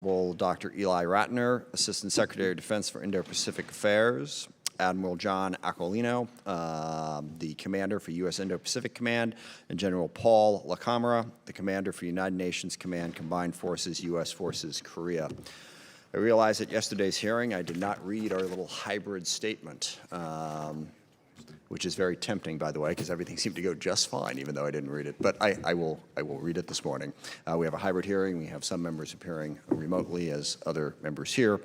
Well, Dr. Eli Ratner, Assistant Secretary of Defense for Indo-Pacific Affairs, Admiral John Aquilino, the Commander for U.S. Indo-Pacific Command, and General Paul LaCamera, the Commander for United Nations Command Combined Forces, U.S. Forces, Korea. I realize at yesterday's hearing I did not read our little hybrid statement, which is very tempting, by the way, because everything seemed to go just fine, even though I didn't read it. But I will read it this morning. We have a hybrid hearing. We have some members appearing remotely as other members here.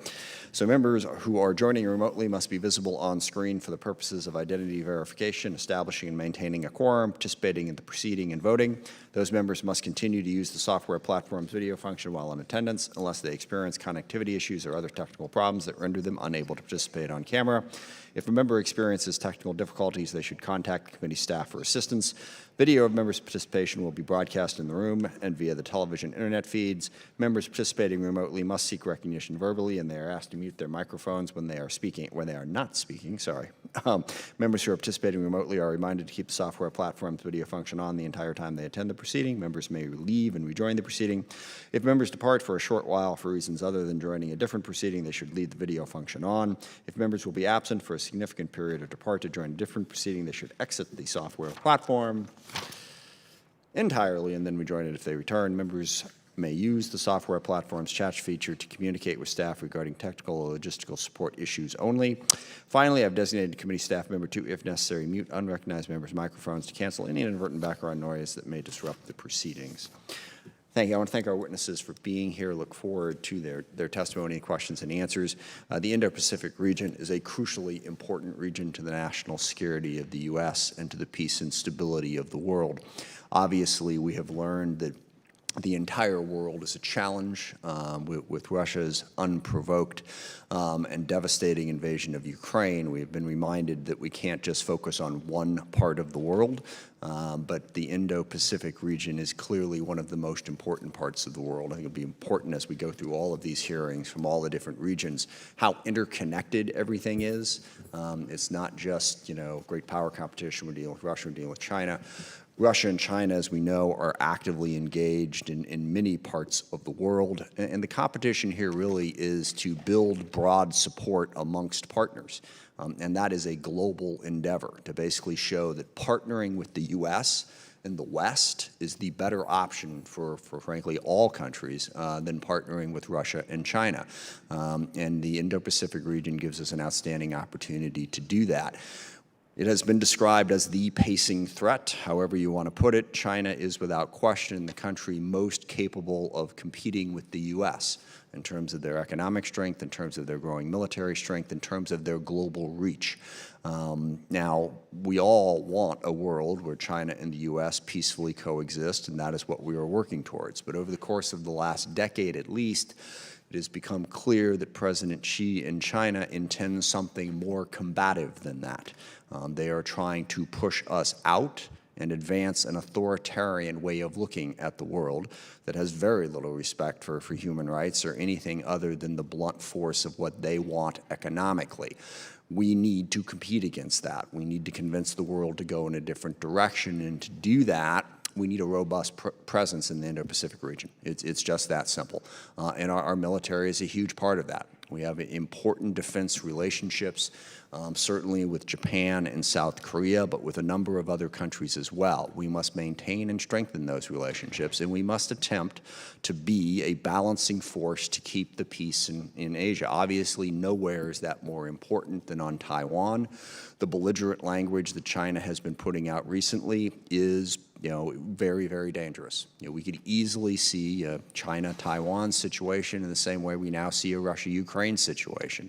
So members who are joining remotely must be visible on screen for the purposes of identity verification, establishing and maintaining a quorum, participating in the proceeding, and voting. Those members must continue to use the software platform's video function while in attendance, unless they experience connectivity issues or other technical problems that render them unable to participate on camera. If a member experiences technical difficulties, they should contact the committee staff for assistance. Video of members' participation will be broadcast in the room and via the television internet feeds. Members participating remotely must seek recognition verbally, and they are asked to mute their microphones when they are not speaking. Members who are participating remotely are reminded to keep the software platform's video function on the entire time they attend the proceeding. Members may leave and rejoin the proceeding. If members depart for a short while for reasons other than joining a different proceeding, they should leave the video function on. If members will be absent for a significant period or depart to join a different proceeding, they should exit the software platform entirely and then rejoin it if they return. Members may use the software platform's chat feature to communicate with staff regarding technical or logistical support issues only. Finally, I've designated committee staff member to, if necessary, mute unrecognized members' microphones to cancel any inadvertent background noise that may disrupt the proceedings. Thank you. I want to thank our witnesses for being here. Look forward to their testimony, questions, and answers. The Indo-Pacific region is a crucially important region to the national security of the U.S. and to the peace and stability of the world. Obviously, we have learned that the entire world is a challenge with Russia's unprovoked and devastating invasion of Ukraine. We have been reminded that we can't just focus on one part of the world, but the Indo-Pacific region is clearly one of the most important parts of the world. I think it'll be important as we go through all of these hearings from all the different regions, how interconnected everything is. It's not just, great power competition. We're dealing with Russia, we're dealing with China. Russia and China, as we know, are actively engaged in many parts of the world. And the competition here really is to build broad support amongst partners. And that is a global endeavor to basically show that partnering with the U.S. and the West is the better option for frankly, all countries than partnering with Russia and China. And the Indo-Pacific region gives us an outstanding opportunity to do that. It has been described as the pacing threat, however you want to put it. China is without question the country most capable of competing with the U.S. in terms of their economic strength, in terms of their growing military strength, in terms of their global reach. Now, we all want a world where China and the U.S. peacefully coexist, and that is what we are working towards. But over the course of the last decade at least, it has become clear that President Xi in China intends something more combative than that. They are trying to push us out and advance an authoritarian way of looking at the world that has very little respect for human rights or anything other than the blunt force of what they want economically. We need to compete against that. We need to convince the world to go in a different direction, and to do that, we need a robust presence in the Indo-Pacific region. It's just that simple. And our military is a huge part of that. We have important defense relationships, certainly with Japan and South Korea, but with a number of other countries as well. We must maintain and strengthen those relationships, and we must attempt to be a balancing force to keep the peace in Asia. Obviously, nowhere is that more important than on Taiwan. The belligerent language that China has been putting out recently is very, very dangerous. We could easily see a China-Taiwan situation in the same way we now see a Russia-Ukraine situation.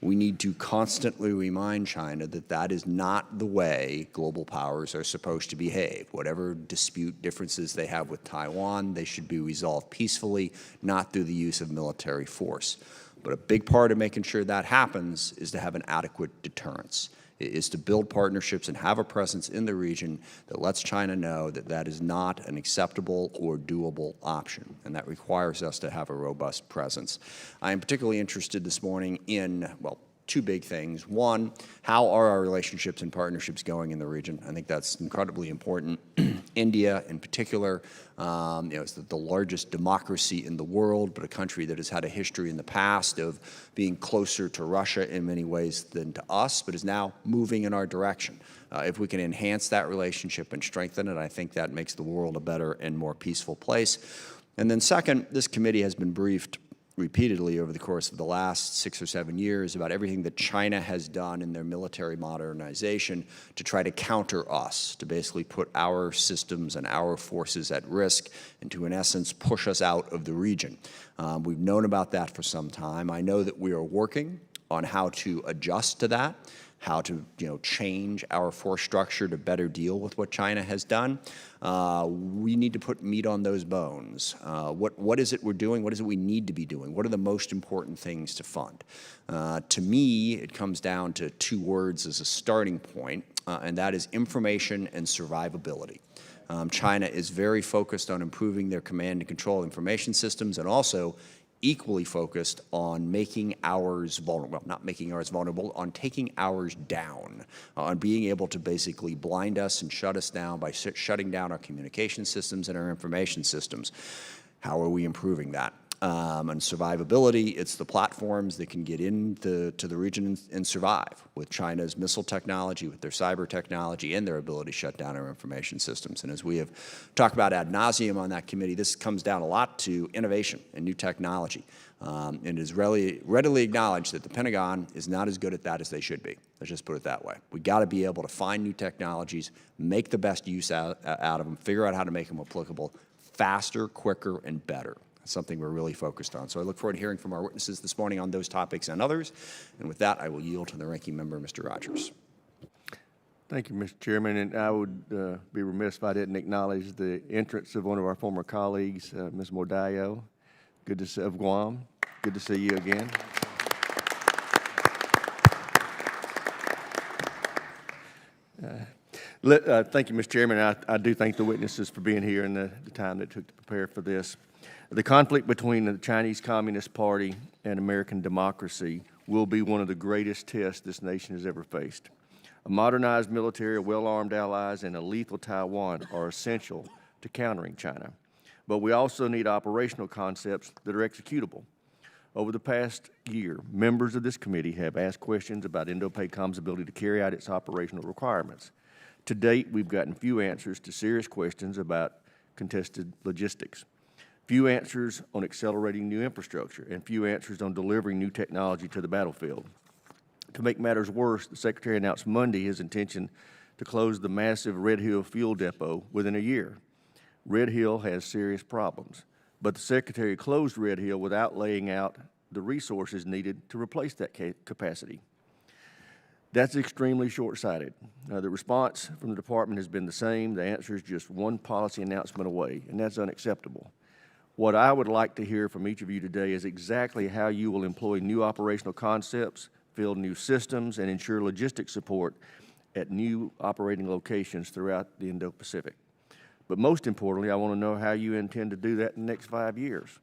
We need to constantly remind China that that is not the way global powers are supposed to behave. Whatever differences they have with Taiwan, they should be resolved peacefully, not through the use of military force. But a big part of making sure that happens is to have an adequate deterrence. Is to build partnerships and have a presence in the region that lets China know that that is not an acceptable or doable option, and that requires us to have a robust presence. I am particularly interested this morning in, two big things. One, how are our relationships and partnerships going in the region? I think that's incredibly important. India, in particular, is the largest democracy in the world, but a country that has had a history in the past of being closer to Russia in many ways than to us, but is now moving in our direction. If we can enhance that relationship and strengthen it, I think that makes the world a better and more peaceful place. And then second, this committee has been briefed repeatedly over the course of the last 6 or 7 years about everything that China has done in their military modernization to try to counter us, to basically put our systems and our forces at risk and to, in essence, push us out of the region. We've known about that for some time. I know that we are working on how to adjust to that, how to change our force structure to better deal with what China has done. We need to put meat on those bones. What is it we're doing? What is it we need to be doing? What are the most important things to fund? To me, it comes down to two words as a starting point, and that is information and survivability. China is very focused on improving their command and control information systems, and also equally focused on making ours vulnerable, well, not making ours vulnerable, on taking ours down, on being able to basically blind us and shut us down by shutting down our communication systems and our information systems. How are we improving that? And survivability, it's the platforms that can get into the region and survive with China's missile technology, with their cyber technology, and their ability to shut down our information systems. And as we have talked about ad nauseum on that committee, this comes down a lot to innovation and new technology. And it is readily acknowledged that the Pentagon is not as good at that as they should be. Let's just put it that way. We got to be able to find new technologies, make the best use out of them, figure out how to make them applicable faster, quicker, and better. That's something we're really focused on. So I look forward to hearing from our witnesses this morning on those topics and others. And with that, I will yield to the ranking member, Mr. Rogers. Thank you, Mr. Chairman. And I would be remiss if I didn't acknowledge the entrance of one of our former colleagues, Ms. Mordayo. Good to see, of Guam. Good to see you again. Thank you, Mr. Chairman. I do thank the witnesses for being here and the time that it took to prepare for this. The conflict between the Chinese Communist Party and American democracy will be one of the greatest tests this nation has ever faced. A modernized military, well-armed allies, and a lethal Taiwan are essential to countering China. But we also need operational concepts that are executable. Over the past year, members of this committee have asked questions about Indo-Pacom's ability to carry out its operational requirements. To date, we've gotten few answers to serious questions about contested logistics, few answers on accelerating new infrastructure, and few answers on delivering new technology to the battlefield. To make matters worse, the Secretary announced Monday his intention to close the massive Red Hill fuel depot within a year. Red Hill has serious problems, but the Secretary closed Red Hill without laying out the resources needed to replace that capacity. That's extremely short-sighted. The response from the department has been the same. The answer is just one policy announcement away, and that's unacceptable. What I would like to hear from each of you today is exactly how you will employ new operational concepts, build new systems, and ensure logistics support at new operating locations throughout the Indo-Pacific. But most importantly, I want to know how you intend to do that in the next 5 years.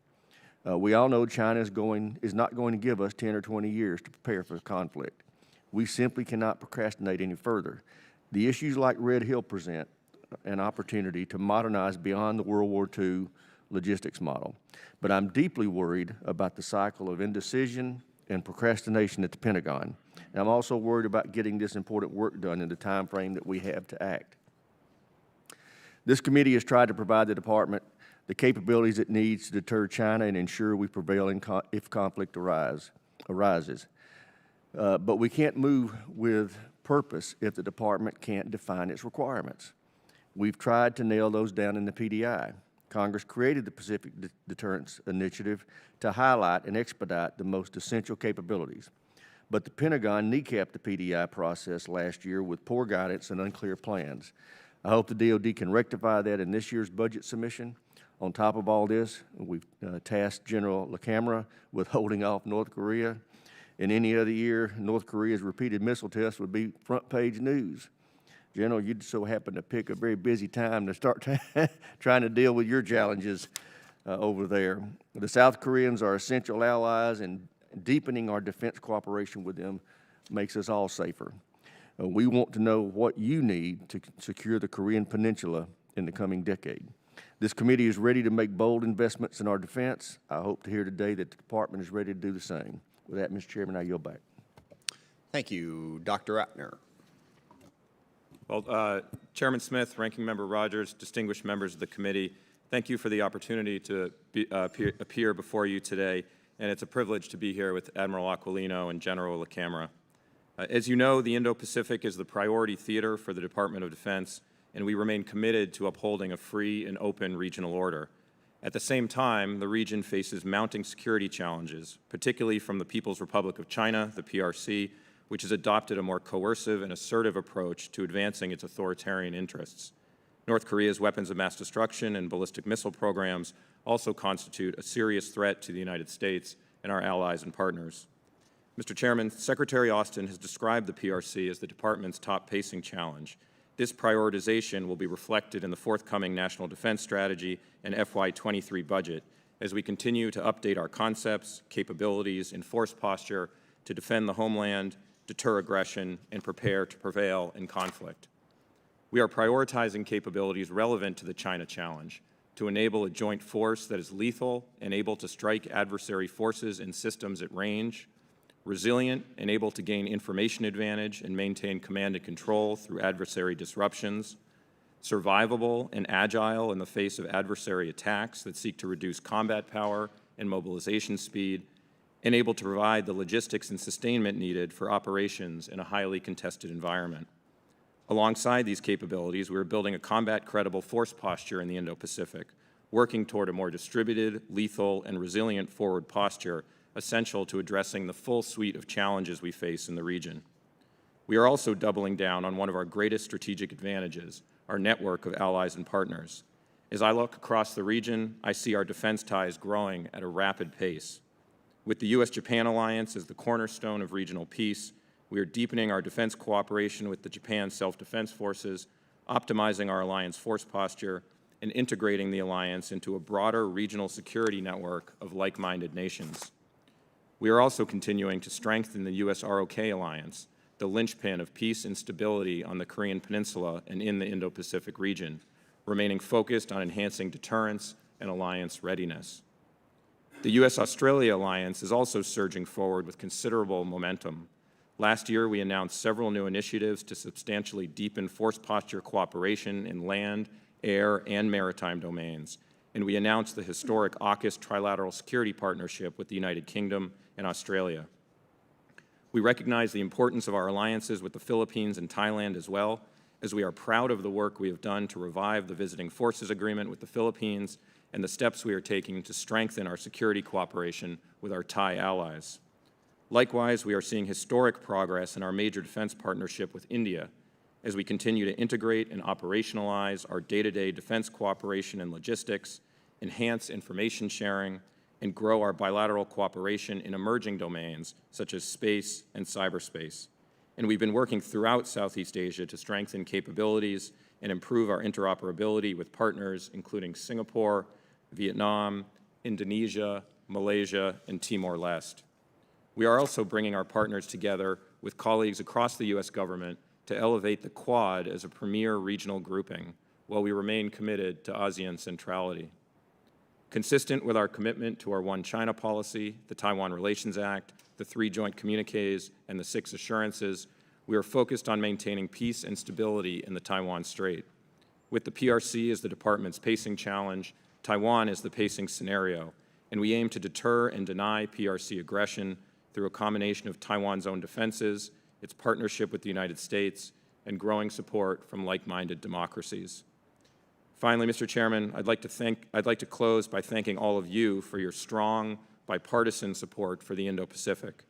We all know China is not going to give us 10 or 20 years to prepare for the conflict. We simply cannot procrastinate any further. The issues like Red Hill present an opportunity to modernize beyond the World War II logistics model. But I'm deeply worried about the cycle of indecision and procrastination at the Pentagon. And I'm also worried about getting this important work done in the time frame that we have to act. This committee has tried to provide the department the capabilities it needs to deter China and ensure we prevail if conflict arises. But we can't move with purpose if the department can't define its requirements. We've tried to nail those down in the PDI. Congress created the Pacific Deterrence Initiative to highlight and expedite the most essential capabilities. But the Pentagon kneecapped the PDI process last year with poor guidance and unclear plans. I hope the DoD can rectify that in this year's budget submission. On top of all this, we've tasked General LaCamera with holding off North Korea. In any other year, North Korea's repeated missile tests would be front page news. General, you so happen to pick a very busy time to start trying to deal with your challenges over there. The South Koreans are essential allies, and deepening our defense cooperation with them makes us all safer. We want to know what you need to secure the Korean Peninsula in the coming decade. This committee is ready to make bold investments in our defense. I hope to hear today that the department is ready to do the same. With that, Mr. Chairman, I yield back. Thank you. Dr. Ratner. Well, Chairman Smith, Ranking Member Rogers, distinguished members of the committee, thank you for the opportunity to appear before you today, and it's a privilege to be here with Admiral Aquilino and General LaCamera. As you know, the Indo-Pacific is the priority theater for the Department of Defense, and we remain committed to upholding a free and open regional order. At the same time, the region faces mounting security challenges, particularly from the People's Republic of China, the PRC, which has adopted a more coercive and assertive approach to advancing its authoritarian interests. North Korea's weapons of mass destruction and ballistic missile programs also constitute a serious threat to the United States and our allies and partners. Mr. Chairman, Secretary Austin has described the PRC as the department's top pacing challenge. This prioritization will be reflected in the forthcoming National Defense Strategy and FY23 budget as we continue to update our concepts, capabilities, and force posture to defend the homeland, deter aggression, and prepare to prevail in conflict. We are prioritizing capabilities relevant to the China challenge to enable a joint force that is lethal and able to strike adversary forces and systems at range, resilient and able to gain information advantage and maintain command and control through adversary disruptions, survivable and agile in the face of adversary attacks that seek to reduce combat power and mobilization speed, and able to provide the logistics and sustainment needed for operations in a highly contested environment. Alongside these capabilities, we are building a combat-credible force posture in the Indo-Pacific, working toward a more distributed, lethal, and resilient forward posture essential to addressing the full suite of challenges we face in the region. We are also doubling down on one of our greatest strategic advantages, our network of allies and partners. As I look across the region, I see our defense ties growing at a rapid pace. With the U.S.-Japan alliance as the cornerstone of regional peace, we are deepening our defense cooperation with the Japan Self-Defense Forces, optimizing our alliance force posture, and integrating the alliance into a broader regional security network of like-minded nations. We are also continuing to strengthen the U.S. ROK alliance, the linchpin of peace and stability on the Korean Peninsula and in the Indo-Pacific region, remaining focused on enhancing deterrence and alliance readiness. The U.S.-Australia alliance is also surging forward with considerable momentum. Last year, we announced several new initiatives to substantially deepen force posture cooperation in land, air, and maritime domains, and we announced the historic AUKUS trilateral security partnership with the United Kingdom and Australia. We recognize the importance of our alliances with the Philippines and Thailand as well, as we are proud of the work we have done to revive the Visiting Forces Agreement with the Philippines and the steps we are taking to strengthen our security cooperation with our Thai allies. Likewise, we are seeing historic progress in our major defense partnership with India as we continue to integrate and operationalize our day-to-day defense cooperation and logistics, enhance information sharing, and grow our bilateral cooperation in emerging domains such as space and cyberspace. And we've been working throughout Southeast Asia to strengthen capabilities and improve our interoperability with partners including Singapore, Vietnam, Indonesia, Malaysia, and Timor-Leste. We are also bringing our partners together with colleagues across the U.S. government to elevate the Quad as a premier regional grouping while we remain committed to ASEAN centrality. Consistent with our commitment to our One China policy, the Taiwan Relations Act, the 3 joint communiques, and the 6 assurances, we are focused on maintaining peace and stability in the Taiwan Strait. With the PRC as the department's pacing challenge, Taiwan is the pacing scenario, and we aim to deter and deny PRC aggression through a combination of Taiwan's own defenses, its partnership with the United States, and growing support from like-minded democracies. Finally, Mr. Chairman, I'd like to close by thanking all of you for your strong bipartisan support for the Indo-Pacific.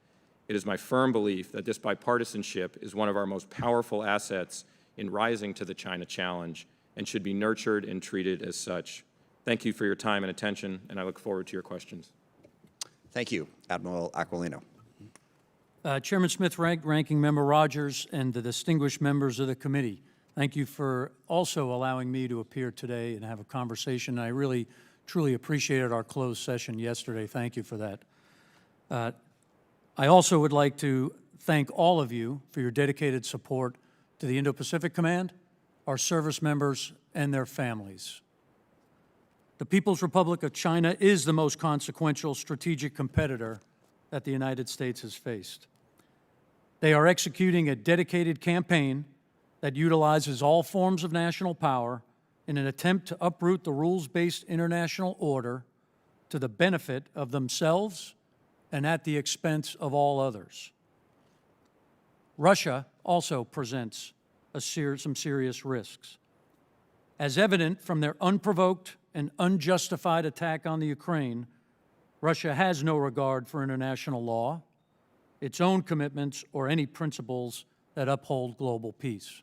It is my firm belief that this bipartisanship is one of our most powerful assets in rising to the China challenge and should be nurtured and treated as such. Thank you for your time and attention, and I look forward to your questions. Thank you. Admiral Aquilino. Chairman Smith, Ranking Member Rogers, and the distinguished members of the committee, thank you for also allowing me to appear today and have a conversation. I really, truly appreciated our closed session yesterday. Thank you for that. I also would like to thank all of you for your dedicated support to the Indo-Pacific Command, our service members, and their families. The People's Republic of China is the most consequential strategic competitor that the United States has faced. They are executing a dedicated campaign that utilizes all forms of national power in an attempt to uproot the rules-based international order to the benefit of themselves and at the expense of all others. Russia also presents some serious risks. As evident from their unprovoked and unjustified attack on the Ukraine, Russia has no regard for international law, its own commitments, or any principles that uphold global peace.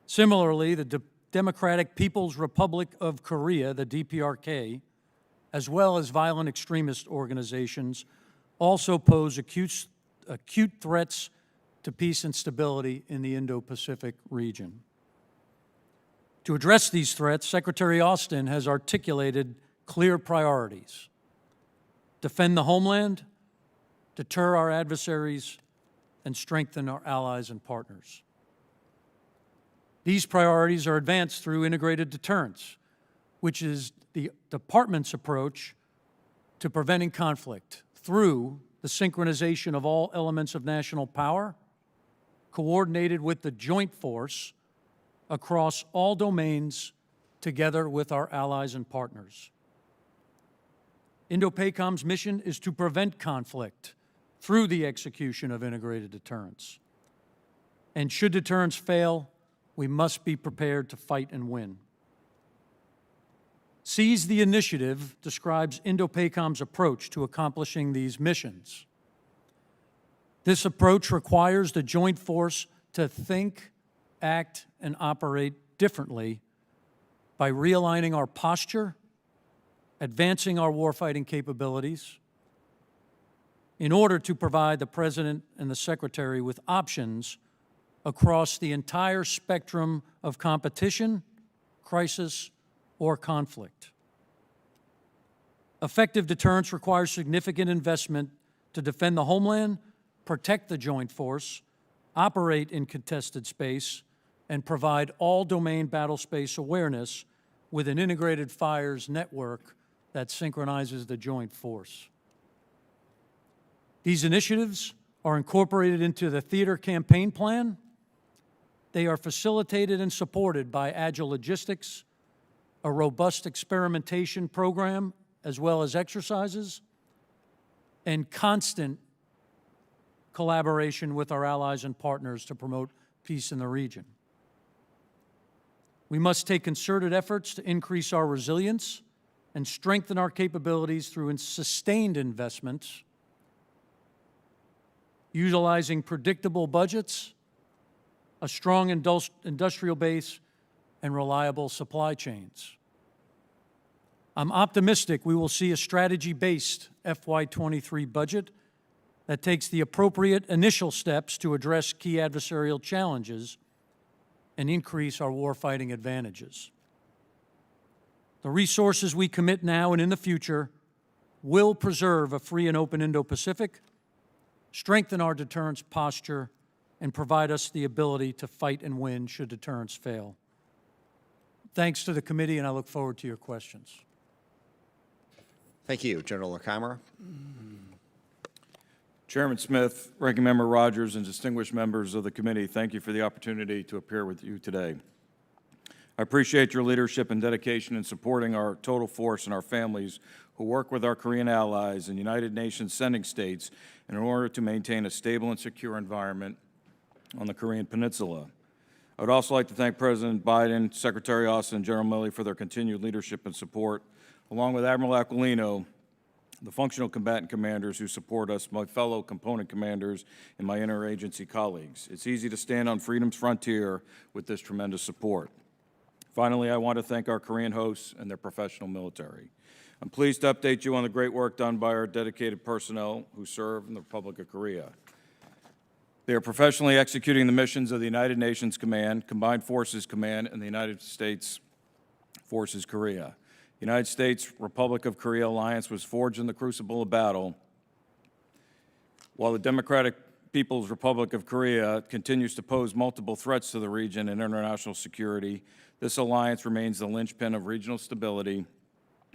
Similarly, the Democratic People's Republic of Korea, the DPRK, as well as violent extremist organizations, also pose acute threats to peace and stability in the Indo-Pacific region. To address these threats, Secretary Austin has articulated clear priorities: defend the homeland, deter our adversaries, and strengthen our allies and partners. These priorities are advanced through integrated deterrence, which is the Department's approach to preventing conflict through the synchronization of all elements of national power, coordinated with the joint force across all domains, together with our allies and partners. Indo-PACOM's mission is to prevent conflict through the execution of integrated deterrence. And should deterrence fail, we must be prepared to fight and win. Seize the Initiative describes Indo-PACOM's approach to accomplishing these missions. This approach requires the joint force to think, act, and operate differently by realigning our posture, advancing our warfighting capabilities, in order to provide the President and the Secretary with options across the entire spectrum of competition, crisis, or conflict. Effective deterrence requires significant investment to defend the homeland, protect the joint force, operate in contested space, and provide all-domain battle space awareness with an integrated fires network that synchronizes the joint force. These initiatives are incorporated into the theater campaign plan. They are facilitated and supported by agile logistics, a robust experimentation program, as well as exercises, and constant collaboration with our allies and partners to promote peace in the region. We must take concerted efforts to increase our resilience and strengthen our capabilities through sustained investments, utilizing predictable budgets, a strong industrial base, and reliable supply chains. I'm optimistic we will see a strategy-based FY23 budget that takes the appropriate initial steps to address key adversarial challenges and increase our warfighting advantages. The resources we commit now and in the future will preserve a free and open Indo-Pacific, strengthen our deterrence posture, and provide us the ability to fight and win should deterrence fail. Thanks to the committee, and I look forward to your questions. Thank you. General LaCamera. Chairman Smith, Ranking Member Rogers, and distinguished members of the committee, thank you for the opportunity to appear with you today. I appreciate your leadership and dedication in supporting our total force and our families who work with our Korean allies and United Nations sending states in order to maintain a stable and secure environment on the Korean Peninsula. I would also like to thank President Biden, Secretary Austin, and General Milley for their continued leadership and support, along with Admiral Aquilino, the functional combatant commanders who support us, my fellow component commanders, and my interagency colleagues. It's easy to stand on freedom's frontier with this tremendous support. Finally, I want to thank our Korean hosts and their professional military. I'm pleased to update you on the great work done by our dedicated personnel who serve in the Republic of Korea. They are professionally executing the missions of the United Nations Command, Combined Forces Command, and the United States Forces Korea. The United States Republic of Korea alliance was forged in the crucible of battle, while the Democratic People's Republic of Korea continues to pose multiple threats to the region and international security. This alliance remains the linchpin of regional stability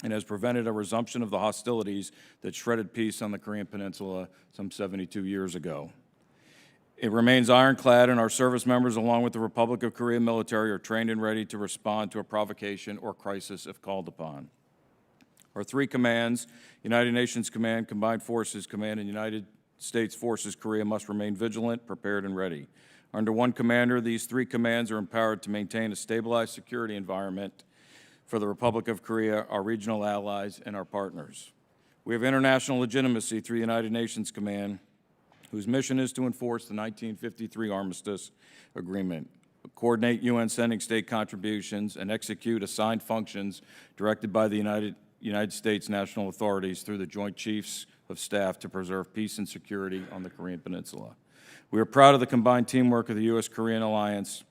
and has prevented a resumption of the hostilities that shredded peace on the Korean Peninsula some 72 years ago. It remains ironclad, and our service members, along with the Republic of Korea military, are trained and ready to respond to a provocation or crisis if called upon. Our three commands, United Nations Command, Combined Forces Command, and United States Forces Korea, must remain vigilant, prepared, and ready. Under one commander, these three commands are empowered to maintain a stabilized security environment for the Republic of Korea, our regional allies, and our partners. We have international legitimacy through the United Nations Command, whose mission is to enforce the 1953 Armistice Agreement, coordinate UN sending state contributions, and execute assigned functions directed by the United States national authorities through the Joint Chiefs of Staff to preserve peace and security on the Korean Peninsula. We are proud of the combined teamwork of the U.S.-Korean alliance.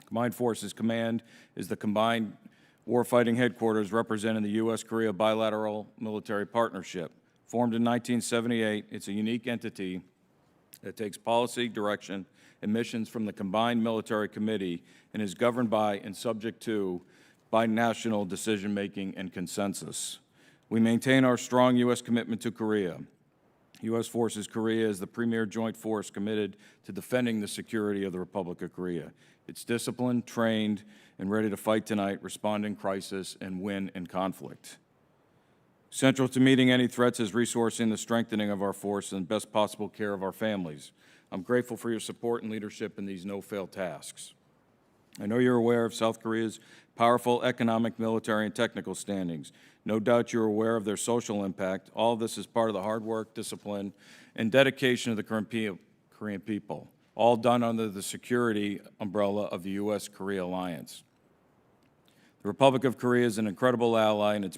Combined Forces Command is the combined warfighting headquarters representing the U.S.-Korea bilateral military partnership. Formed in 1978, it's a unique entity that takes policy, direction, and missions from the Combined Military Committee and is governed by and subject to binational decision-making and consensus. We maintain our strong U.S. commitment to Korea. U.S. Forces Korea is the premier joint force committed to defending the security of the Republic of Korea. It's disciplined, trained, and ready to fight tonight, respond in crisis, and win in conflict. Central to meeting any threats is resourcing the strengthening of our force and best possible care of our families. I'm grateful for your support and leadership in these no-fail tasks. I know you're aware of South Korea's powerful economic, military, and technical standings. No doubt you're aware of their social impact. All of this is part of the hard work, discipline, and dedication of the Korean people, all done under the security umbrella of the U.S.-Korea alliance. The Republic of Korea is an incredible ally, and it's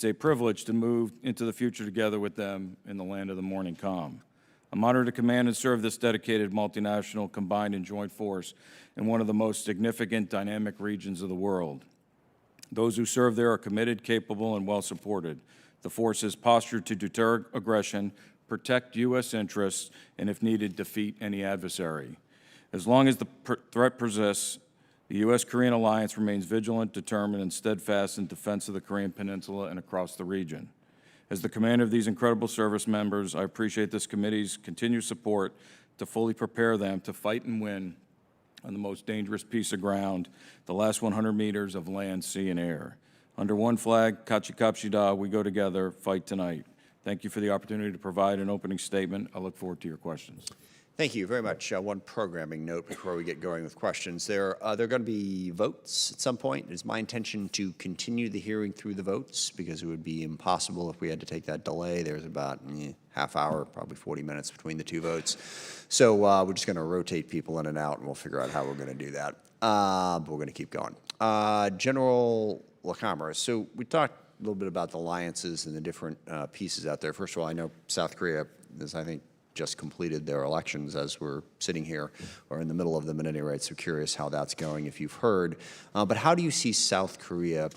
a privilege to move into the future together with them in the land of the morning calm. I'm honored to command and serve this dedicated multinational combined and joint force in one of the most significant dynamic regions of the world. Those who serve there are committed, capable, and well-supported. The force is postured to deter aggression, protect U.S. interests, and if needed, defeat any adversary. As long as the threat persists, the U.S.-Korean alliance remains vigilant, determined, and steadfast in defense of the Korean Peninsula and across the region. As the commander of these incredible service members, I appreciate this committee's continued support to fully prepare them to fight and win on the most dangerous piece of ground, the last 100 meters of land, sea, and air. Under one flag, Kachikapshida, we go together, fight tonight. Thank you for the opportunity to provide an opening statement. I look forward to your questions. Thank you very much. One programming note before we get going with questions. There are going to be votes at some point. It is my intention to continue the hearing through the votes because it would be impossible if we had to take that delay. There's about half hour, probably 40 minutes between the two votes. So we're just going to rotate people in and out, and we'll figure out how we're going to do that. But we're going to keep going. General LaCamera, so we talked a little bit about the alliances and the different pieces out there. First of all, I know South Korea is, I think, just completed their elections as we're sitting here, or in the middle of them at any rate, so curious how that's going, if you've heard. But how do you see South Korea,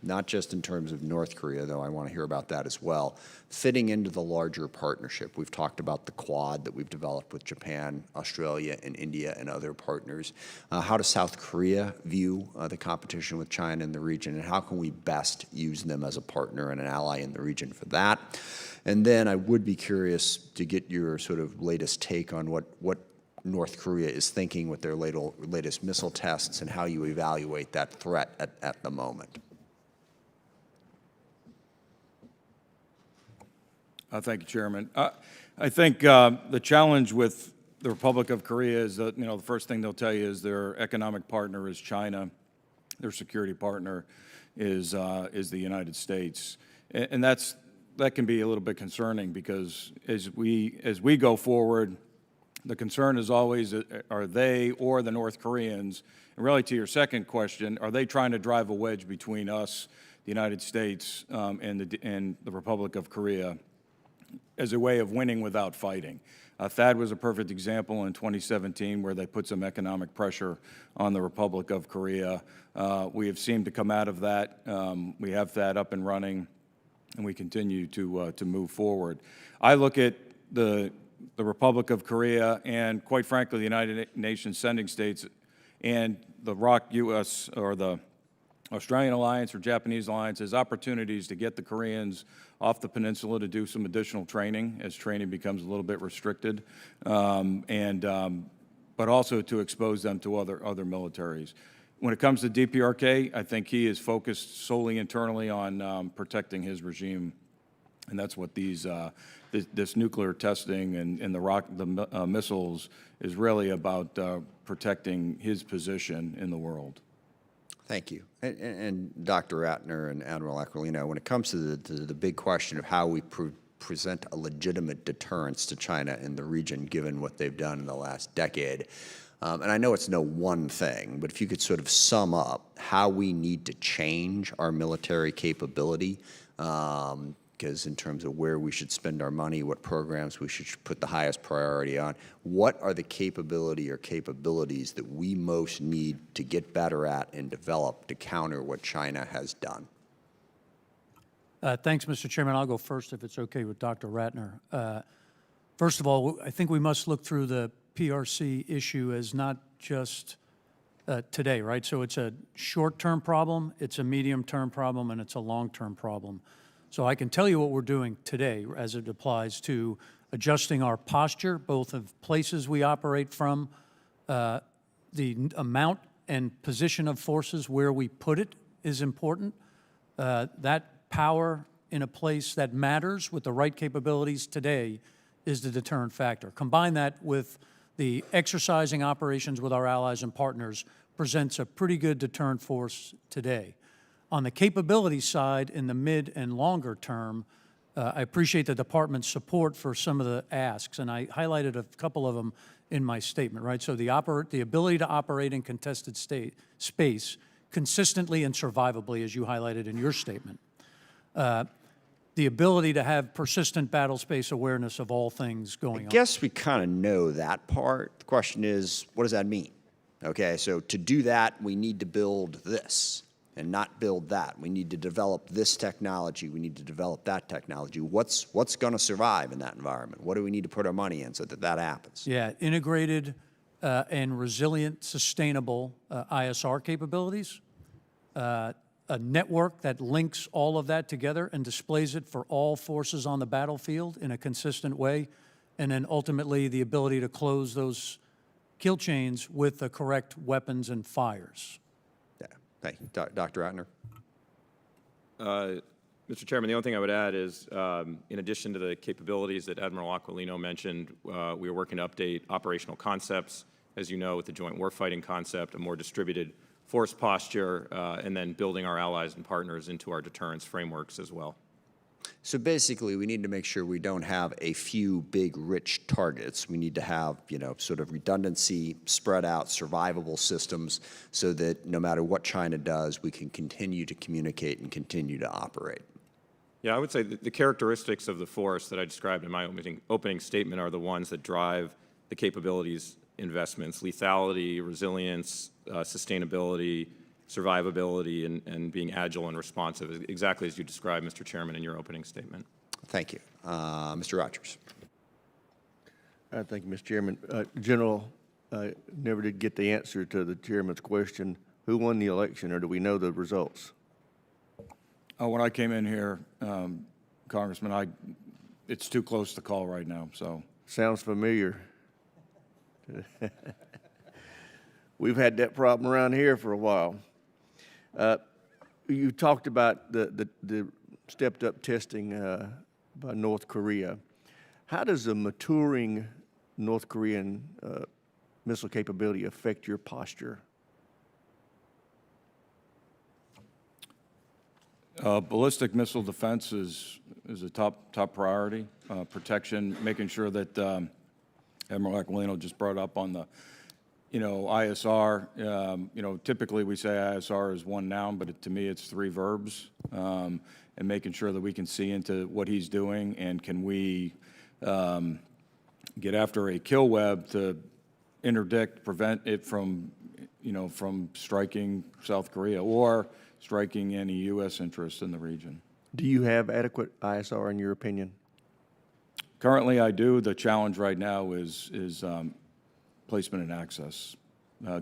not just in terms of North Korea, though I want to hear about that as well, fitting into the larger partnership? We've talked about the Quad that we've developed with Japan, Australia, and India, and other partners. How does South Korea view the competition with China in the region, and how can we best use them as a partner and an ally in the region for that? And then I would be curious to get your sort of latest take on what North Korea is thinking with their latest missile tests and how you evaluate that threat at the moment. Thank you, Chairman. I think the challenge with the Republic of Korea is that, the first thing they'll tell you is their economic partner is China, their security partner is the United States, and that can be a little bit concerning because as we go forward, the concern is always, are they or the North Koreans, and really to your second question, are they trying to drive a wedge between us, the United States, and the Republic of Korea as a way of winning without fighting? THAAD was a perfect example in 2017 where they put some economic pressure on the Republic of Korea. We have seemed to come out of that. We have THAAD up and running, and we continue to move forward. I look at the the Republic of Korea, and quite frankly, the United Nations sending states and the ROC U.S. or the Australian alliance or Japanese alliance as opportunities to get the Koreans off the peninsula to do some additional training as training becomes a little bit restricted, but also to expose them to other militaries. When it comes to DPRK, I think he is focused solely internally on protecting his regime, and that's what this nuclear testing and the missiles is really about, protecting his position in the world. Thank you. And Dr. Ratner and Admiral Aquilino, when it comes to the big question of how we present a legitimate deterrence to China in the region, given what they've done in the last decade, and I know it's no one thing, but if you could sort of sum up how we need to change our military capability, because in terms of where we should spend our money, what programs we should put the highest priority on, what are the capability or capabilities that we most need to get better at and develop to counter what China has done? Thanks, Mr. Chairman. I'll go first if it's okay with Dr. Ratner. First of all, I think we must look through the PRC issue as not just today, right? So it's a short-term problem, it's a medium-term problem, and it's a long-term problem. So I can tell you what we're doing today as it applies to adjusting our posture, both of places we operate from, the amount and position of forces, where we put it is important. That power in a place that matters with the right capabilities today is the deterrent factor. Combine that with the exercising operations with our allies and partners presents a pretty good deterrent force today. On the capability side, in the mid and longer term, I appreciate the department's support for some of the asks, and I highlighted a couple of them in my statement, right? So the ability to operate in contested space consistently and survivably, as you highlighted in your statement. The ability to have persistent battle space awareness of all things going on. I guess we kind of know that part. The question is, what does that mean? Okay, so to do that, we need to build this and not build that. We need to develop this technology. We need to develop that technology. What's going to survive in that environment? What do we need to put our money in so that that happens? Yeah, integrated and resilient, sustainable ISR capabilities, a network that links all of that together and displays it for all forces on the battlefield in a consistent way, and then ultimately the ability to close those kill chains with the correct weapons and fires. Yeah, thank you. Dr. Ratner? Mr. Chairman, the only thing I would add is, in addition to the capabilities that Admiral Aquilino mentioned, we are working to update operational concepts, as you know, with the joint warfighting concept, a more distributed force posture, and then building our allies and partners into our deterrence frameworks as well. So basically, we need to make sure we don't have a few big, rich targets. We need to have, sort of redundancy, spread out, survivable systems so that no matter what China does, we can continue to communicate and continue to operate. Yeah, I would say the characteristics of the force that I described in my opening statement are the ones that drive the capabilities investments: lethality, resilience, sustainability, survivability, and being agile and responsive, exactly as you described, Mr. Chairman, in your opening statement. Thank you. Mr. Rogers. Thank you, Mr. Chairman. General, never did get the answer to the chairman's question. Who won the election, or do we know the results? When I came in here, Congressman, it's too close to call right now, so. Sounds familiar. We've had that problem around here for a while. You talked about the stepped-up testing by North Korea. How does the maturing North Korean missile capability affect your posture? Ballistic missile defense is a top priority. Protection, making sure that Admiral Aquilino just brought up on the, ISR. Typically we say ISR is one noun, but to me it's three verbs. And making sure that we can see into what he's doing, and can we get after a kill web to interdict, prevent it from, from striking South Korea or striking any U.S. interests in the region. Do you have adequate ISR in your opinion? Currently, I do. The challenge right now is placement and access,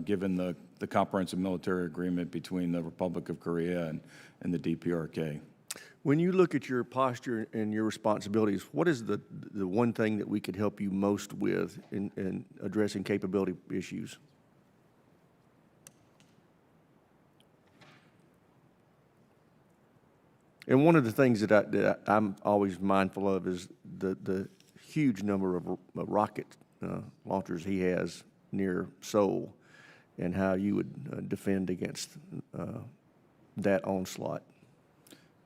given the comprehensive military agreement between the Republic of Korea and the DPRK. When you look at your posture and your responsibilities, what is the one thing that we could help you most with in addressing capability issues? And one of the things that I'm always mindful of is the huge number of rocket launchers he has near Seoul, and how you would defend against that onslaught.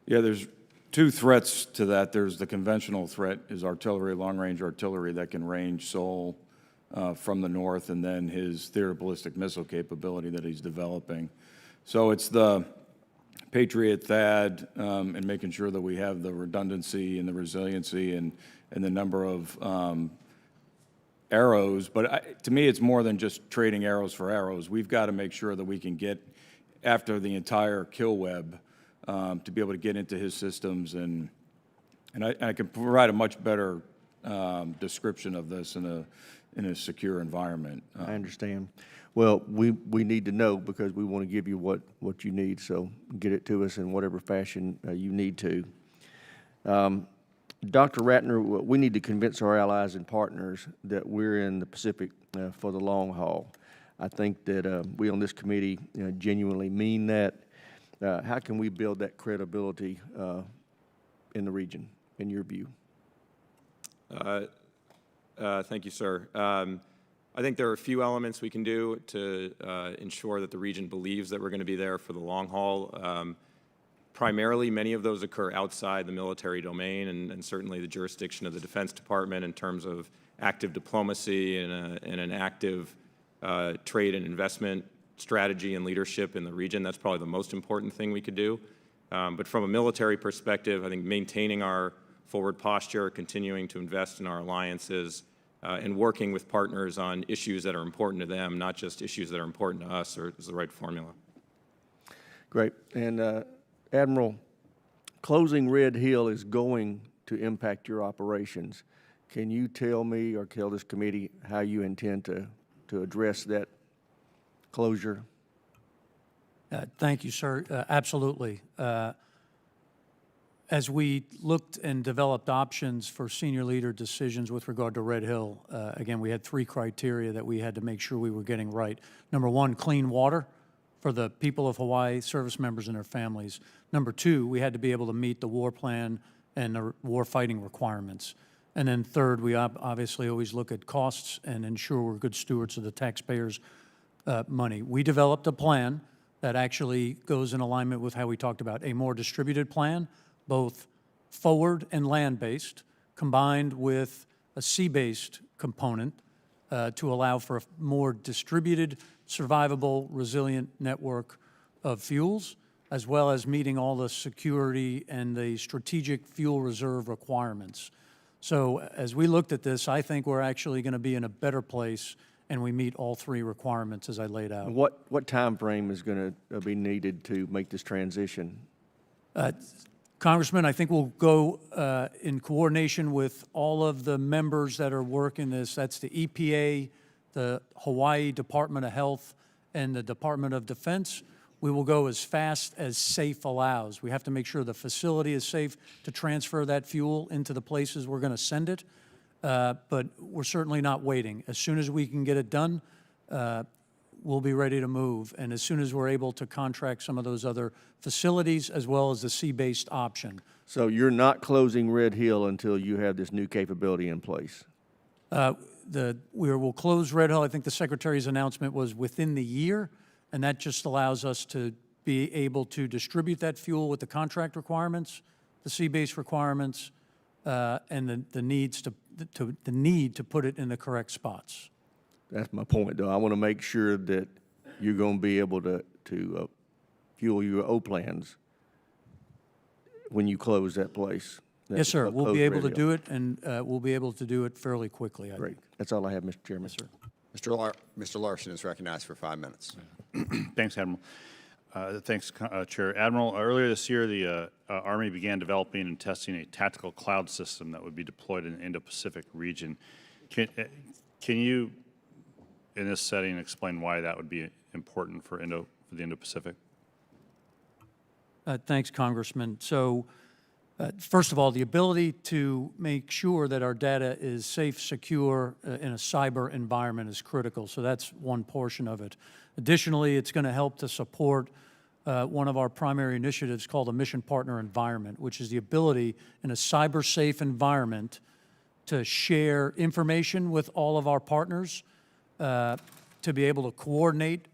Yeah, there's two threats to that. There's the conventional threat is artillery, long-range artillery that can range Seoul from the north, and then his theater ballistic missile capability that he's developing. So it's the Patriot THAAD and making sure that we have the redundancy and the resiliency and the number of arrows. But to me, it's more than just trading arrows for arrows. We've got to make sure that we can get after the entire kill web to be able to get into his systems, and I can provide a much better description of this in a secure environment. I understand. Well, we need to know, because we want to give you what you need, so get it to us in whatever fashion you need to. Dr. Ratner, we need to convince our allies and partners that we're in the Pacific for the long haul. I think that we on this committee genuinely mean that. How can we build that credibility in the region, in your view? Thank you, sir. I think there are a few elements we can do to ensure that the region believes that we're going to be there for the long haul. Primarily, many of those occur outside the military domain, and certainly the jurisdiction of the Defense Department in terms of active diplomacy and an active trade and investment strategy and leadership in the region. That's probably the most important thing we could do. But from a military perspective, I think maintaining our forward posture, continuing to invest in our alliances, and working with partners on issues that are important to them, not just issues that are important to us, is the right formula. Great. And Admiral, closing Red Hill is going to impact your operations. Can you tell me or tell this committee how you intend to address that closure? Thank you, sir. Absolutely. As we looked and developed options for senior leader decisions with regard to Red Hill, again, we had three criteria that we had to make sure we were getting right. Number one, clean water for the people of Hawaii, service members and their families. Number two, we had to be able to meet the war plan and the war fighting requirements. And then third, we obviously always look at costs and ensure we're good stewards of the taxpayers' money. We developed a plan that actually goes in alignment with how we talked about a more distributed plan, both forward and land-based, combined with a sea-based component to allow for a more distributed, survivable, resilient network of fuels, as well as meeting all the security and the strategic fuel reserve requirements. So as we looked at this, I think we're actually going to be in a better place, and we meet all three requirements as I laid out. What time frame is going to be needed to make this transition? Congressman, I think we'll go in coordination with all of the members that are working this. That's the EPA, the Hawaii Department of Health, and the Department of Defense. We will go as fast as safe allows. We have to make sure the facility is safe to transfer that fuel into the places we're going to send it. But we're certainly not waiting. As soon as we can get it done, we'll be ready to move. And as soon as we're able to contract some of those other facilities, as well as the sea-based option. So you're not closing Red Hill until you have this new capability in place? We will close Red Hill. I think the Secretary's announcement was within the year, and that just allows us to be able to distribute that fuel with the contract requirements, the sea-based requirements, and the need to put it in the correct spots. That's my point, though. I want to make sure that you're going to be able to fuel your O-plans when you close that place. Yes, sir. We'll be able to do it, and we'll be able to do it fairly quickly, I Great. think. That's all I have, Mr. Chairman. Yes, sir. Mr. Larsen is recognized for 5 minutes. Thanks, Admiral. Thanks, Chair. Admiral, earlier this year, the Army began developing and testing a tactical cloud system that would be deployed in the Indo-Pacific region. Can you, in this setting, explain why that would be important for the Indo-Pacific? Thanks, Congressman. So, first of all, the ability to make sure that our data is safe, secure in a cyber environment is critical. So that's one portion of it. Additionally, it's going to help to support one of our primary initiatives called a mission partner environment, which is the ability in a cyber-safe environment to share information with all of our partners, to be able to coordinate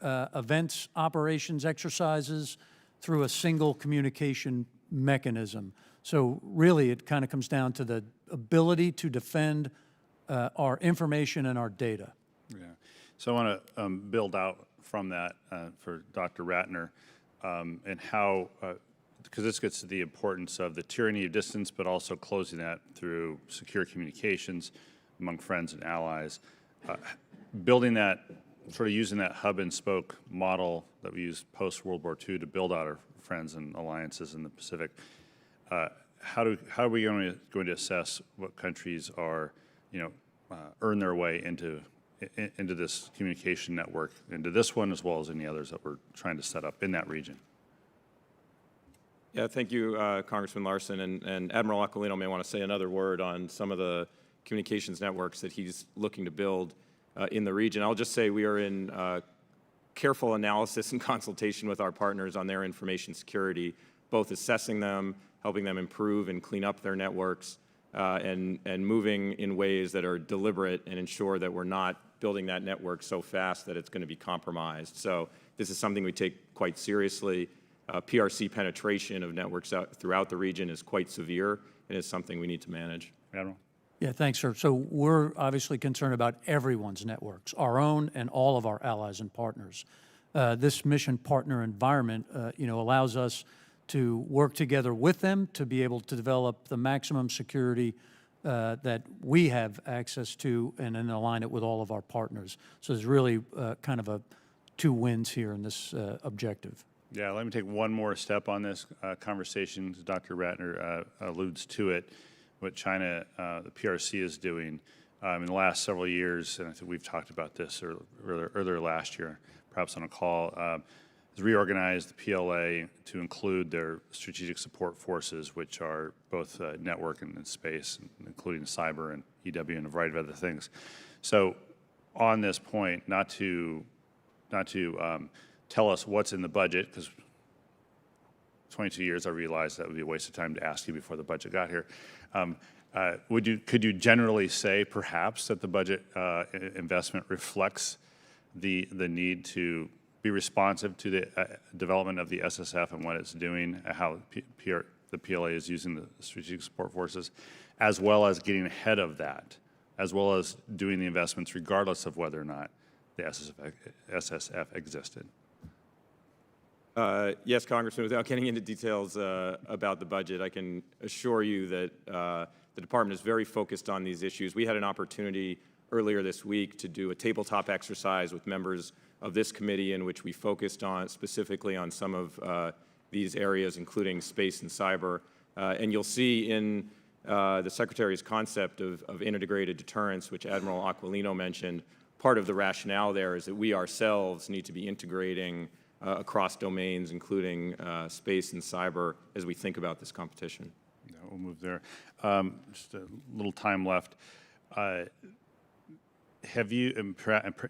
events, operations, exercises through a single communication mechanism. So really, it kind of comes down to the ability to defend our information and our data. Yeah. So I want to build out from that for Dr. Ratner and how, because this gets to the importance of the tyranny of distance, but also closing that through secure communications among friends and allies. Building that, sort of using that hub and spoke model that we used post-World War II to build out our friends and alliances in the Pacific. How are we going to assess what countries are, earn their way into this communication network, into this one as well as any others that we're trying to set up in that region? Yeah, thank you, Congressman Larsen. And Admiral Aquilino may want to say another word on some of the communications networks that he's looking to build in the region. I'll just say we are in careful analysis and consultation with our partners on their information security, both assessing them, helping them improve and clean up their networks, and moving in ways that are deliberate and ensure that we're not building that network so fast that it's going to be compromised. So this is something we take quite seriously. PRC penetration of networks throughout the region is quite severe, and it's something we need to manage. Admiral? Yeah, thanks, sir. So we're obviously concerned about everyone's networks, our own and all of our allies and partners. This mission partner environment, allows us to work together with them to be able to develop the maximum security that we have access to and then align it with all of our partners. So there's really kind of two wins here in this objective. Yeah, let me take one more step on this conversation. Dr. Ratner alludes to it, what China, the PRC is doing in the last several years, and I think we've talked about this earlier last year, perhaps on a call, has reorganized the PLA to include their strategic support forces, which are both network and space, including cyber and EW and a variety of other things. So on this point, not to tell us what's in the budget, because 22 years I realized that would be a waste of time to ask you before the budget got here. Could you generally say perhaps that the budget investment reflects the need to be responsive to the development of the SSF and what it's doing, how the PLA is using the strategic support forces, as well as getting ahead of that, as well as doing the investments regardless of whether or not the SSF existed? Yes, Congressman, without getting into details about the budget, I can assure you that the department is very focused on these issues. We had an opportunity earlier this week to do a tabletop exercise with members of this committee in which we focused on specifically on some of these areas, including space and cyber. And you'll see in the Secretary's concept of integrated deterrence, which Admiral Aquilino mentioned, part of the rationale there is that we ourselves need to be integrating across domains, including space and cyber, as we think about this competition. Yeah, we'll move there. Just a little time left. Have you,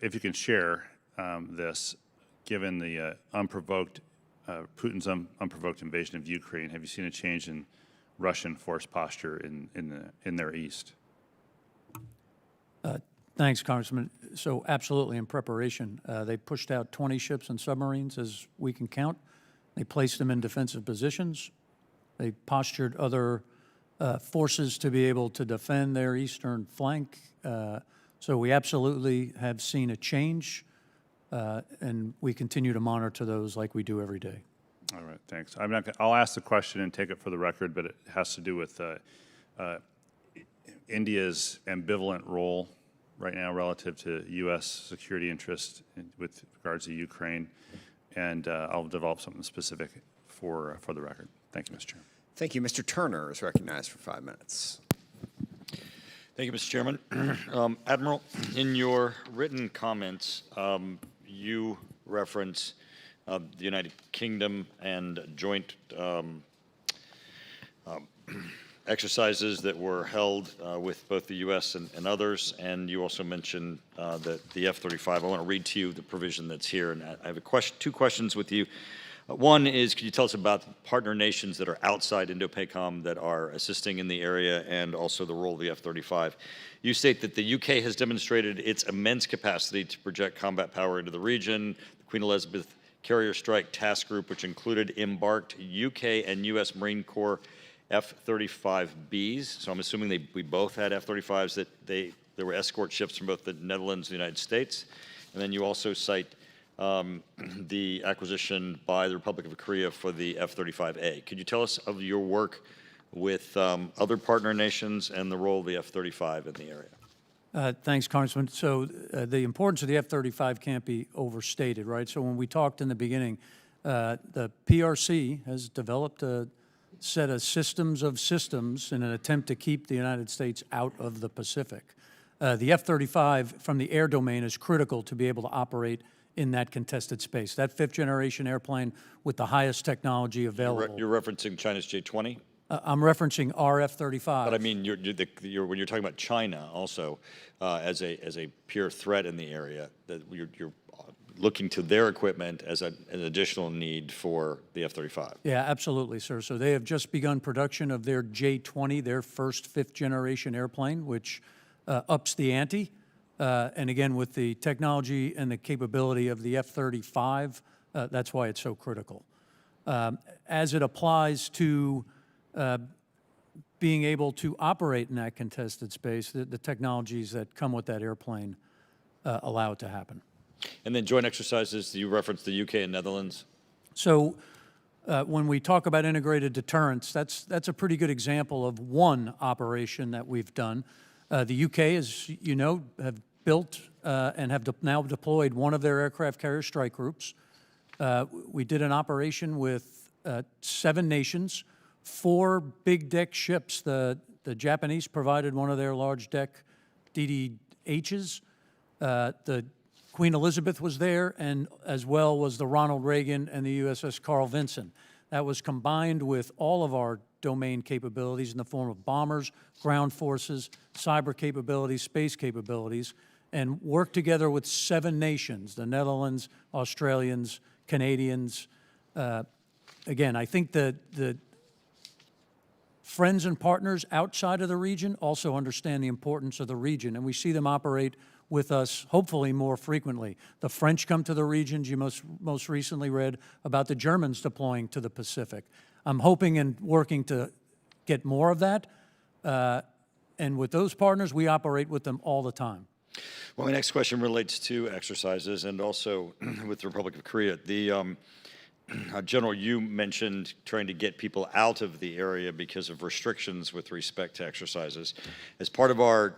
if you can share this, given the Putin's unprovoked invasion of Ukraine, have you seen a change in Russian force posture in their east? Thanks, Congressman. So absolutely in preparation. They pushed out 20 ships and submarines, as we can count. They placed them in defensive positions. They postured other forces to be able to defend their eastern flank. So we absolutely have seen a change, and we continue to monitor those like we do every day. All right, thanks. I'll ask the question and take it for the record, but it has to do with India's ambivalent role right now relative to U.S. security interests with regards to Ukraine, and I'll develop something specific for the record. Thank you, Mr. Chairman. Thank you. Mr. Turner is recognized for 5 minutes. Thank you, Mr. Chairman. Admiral, in your written comments, you reference the United Kingdom and joint exercises that were held with both the U.S. and others, and you also mentioned the F-35. I want to read to you the provision that's here, and I have two questions with you. One is, could you tell us about partner nations that are outside Indo-PACOM that are assisting in the area, and also the role of the F-35? You state that the UK has demonstrated its immense capacity to project combat power into the region. The Queen Elizabeth Carrier Strike Task Group, which included embarked UK and US Marine Corps F-35Bs. So I'm assuming we both had F-35s, that there were escort ships from both the Netherlands and the United States. And then you also cite the acquisition by the Republic of Korea for the F-35A. Could you tell us of your work with other partner nations and the role of the F-35 in the area? Thanks, Congressman. So the importance of the F-35 can't be overstated, right? So when we talked in the beginning, the PRC has developed a set of systems in an attempt to keep the United States out of the Pacific. The F-35 from the air domain is critical to be able to operate in that contested space. That fifth-generation airplane with the highest technology available. You're referencing China's J-20? I'm referencing our F-35. But I mean, when you're talking about China also as a pure threat in the area, that you're looking to their equipment as an additional need for the F-35. Yeah, absolutely, sir. So they have just begun production of their J-20, their first fifth-generation airplane, which ups the ante. And again, with the technology and the capability of the F-35, that's why it's so critical. As it applies to being able to operate in that contested space, the technologies that come with that airplane allow it to happen. And then joint exercises, you referenced the UK and Netherlands? So when we talk about integrated deterrence, that's a pretty good example of one operation that we've done. The UK, as you know, have built and have now deployed one of their aircraft carrier strike groups. We did an operation with 7 nations, 4 big deck ships. The Japanese provided one of their large deck DDHs. The Queen Elizabeth was there, and as well was the Ronald Reagan and the USS Carl Vinson. That was combined with all of our domain capabilities in the form of bombers, ground forces, cyber capabilities, space capabilities, and worked together with 7 nations, the Netherlands, Australians, Canadians. Again, I think that the friends and partners outside of the region also understand the importance of the region, and we see them operate with us, hopefully, more frequently. The French come to the regions. You most recently read about the Germans deploying to the Pacific. I'm hoping and working to get more of that, and with those partners, we operate with them all the time. Well, my next question relates to exercises and also with the Republic of Korea. General, you mentioned trying to get people out of the area because of restrictions with respect to exercises. As part of our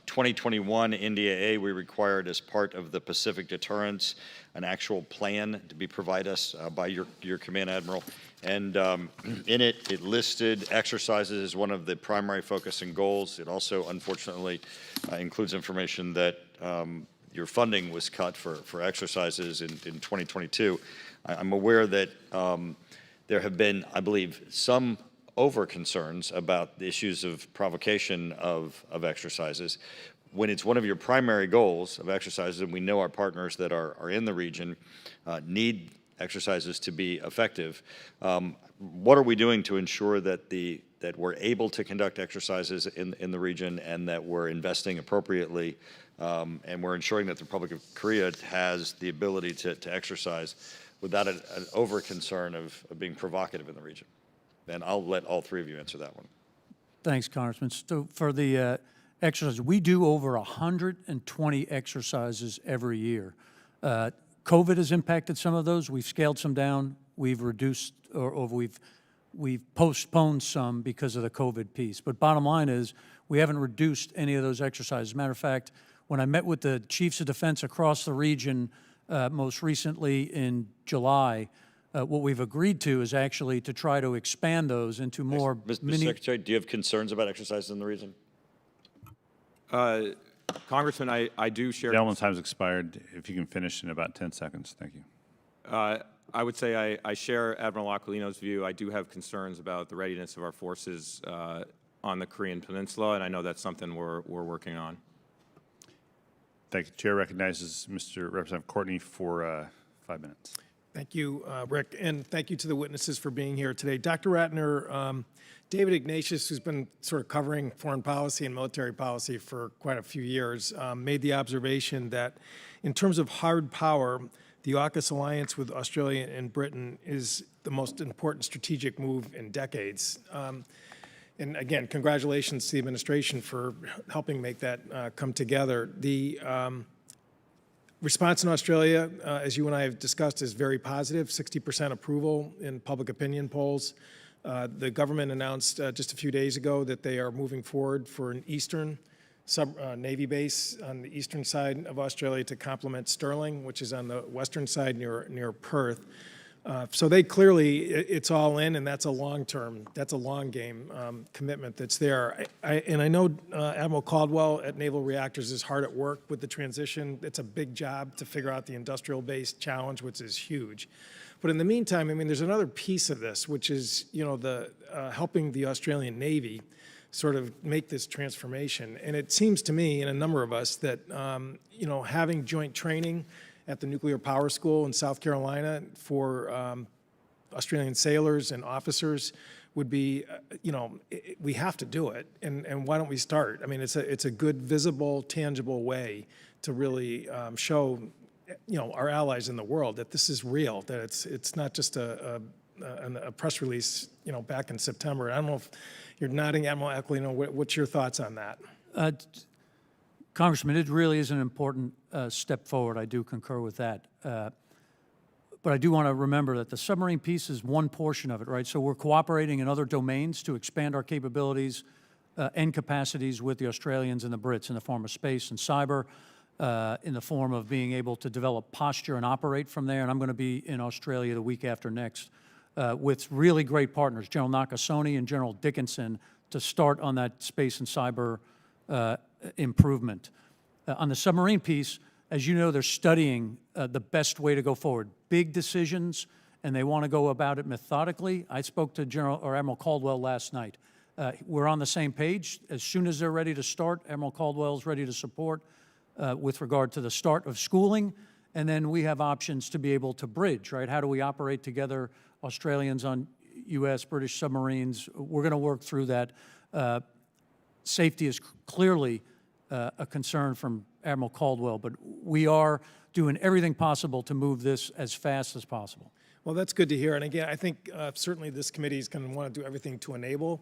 2021 NDAA, we required, as part of the Pacific deterrence, an actual plan to be provided us by your command, Admiral. And in it listed exercises as one of the primary focus and goals. It also, unfortunately, includes information that your funding was cut for exercises in 2022. I'm aware that there have been, I believe, some over-concerns about the issues of provocation of exercises. When it's one of your primary goals of exercises, and we know our partners that are in the region need exercises to be effective, what are we doing to ensure that that we're able to conduct exercises in the region, and that we're investing appropriately, and we're ensuring that the Republic of Korea has the ability to exercise without an over-concern of being provocative in the region? And I'll let all 3 of you answer that one. Thanks, Congressman. So for the exercises, we do over 120 exercises every year. COVID has impacted some of those. We've scaled some down. We've reduced, or we've postponed some because of the COVID piece. But bottom line is, we haven't reduced any of those exercises. Matter of fact, when I met with the chiefs of defense across the region most recently in July. What we've agreed to is actually to try to expand those into more Mr. Secretary, do you have concerns about exercises in the region? Congressman, I do share. Gentleman's time's expired. If you can finish in about 10 seconds, thank you. I would say I share Admiral Aquilino's view. I do have concerns about the readiness of our forces on the Korean Peninsula, and I know that's something we're working on. Thank you. Chair recognizes Mr. Representative Courtney for 5 minutes. Thank you, Rick, and thank you to the witnesses for being here today. Dr. Ratner, David Ignatius, who's been sort of covering foreign policy and military policy for quite a few years, made the observation that in terms of hard power, the AUKUS alliance with Australia and Britain is the most important strategic move in decades. And again, congratulations to the administration for helping make that come together. The response in Australia, as you and I have discussed, is very positive, 60% approval in public opinion polls. The government announced just a few days ago that they are moving forward for an eastern Navy base on the eastern side of Australia to complement Stirling, which is on the western side near Perth. So they clearly, it's all in, and that's a long-term, that's a long-game commitment that's there. And I know Admiral Caldwell at Naval Reactors is hard at work with the transition. It's a big job to figure out the industrial-based challenge, which is huge. But in the meantime, I mean, there's another piece of this, which is, you know, the helping the Australian Navy sort of make this transformation. And it seems to me, and a number of us, that, you know, having joint training at the Nuclear Power School in South Carolina for Australian sailors and officers would be, you know, we have to do it. And why don't we start? I mean, it's a good, visible, tangible way to really show, you know, our allies in the world that this is real, that it's not just a press release, you know, back in September. I don't know if you're nodding, Admiral Aquilino. What's your thoughts on that? Congressman, it really is an important step forward. I do concur with that. But I do want to remember that the submarine piece is one portion of it, right? So we're cooperating in other domains to expand our capabilities and capacities with the Australians and the Brits in the form of space and cyber, in the form of being able to develop posture and operate from there. And I'm going to be in Australia the week after next with really great partners, General Nakasone and General Dickinson, to start on that space and cyber improvement. On the submarine piece, as you know, they're studying the best way to go forward. Big decisions, and they want to go about it methodically. I spoke to Admiral Caldwell last night. We're on the same page. As soon as they're ready to start, Admiral Caldwell is ready to support with regard to the start of schooling. And then we have options to be able to bridge, right? How do we operate together, Australians on U.S., British submarines? We're going to work through that. Safety is clearly a concern from Admiral Caldwell, but we are doing everything possible to move this as fast as possible. Well, that's good to hear. And again, I think certainly this committee is going to want to do everything to enable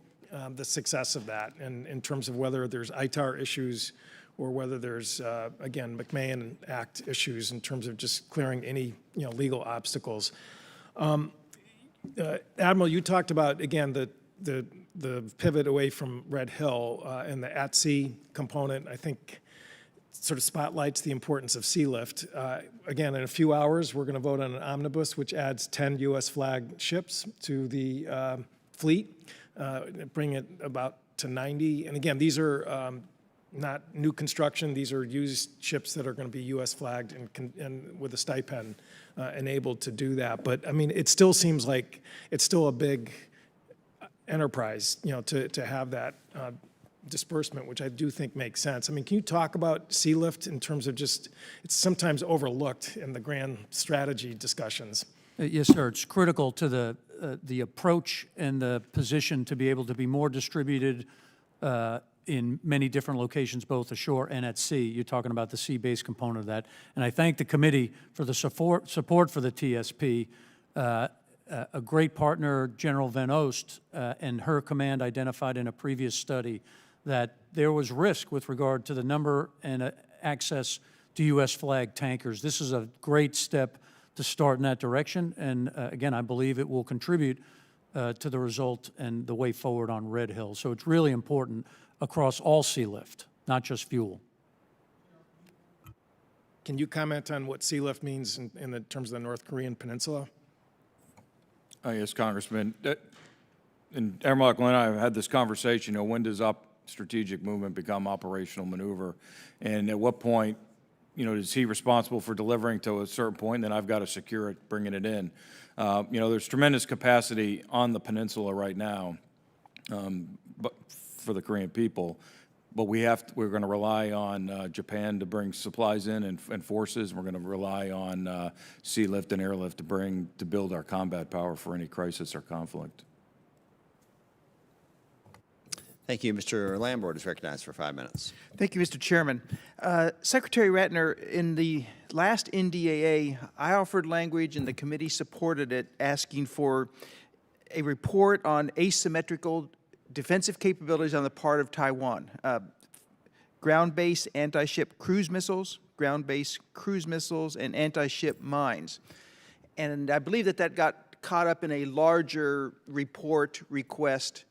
the success of that. And in terms of whether there's ITAR issues or whether there's, again, McMahon Act issues in terms of just clearing any, you know, legal obstacles. Admiral, you talked about, again, the pivot away from Red Hill and the at-sea component. I think sort of spotlights the importance of sea lift. Again, in a few hours, we're going to vote on an omnibus, which adds 10 U.S. flagged ships to the fleet, bring it about to 90. And again, these are not new construction. These are used ships that are going to be U.S. flagged and with a stipend enabled to do that. But I mean, it still seems like it's still a big enterprise, you know, to have that disbursement, which I do think makes sense. I mean, can you talk about sea lift in terms of just, it's sometimes overlooked in the grand strategy discussions? Yes, sir. It's critical to the approach and the position to be able to be more distributed in many different locations, both ashore and at sea. You're talking about the sea-based component of that. And I thank the committee for the support for the TSP. A great partner, General Van Oost, and her command identified in a previous study that there was risk with regard to the number and access to U.S. flagged tankers. This is a great step to start in that direction. And again, I believe it will contribute to the result and the way forward on Red Hill. So it's really important across all sea lift, not just fuel. Can you comment on what sea lift means in the terms of the North Korean peninsula? Yes, Congressman. And Admiral Aquilino and I have had this conversation, when does strategic movement become operational maneuver? And at what point, is he responsible for delivering to a certain point, then I've got to secure it, bringing it in. There's tremendous capacity on the peninsula right now but for the Korean people, but we're going to rely on Japan to bring supplies in and forces. We're going to rely on sea lift and airlift to build our combat power for any crisis or conflict. Thank you. Mr. Lamborn is recognized for 5 minutes. Thank you, Mr. Chairman. Secretary Ratner, in the last NDAA, I offered language and the committee supported it, asking for a report on asymmetrical defensive capabilities on the part of Taiwan. Ground-based anti-ship cruise missiles, ground-based cruise missiles, and anti-ship mines. And I believe that got caught up in a larger report request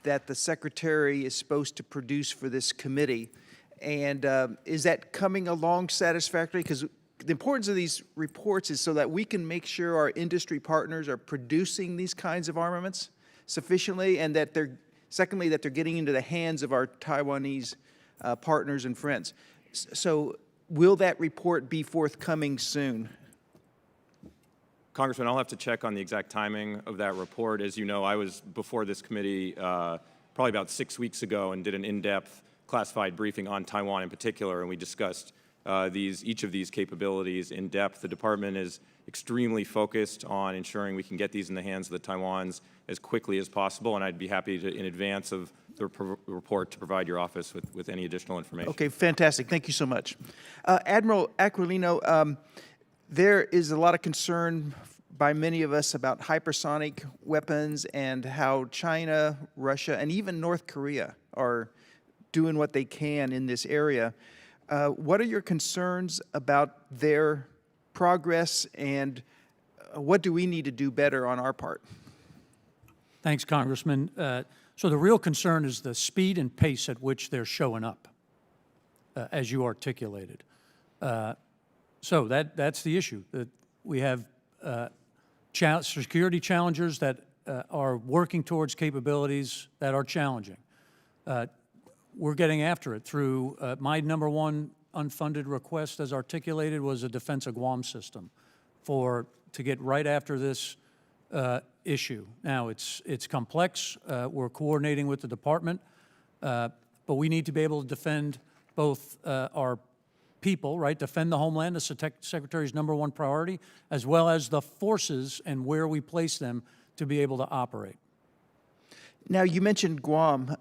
that the Secretary is supposed to produce for this committee. And is that coming along satisfactorily? Because the importance of these reports is so that we can make sure our industry partners are producing these kinds of armaments sufficiently, and that secondly, that they're getting into the hands of our Taiwanese partners and friends. So will that report be forthcoming soon? Congressman, I'll have to check on the exact timing of that report. As you know, I was before this committee probably about 6 weeks ago and did an in-depth classified briefing on Taiwan in particular, and we discussed each of these capabilities in depth. The department is extremely focused on ensuring we can get these in the hands of the Taiwans as quickly as possible, and I'd be happy to, in advance of the report, to provide your office with any additional information. Okay, fantastic. Thank you so much. Admiral Aquilino, there is a lot of concern by many of us about hypersonic weapons and how China, Russia, and even North Korea are doing what they can in this area. What are your concerns about their progress, and what do we need to do better on our part? Thanks, Congressman. So the real concern is the speed and pace at which they're showing up, as you articulated. So that's the issue. That we have security challengers that are working towards capabilities that are challenging. We're getting after it through my number one unfunded request, as articulated, was a defense of Guam system to get right after this issue. Now, it's complex. We're coordinating with the department, but we need to be able to defend both our people, right? Defend the homeland, the Secretary's number one priority, as well as the forces and where we place them to be able to operate. Now, you mentioned Guam,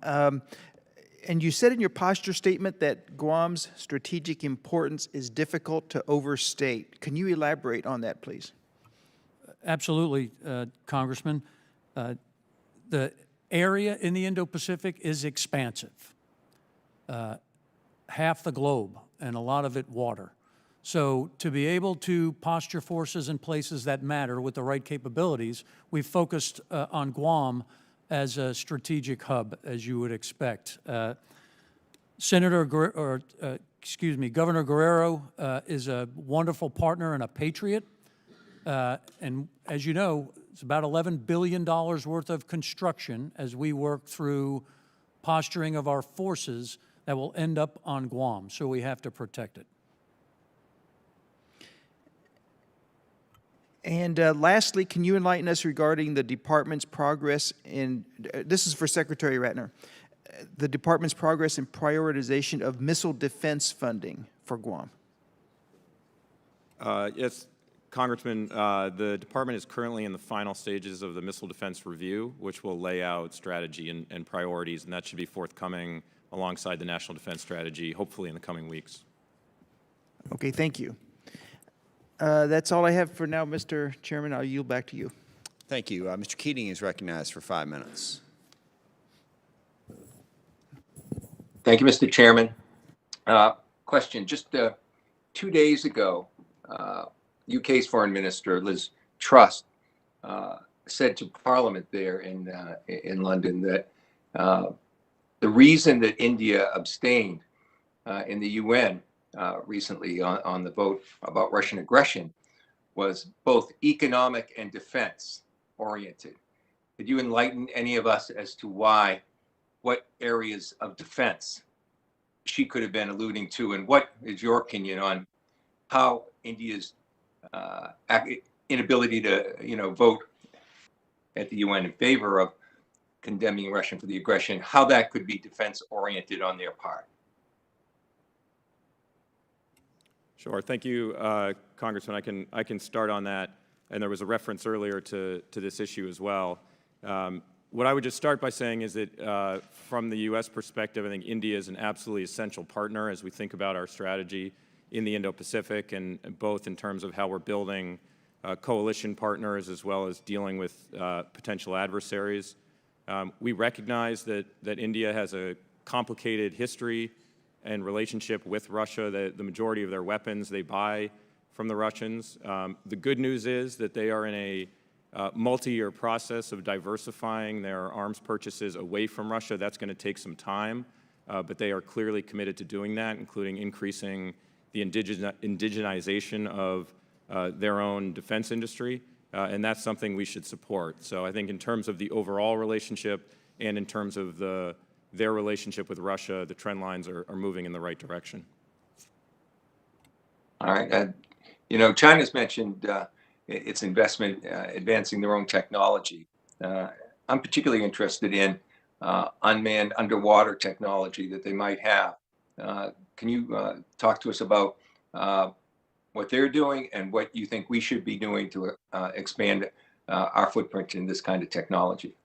and you said in your posture statement that Guam's strategic importance is difficult to overstate. Can you elaborate on that, please? Absolutely, Congressman. The area in the Indo-Pacific is expansive. Half the globe, and a lot of it water. So to be able to posture forces in places that matter with the right capabilities, we've focused on Guam as a strategic hub, as you would expect. Governor Guerrero is a wonderful partner and a patriot. And as you know, it's about $11 billion worth of construction as we work through posturing of our forces that will end up on Guam, so we have to protect it. And lastly, can you enlighten us regarding the department's progress in, this is for Secretary Ratner, the department's progress in prioritization of missile defense funding for Guam? Yes, Congressman, the department is currently in the final stages of the missile defense review, which will lay out strategy and priorities, and that should be forthcoming alongside the National Defense Strategy, hopefully in the coming weeks. Okay, thank you. That's all I have for now, Mr. Chairman. I'll yield back to you. Thank you. Mr. Keating is recognized for 5 minutes. Thank you, Mr. Chairman. Question, just 2 days ago, UK's Foreign Minister, Liz Truss, said to Parliament there in London that the reason that India abstained in the UN recently on the vote about Russian aggression was both economic and defense oriented. Could you enlighten any of us as to what areas of defense she could have been alluding to, and what is your opinion on how India's inability to, vote at the UN in favor of condemning Russia for the aggression, how that could be defense oriented on their part? Sure. Thank you, Congressman. I can start on that. And there was a reference earlier to this issue as well. What I would just start by saying is that from the U.S. perspective, I think India is an absolutely essential partner as we think about our strategy in the Indo-Pacific, and both in terms of how we're building coalition partners as well as dealing with potential adversaries. We recognize that India has a complicated history and relationship with Russia. The majority of their weapons they buy from the Russians. The good news is that they are in a multi-year process of diversifying their arms purchases away from Russia. That's going to take some time, but they are clearly committed to doing that, including increasing the indigenization of their own defense industry, and that's something we should support. So I think in terms of the overall relationship and in terms of their relationship with Russia, the trend lines are moving in the right direction. All right. China's mentioned its investment advancing their own technology. I'm particularly interested in unmanned underwater technology that they might have. Can you talk to us about what they're doing and what you think we should be doing to expand our footprint in this kind of technology?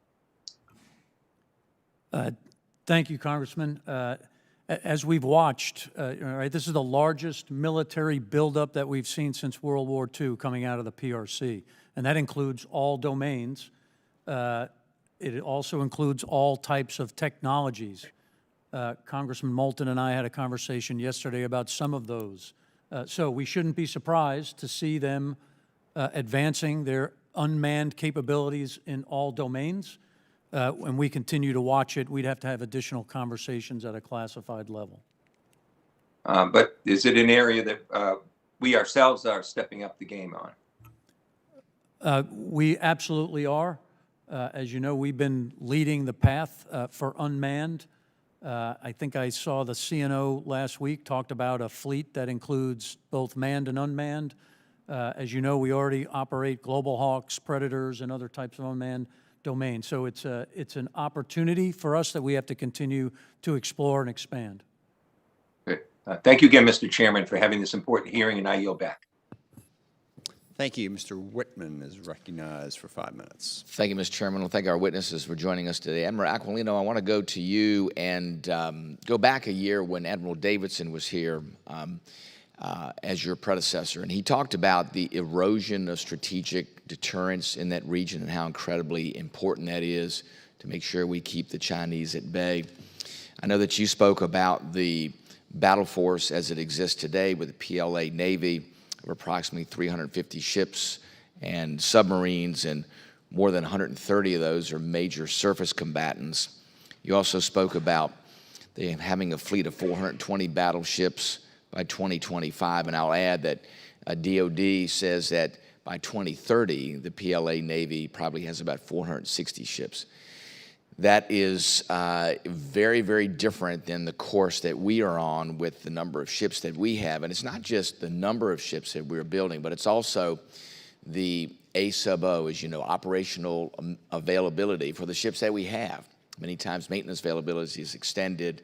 Thank you, Congressman. As we've watched, this is the largest military buildup that we've seen since World War II coming out of the PRC, and that includes all domains. It also includes all types of technologies. Congressman Moulton and I had a conversation yesterday about some of those. So we shouldn't be surprised to see them advancing their unmanned capabilities in all domains. When we continue to watch it, we'd have to have additional conversations at a classified level. But is it an area that we ourselves are stepping up the game on? We absolutely are. As you know, we've been leading the path for unmanned. I think I saw the CNO last week talked about a fleet that includes both manned and unmanned. As you know, we already operate Global Hawks, Predators, and other types of unmanned domain. So it's an opportunity for us that we have to continue to explore and expand. Good. Thank you again, Mr. Chairman, for having this important hearing, and I yield back. Thank you. Mr. Wittman is recognized for 5 minutes. Thank you, Mr. Chairman. I'll thank our witnesses for joining us today. Admiral Aquilino, I want to go to you and go back a year when Admiral Davidson was here as your predecessor, and he talked about the erosion of strategic deterrence in that region and how incredibly important that is to make sure we keep the Chinese at bay. I know that you spoke about the battle force as it exists today with the PLA Navy of approximately 350 ships and submarines, and more than 130 of those are major surface combatants. You also spoke about having a fleet of 420 battleships by 2025, and I'll add that DOD says that by 2030, the PLA Navy probably has about 460 ships. That is very, very different than the course that we are on with the number of ships that we have. And it's not just the number of ships that we're building, but it's also the A sub O, as you know, operational availability for the ships that we have. Many times maintenance availability is extended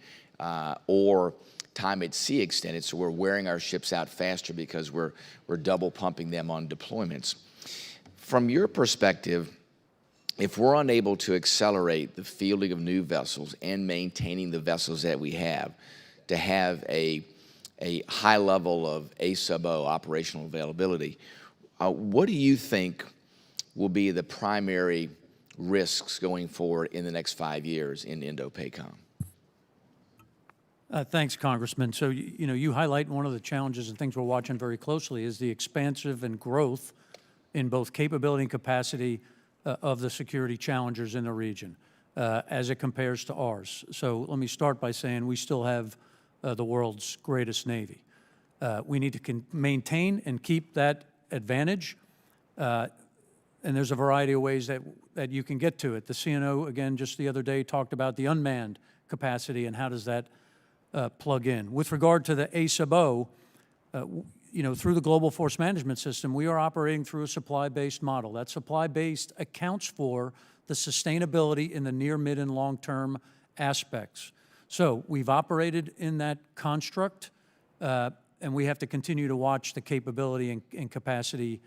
or time at sea extended, so we're wearing our ships out faster because we're double pumping them on deployments. From your perspective, if we're unable to accelerate the fielding of new vessels and maintaining the vessels that we have to have a high level of A sub O operational availability, what do you think will be the primary risks going forward in the next 5 years in Indo-PACOM? Thanks, Congressman. So, you highlight one of the challenges and things we're watching very closely is the expansive and growth in both capability and capacity of the security challengers in the region as it compares to ours. So let me start by saying we still have the world's greatest Navy. We need to maintain and keep that advantage, and there's a variety of ways that you can get to it. The CNO, again, just the other day, talked about the unmanned capacity and how does that plug in. With regard to the A-sub-O, through the Global Force Management System, we are operating through a supply-based model. That supply-based accounts for the sustainability in the near, mid, and long-term aspects. So we've operated in that construct, and we have to continue to watch the capability and capacity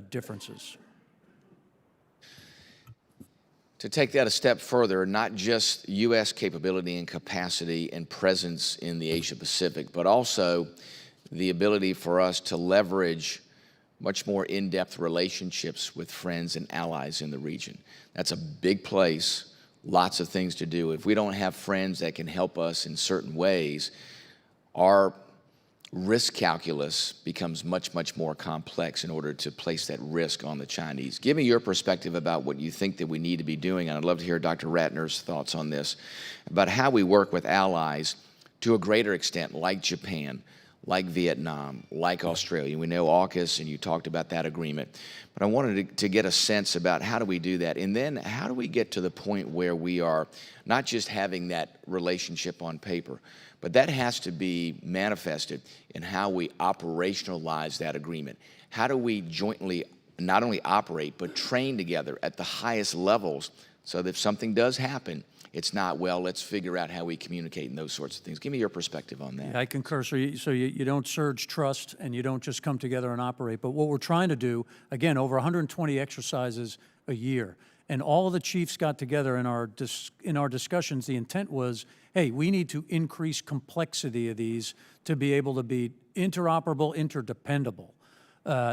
differences. To take that a step further, not just U.S. capability and capacity and presence in the Asia-Pacific, but also the ability for us to leverage much more in-depth relationships with friends and allies in the region. That's a big place, lots of things to do. If we don't have friends that can help us in certain ways, our risk calculus becomes much, much more complex in order to place that risk on the Chinese. Give me your perspective about what you think that we need to be doing, and I'd love to hear Dr. Ratner's thoughts on this, about how we work with allies to a greater extent, like Japan, like Vietnam, like Australia. We know AUKUS, and you talked about that agreement. But I wanted to get a sense about how do we do that, and then how do we get to the point where we are not just having that relationship on paper, but that has to be manifested in how we operationalize that agreement. How do we jointly not only operate, but train together at the highest levels so that if something does happen, it's not, well, let's figure out how we communicate and those sorts of things. Give me your perspective on that. Yeah, I concur. So you don't surge trust and you don't just come together and operate. But what we're trying to do, again, over 120 exercises a year, and all of the chiefs got together in our discussions. The intent was, hey, we need to increase complexity of these to be able to be interoperable, interdependable.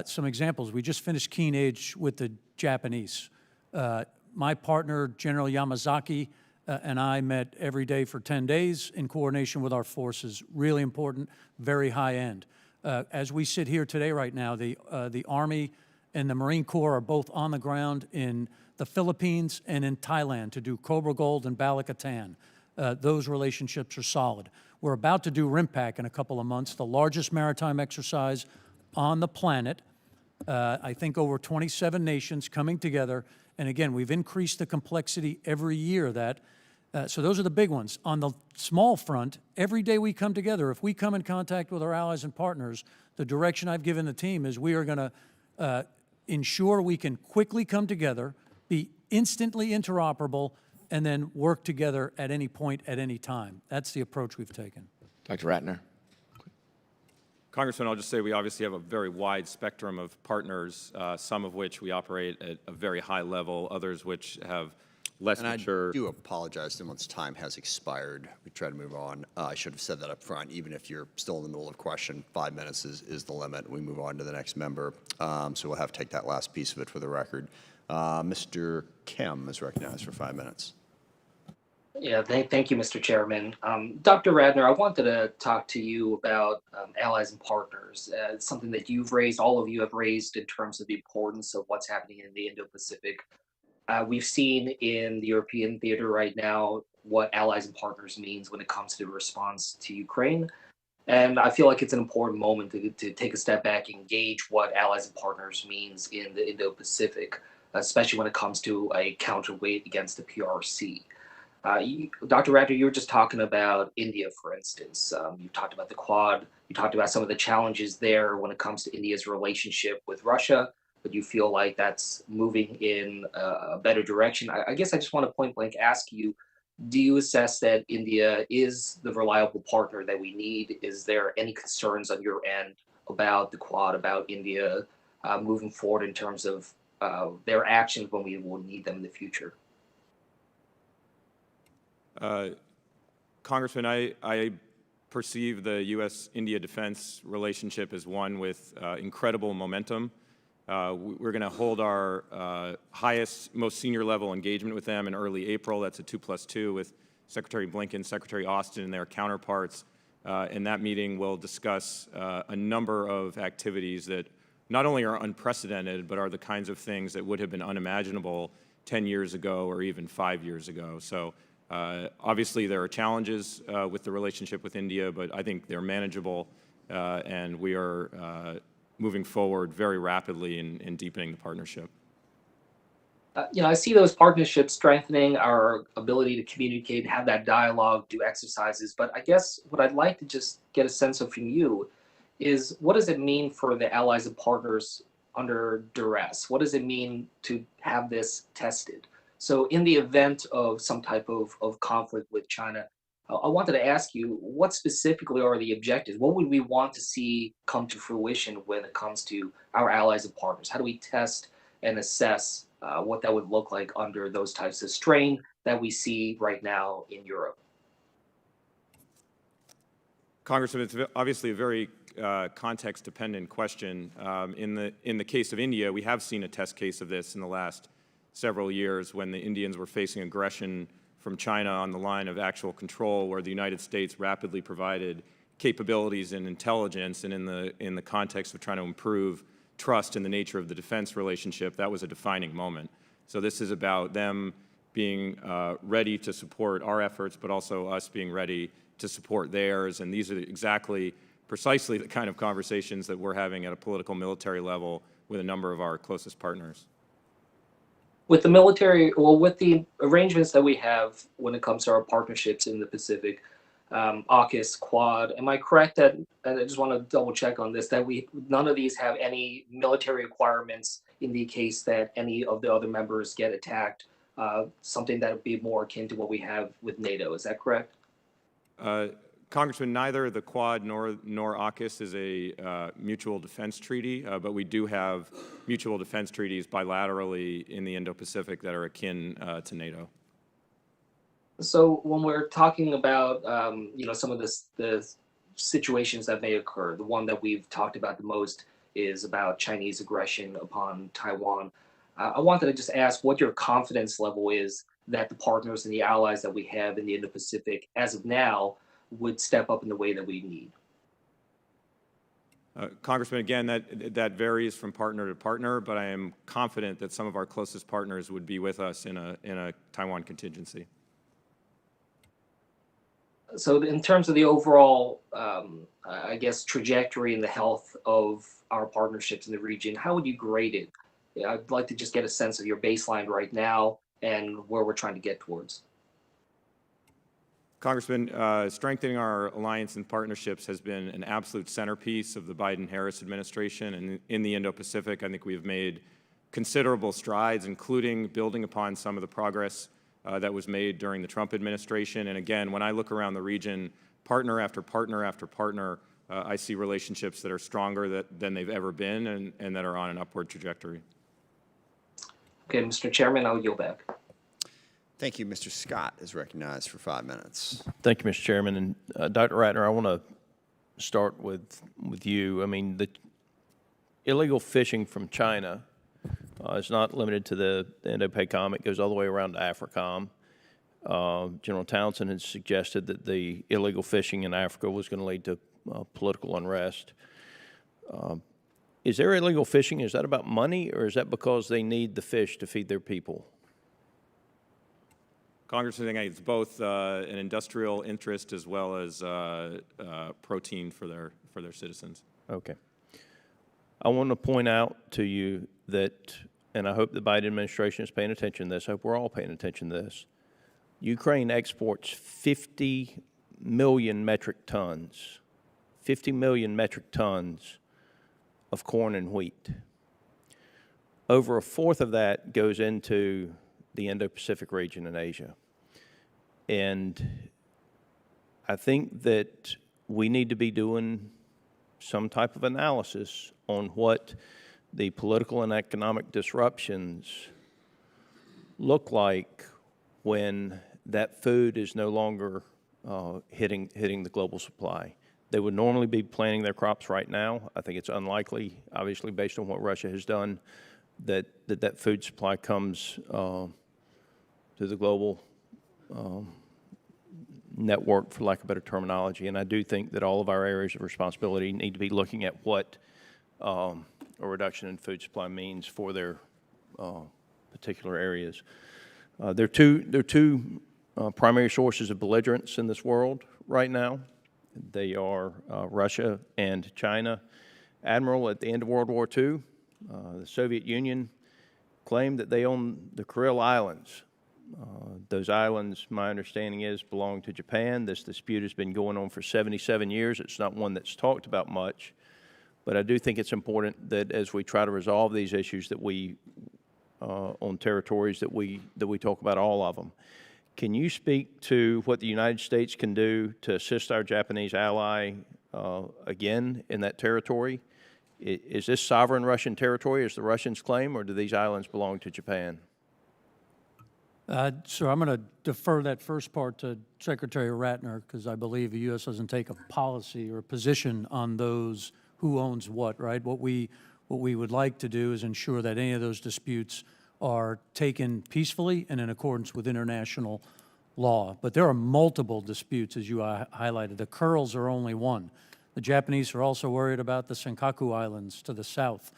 Some examples, we just finished Keen Age with the Japanese. My partner, General Yamazaki, and I met every day for 10 days in coordination with our forces. Really important, very high end. As we sit here today right now, the Army and the Marine Corps are both on the ground in the Philippines and in Thailand to do Cobra Gold and Balikatan. Those relationships are solid. We're about to do RIMPAC in a couple of months, the largest maritime exercise on the planet. I think over 27 nations coming together. And again, we've increased the complexity every year so those are the big ones. On the small front, every day we come together, if we come in contact with our allies and partners, the direction I've given the team is we are going to ensure we can quickly come together, be instantly interoperable, and then work together at any point, at any time. That's the approach we've taken. Dr. Ratner. Congressman, I'll just say we obviously have a very wide spectrum of partners, some of which we operate at a very high level, others which have less mature. I do apologize to once time has expired. We try to move on. I should have said that up front. Even if you're still in the middle of question, 5 minutes is the limit. We move on to the next member. So we'll have to take that last piece of it for the record. Mr. Kim is recognized for 5 minutes. Yeah, thank you, Mr. Chairman. Dr. Ratner, I wanted to talk to you about allies and partners. It's something that you've raised, all of you have raised in terms of the importance of what's happening in the Indo-Pacific. We've seen in the European theater right now what allies and partners means when it comes to the response to Ukraine. And I feel like it's an important moment to take a step back and gauge what allies and partners means in the Indo-Pacific, especially when it comes to a counterweight against the PRC. Dr. Ratner, you were just talking about India, for instance. You talked about the Quad. You talked about some of the challenges there when it comes to India's relationship with Russia, but you feel like that's moving in a better direction. I guess I just want to point blank ask you, do you assess that India is the reliable partner that we need? Is there any concerns on your end about the Quad, about India moving forward in terms of their actions when we will need them in the future? Congressman, I perceive the U.S.-India defense relationship as one with incredible momentum. We're going to hold our highest, most senior level engagement with them in early April. That's a 2+2 with Secretary Blinken, Secretary Austin, and their counterparts. And that meeting will discuss a number of activities that not only are unprecedented, but are the kinds of things that would have been unimaginable 10 years ago or even 5 years ago. So obviously there are challenges with the relationship with India, but I think they're manageable. and we are moving forward very rapidly in deepening the partnership. I see those partnerships strengthening our ability to communicate, have that dialogue, do exercises. But I guess what I'd like to just get a sense of from you is, what does it mean for the allies and partners under duress? What does it mean to have this tested? So in the event of some type of conflict with China, I wanted to ask you, what specifically are the objectives? What would we want to see come to fruition when it comes to our allies and partners? How do we test and assess what that would look like under those types of strain that we see right now in Europe? Congressman, it's obviously a very context-dependent question. In the case of India, we have seen a test case of this in the last several years when the Indians were facing aggression from China on the line of actual control, where the United States rapidly provided capabilities and intelligence, and in the context of trying to improve trust in the nature of the defense relationship, that was a defining moment. So this is about them being ready to support our efforts, but also us being ready to support theirs. And these are precisely the kind of conversations that we're having at a political military level with a number of our closest partners. With the military, well, with the arrangements that we have when it comes to our partnerships in the Pacific, AUKUS, Quad, am I correct that, and I just want to double check on this, that none of these have any military requirements in the case that any of the other members get attacked, something that would be more akin to what we have with NATO, is that correct? Congressman, neither the Quad nor AUKUS is a mutual defense treaty, but we do have mutual defense treaties bilaterally in the Indo-Pacific that are akin to NATO. So when we're talking about some of the situations that may occur, the one that we've talked about the most is about Chinese aggression upon Taiwan. I wanted to just ask what your confidence level is that the partners and the allies that we have in the Indo-Pacific, as of now, would step up in the way that we need. Congressman, again, that varies from partner to partner, but I am confident that some of our closest partners would be with us in a Taiwan contingency. So in terms of the overall, I guess, trajectory and the health of our partnerships in the region, how would you grade it? I'd like to just get a sense of your baseline right now and where we're trying to get towards. Congressman, strengthening our alliance and partnerships has been an absolute centerpiece of the Biden-Harris administration. And in the Indo-Pacific, I think we've made considerable strides, including building upon some of the progress that was made during the Trump administration. And again, when I look around the region, partner after partner after partner, I see relationships that are stronger than they've ever been and that are on an upward trajectory. Okay, Mr. Chairman, I'll yield back. Thank you. Mr. Scott is recognized for 5 minutes. Thank you, Mr. Chairman. And Dr. Ratner, I want to start with you. I mean, the illegal fishing from China is not limited to the Indo-Pacific. It goes all the way around to AFRICOM. General Townsend has suggested that the illegal fishing in Africa was going to lead to political unrest. Is there illegal fishing? Is that about money, or is that because they need the fish to feed their people? Congressman, I think it's both an industrial interest as well as protein for their citizens. Okay. I want to point out to you that, and I hope the Biden administration is paying attention to this, I hope we're all paying attention to this, Ukraine exports 50 million metric tons, 50 million metric tons of corn and wheat. Over a fourth of that goes into the Indo-Pacific region in Asia. And I think that we need to be doing some type of analysis on what the political and economic disruptions look like when that food is no longer hitting the global supply. They would normally be planting their crops right now. I think it's unlikely, obviously, based on what Russia has done, that food supply comes to the global network, for lack of better terminology. And I do think that all of our areas of responsibility need to be looking at what a reduction in food supply means for their particular areas. There are two primary sources of belligerence in this world right now. They are Russia and China. Admiral, at the end of World War II, the Soviet Union claimed that they owned the Kuril Islands. Those islands, my understanding is, belong to Japan. This dispute has been going on for 77 years. It's not one that's talked about much, but I do think it's important that as we try to resolve these issues that we, on territories, that we talk about all of them. Can you speak to what the United States can do to assist our Japanese ally again in that territory? Is this sovereign Russian territory, as the Russians claim, or do these islands belong to Japan? So I'm going to defer that first part to Secretary Ratner, because I believe the U.S. doesn't take a policy or a position on those who owns what, right? What we would like to do is ensure that any of those disputes are taken peacefully and in accordance with international law. But there are multiple disputes, as you highlighted. The Kurils are only one. The Japanese are also worried about the Senkaku Islands to the south.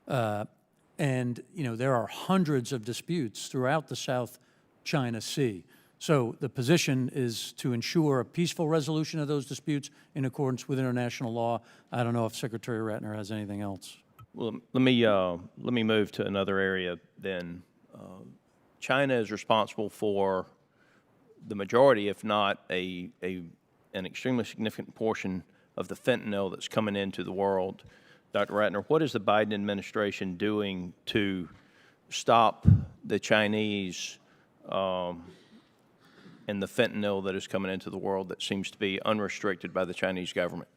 And, you know, there are hundreds of disputes throughout the South China Sea. So the position is to ensure a peaceful resolution of those disputes in accordance with international law. I don't know if Secretary Ratner has anything else. Well, let me move to another area then. China is responsible for the majority, if not an extremely significant portion of the fentanyl that's coming into the world. Dr. Ratner, what is the Biden administration doing to stop the Chinese and the fentanyl that is coming into the world that seems to be unrestricted by the Chinese government?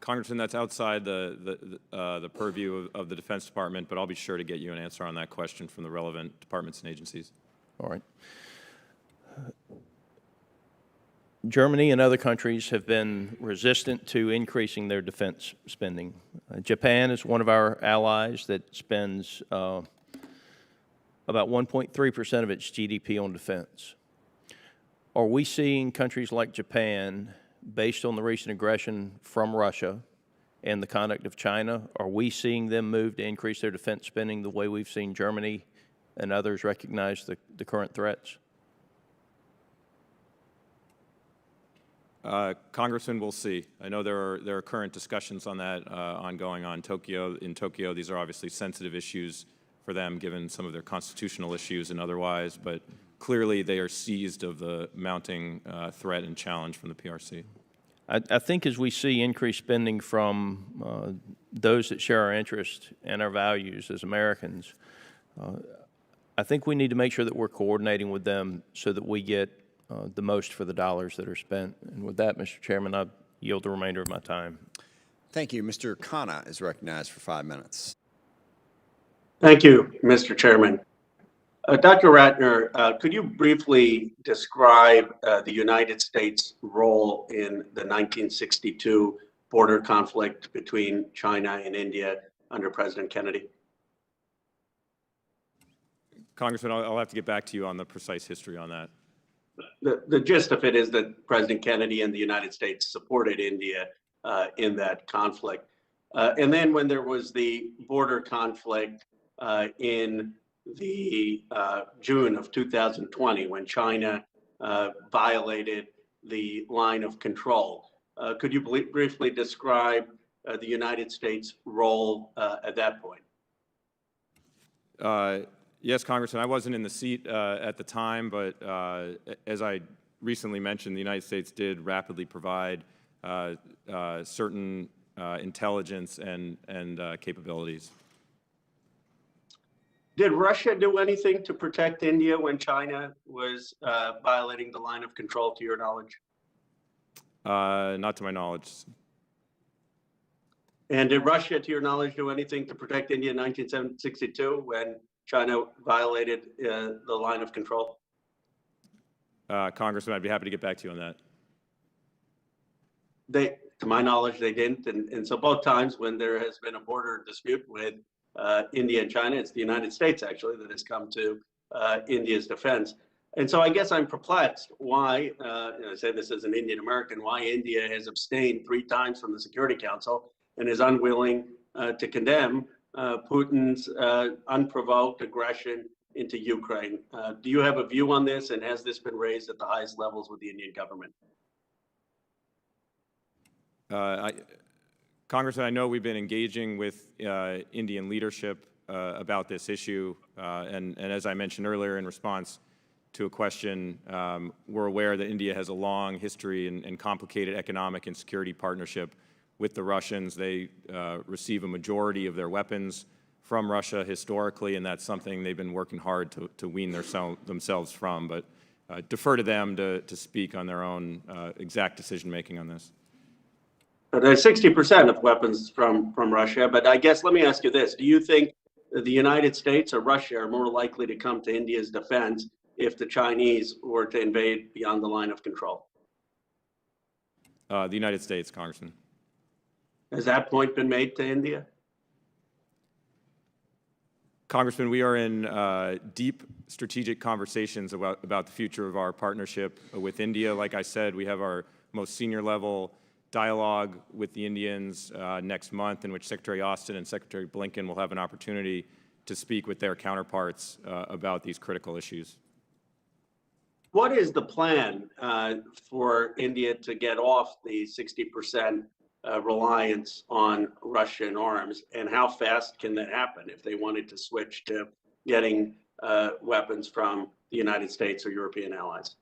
Congressman, that's outside the purview of the Defense Department, but I'll be sure to get you an answer on that question from the relevant departments and agencies. All right. Germany and other countries have been resistant to increasing their defense spending. Japan is one of our allies that spends about 1.3% of its GDP on defense. Are we seeing countries like Japan, based on the recent aggression from Russia and the conduct of China, are we seeing them move to increase their defense spending the way we've seen Germany and others recognize the current threats? Congressman, we'll see. I know there are current discussions on that ongoing in Tokyo. These are obviously sensitive issues for them, given some of their constitutional issues and otherwise, but clearly they are seized of the mounting threat and challenge from the PRC. I think as we see increased spending from those that share our interests and our values as Americans, I think we need to make sure that we're coordinating with them so that we get the most for the dollars that are spent. And with that, Mr. Chairman, I yield the remainder of my time. Thank you. Mr. Khanna is recognized for 5 minutes. Thank you, Mr. Chairman. Dr. Ratner, could you briefly describe the United States' role in the 1962 border conflict between China and India under President Kennedy? Congressman, I'll have to get back to you on the precise history on that. The gist of it is that President Kennedy and the United States supported India in that conflict. And then when there was the border conflict in the June of 2020, when China violated the line of control, could you briefly describe the United States' role at that point? Yes, Congressman, I wasn't in the seat at the time, but as I recently mentioned, the United States did rapidly provide certain intelligence and capabilities. Did Russia do anything to protect India when China was violating the line of control, to your knowledge? Not to my knowledge. And did Russia, to your knowledge, do anything to protect India in 1962 when China violated the line of control? Congressman, I'd be happy to get back to you on that. To my knowledge, they didn't. And so both times when there has been a border dispute with India and China, it's the United States actually that has come to India's defense. And so I guess I'm perplexed why, I say this as an Indian American, why India has abstained 3 times from the Security Council and is unwilling to condemn Putin's unprovoked aggression into Ukraine. Do you have a view on this, and has this been raised at the highest levels with the Indian government? Congressman, I know we've been engaging with Indian leadership about this issue, and as I mentioned earlier in response to a question, we're aware that India has a long history and complicated economic and security partnership with the Russians. They receive a majority of their weapons from Russia historically, and that's something they've been working hard to wean themselves from. But defer to them to speak on their own exact decision-making on this. There's 60% of weapons from Russia, but I guess let me ask you this. Do you think the United States or Russia are more likely to come to India's defense if the Chinese were to invade beyond the line of control? The United States, Congressman. Has that point been made to India? Congressman, we are in deep strategic conversations about the future of our partnership with India. Like I said, we have our most senior level dialogue with the Indians next month, in which Secretary Austin and Secretary Blinken will have an opportunity to speak with their counterparts about these critical issues. What is the plan for India to get off the 60% reliance on Russian arms, and how fast can that happen if they wanted to switch to getting weapons from the United States or European allies?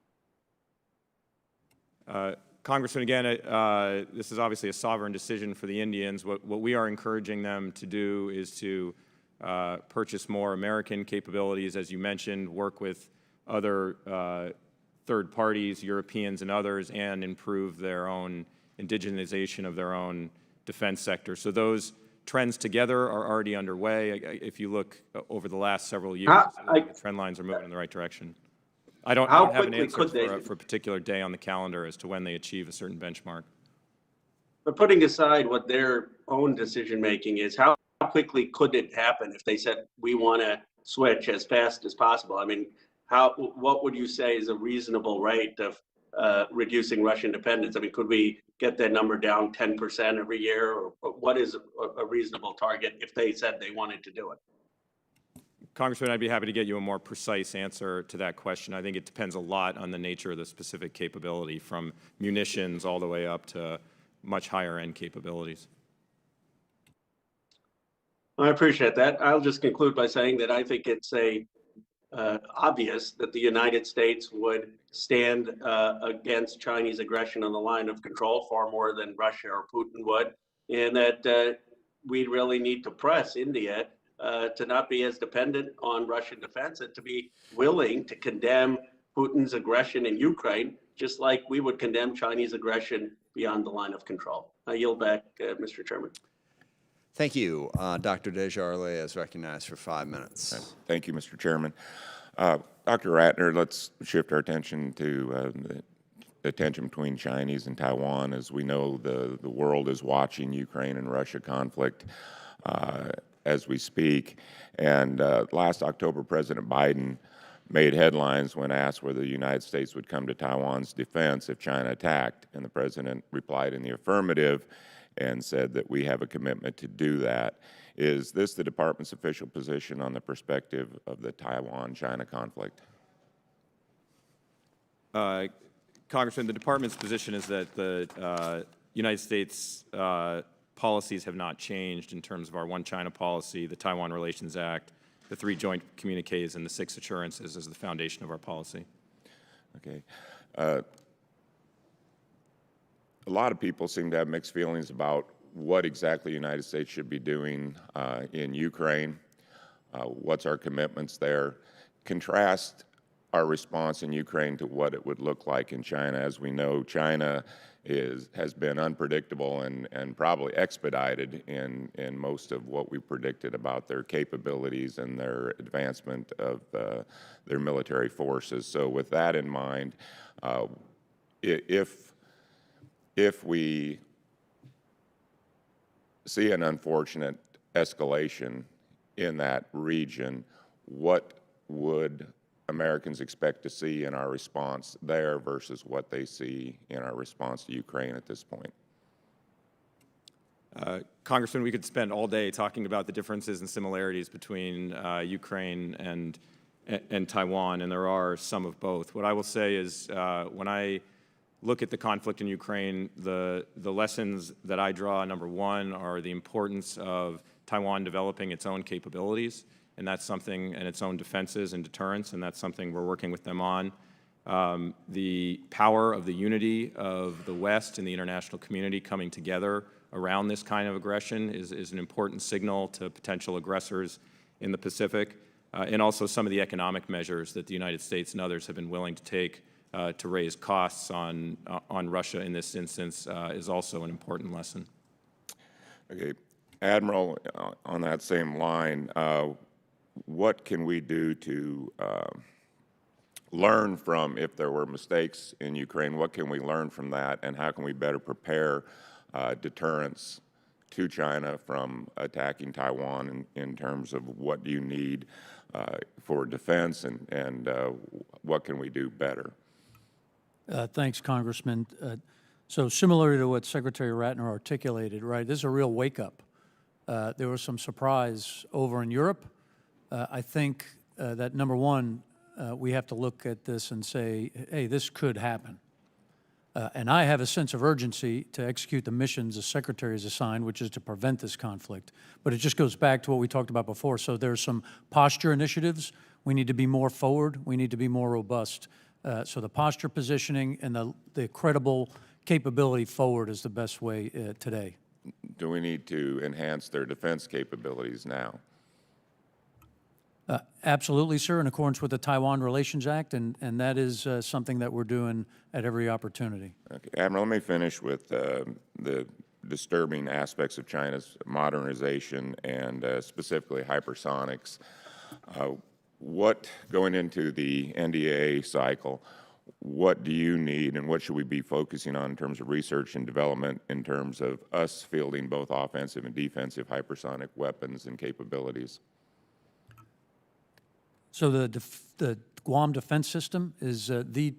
Congressman, again, this is obviously a sovereign decision for the Indians. What we are encouraging them to do is to purchase more American capabilities, as you mentioned, work with other third parties, Europeans and others, and improve their own indigenization of their own defense sector. So those trends together are already underway. If you look over the last several years, the trend lines are moving in the right direction. I don't have an answer for a particular day on the calendar as to when they achieve a certain benchmark. But putting aside what their own decision-making is, how quickly could it happen if they said, we want to switch as fast as possible? I mean, what would you say is a reasonable rate of reducing Russian dependence? I mean, could we get that number down 10% every year? Or what is a reasonable target if they said they wanted to do it? Congressman, I'd be happy to get you a more precise answer to that question. I think it depends a lot on the nature of the specific capability, from munitions all the way up to much higher end capabilities. I appreciate that. I'll just conclude by saying that I think it's obvious that the United States would stand against Chinese aggression on the line of control far more than Russia or Putin would, and that we really need to press India to not be as dependent on Russian defense and to be willing to condemn Putin's aggression in Ukraine, just like we would condemn Chinese aggression beyond the line of control. I yield back, Mr. Chairman. Thank you. Dr. Desjardins is recognized for 5 minutes. Thank you, Mr. Chairman. Dr. Ratner, let's shift our attention to the tension between Chinese and Taiwan. As we know, the world is watching Ukraine and Russia conflict as we speak. And last October, President Biden made headlines when asked whether the United States would come to Taiwan's defense if China attacked. And the president replied in the affirmative and said that we have a commitment to do that. Is this the department's official position on the perspective of the Taiwan-China conflict? Congressman, the department's position is that the United States policies have not changed in terms of our One China policy, the Taiwan Relations Act, the 3 joint communiques, and the 6 assurances as the foundation of our policy. Okay. A lot of people seem to have mixed feelings about what exactly the United States should be doing in Ukraine. What's our commitments there? Contrast our response in Ukraine to what it would look like in China. As we know, China has been unpredictable and probably expedited in most of what we predicted about their capabilities and their advancement of their military forces. So with that in mind, if we see an unfortunate escalation in that region, what would Americans expect to see in our response there versus what they see in our response to Ukraine at this point? Congressman, we could spend all day talking about the differences and similarities between Ukraine and Taiwan, and there are some of both. What I will say is when I look at the conflict in Ukraine, the lessons that I draw, number one, are the importance of Taiwan developing its own capabilities, and that's something, and its own defenses and deterrence, and that's something we're working with them on. The power of the unity of the West and the international community coming together around this kind of aggression is an important signal to potential aggressors in the Pacific, and also some of the economic measures that the United States and others have been willing to take to raise costs on Russia in this instance is also an important lesson. Okay, Admiral, on that same line, what can we do to learn from, if there were mistakes in Ukraine, what can we learn from that, and how can we better prepare deterrence to China from attacking Taiwan in terms of what do you need for defense, and what can we do better? Thanks, Congressman. So similar to what Secretary Ratner articulated, right, this is a real wake-up. There was some surprise over in Europe. I think that, number one, we have to look at this and say, hey, this could happen. And I have a sense of urgency to execute the missions the Secretary has assigned, which is to prevent this conflict. But it just goes back to what we talked about before. So there's some posture initiatives. We need to be more forward. We need to be more robust. So the posture positioning and the credible capability forward is the best way today. Do we need to enhance their defense capabilities now? Absolutely, sir, in accordance with the Taiwan Relations Act, and that is something that we're doing at every opportunity. Okay, Admiral, let me finish with the disturbing aspects of China's modernization and specifically hypersonics. What, going into the NDAA cycle, what do you need and what should we be focusing on in terms of research and development in terms of us fielding both offensive and defensive hypersonic weapons and capabilities? So the Guam Defense System is the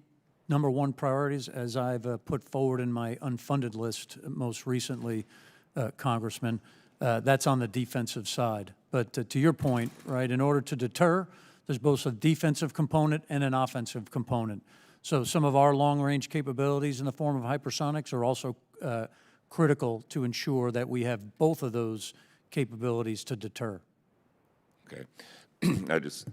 number one priorities, as I've put forward in my unfunded list most recently, Congressman. That's on the defensive side. But to your point, right, in order to deter, there's both a defensive component and an offensive component. So some of our long-range capabilities in the form of hypersonics are also critical to ensure that we have both of those capabilities to deter. Okay. I just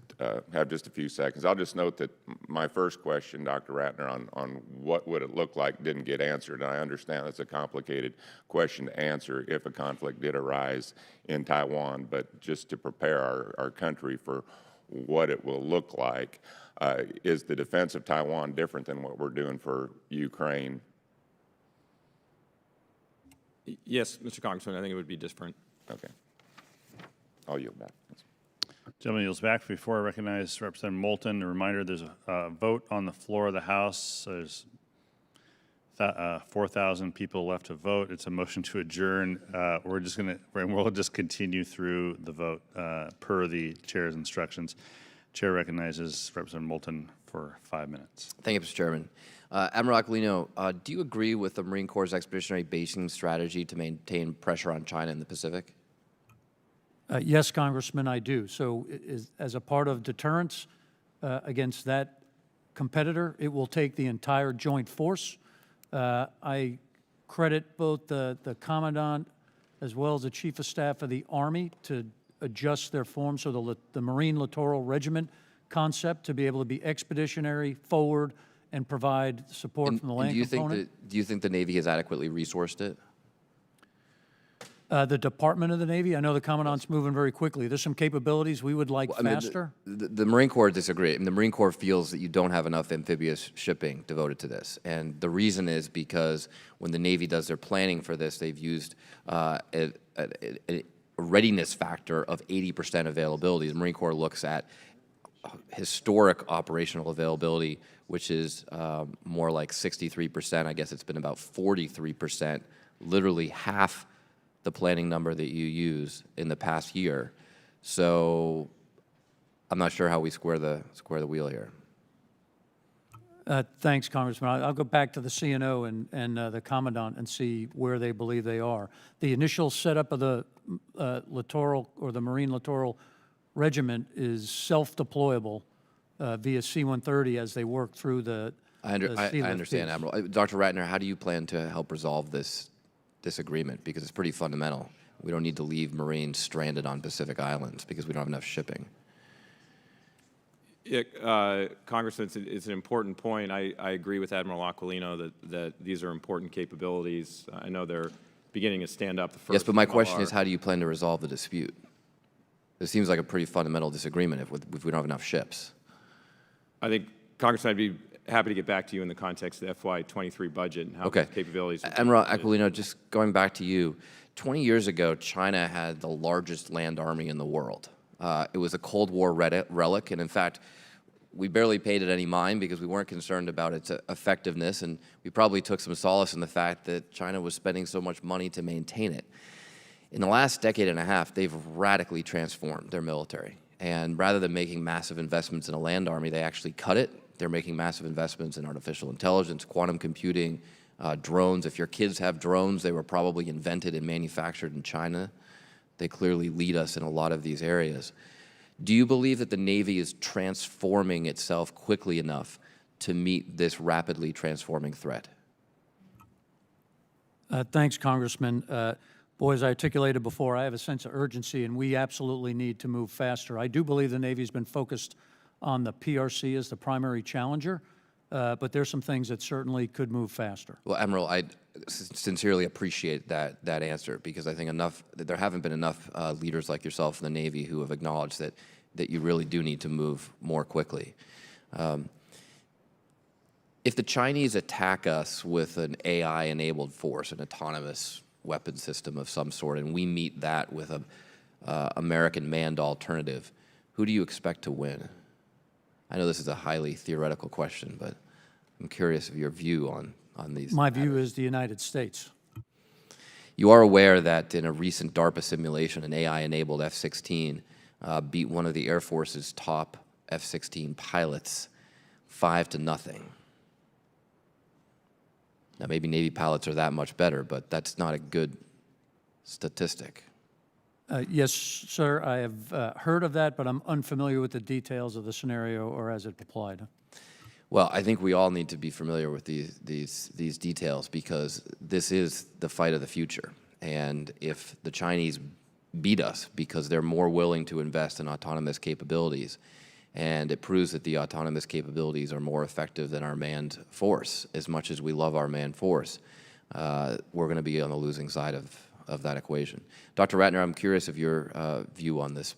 have just a few seconds. I'll just note that my first question, Dr. Ratner, on what would it look like didn't get answered. And I understand it's a complicated question to answer if a conflict did arise in Taiwan, but just to prepare our country for what it will look like, is the defense of Taiwan different than what we're doing for Ukraine? Yes, Mr. Congressman, I think it would be different. Okay. I'll yield back. Gentleman yields back. Before I recognize Representative Moulton, a reminder, there's a vote on the floor of the House. There's 4,000 people left to vote. It's a motion to adjourn. We'll just continue through the vote per the chair's instructions. Chair recognizes Representative Moulton for 5 minutes. Thank you, Mr. Chairman. Admiral Aquilino, do you agree with the Marine Corps' expeditionary basing strategy to maintain pressure on China in the Pacific? Yes, Congressman, I do. So as a part of deterrence against that competitor, it will take the entire joint force. I credit both the Commandant as well as the Chief of Staff of the Army to adjust their form, so the Marine Littoral Regiment concept to be able to be expeditionary, forward, and provide support from the land component. Do you think the Navy has adequately resourced it? The Department of the Navy, I know the Commandant's moving very quickly. There's some capabilities we would like faster. The Marine Corps disagree. The Marine Corps feels that you don't have enough amphibious shipping devoted to this. And the reason is because when the Navy does their planning for this, they've used a readiness factor of 80% availability. The Marine Corps looks at historic operational availability, which is more like 63%. I guess it's been about 43%, literally half the planning number that you use in the past year. So I'm not sure how we square the wheel here. Thanks, Congressman. I'll go back to the CNO and the Commandant and see where they believe they are. The initial setup of the littoral or the Marine Littoral Regiment is self-deployable via C-130 as they work through the I understand, Admiral. Dr. Ratner, how do you plan to help resolve this agreement? Because it's pretty fundamental. We don't need to leave Marines stranded on Pacific Islands because we don't have enough shipping. Congressman, it's an important point. I agree with Admiral Aquilino that these are important capabilities. I know they're beginning to stand up the first. Yes, but my question is, how do you plan to resolve the dispute? It seems like a pretty fundamental disagreement if we don't have enough ships. I think, Congressman, I'd be happy to get back to you in the context of the FY23 budget and how those capabilities. Admiral Aquilino, just going back to you, 20 years ago, China had the largest land army in the world. It was a Cold War relic, and in fact, we barely paid it any mind because we weren't concerned about its effectiveness, and we probably took some solace in the fact that China was spending so much money to maintain it. In the last decade and a half, they've radically transformed their military, and rather than making massive investments in a land army, they actually cut it. They're making massive investments in artificial intelligence, quantum computing, drones. If your kids have drones, they were probably invented and manufactured in China. They clearly lead us in a lot of these areas. Do you believe that the Navy is transforming itself quickly enough to meet this rapidly transforming threat? Thanks, Congressman. Boy, as I articulated before, I have a sense of urgency, and we absolutely need to move faster. I do believe the Navy's been focused on the PRC as the primary challenger, but there's some things that certainly could move faster. Well, Admiral, I sincerely appreciate that answer because I think there haven't been enough leaders like yourself in the Navy who have acknowledged that you really do need to move more quickly. If the Chinese attack us with an AI-enabled force, an autonomous weapon system of some sort, and we meet that with a American manned alternative, who do you expect to win? I know this is a highly theoretical question, but I'm curious of your view on these My matters. view is the United States. You are aware that in a recent DARPA simulation, an AI-enabled F-16 beat one of the Air Force's top F-16 pilots 5-0. Now, maybe Navy pilots are that much better, but that's not a good statistic. Yes, sir, I have heard of that, but I'm unfamiliar with the details of the scenario or as it applied. Well, I think we all need to be familiar with these details because this is the fight of the future. And if the Chinese beat us because they're more willing to invest in autonomous capabilities, and it proves that the autonomous capabilities are more effective than our manned force, as much as we love our manned force, we're going to be on the losing side of that equation. Dr. Ratner, I'm curious of your view on this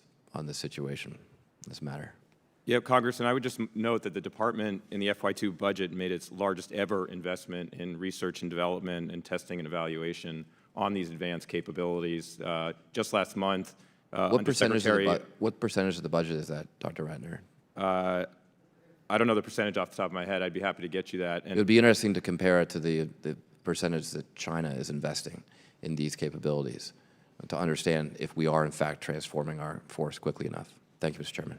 situation, this matter. Yeah, Congressman, I would just note that the department in the FY2 budget made its largest ever investment in research and development and testing and evaluation on these advanced capabilities. Just last month, What percentage of the budget is that, Dr. Ratner? I don't know the percentage off the top of my head. I'd be happy to get you that. And it would be interesting to compare it to the percentage that China is investing in these capabilities to understand if we are, in fact, transforming our force quickly enough. Thank you, Mr. Chairman.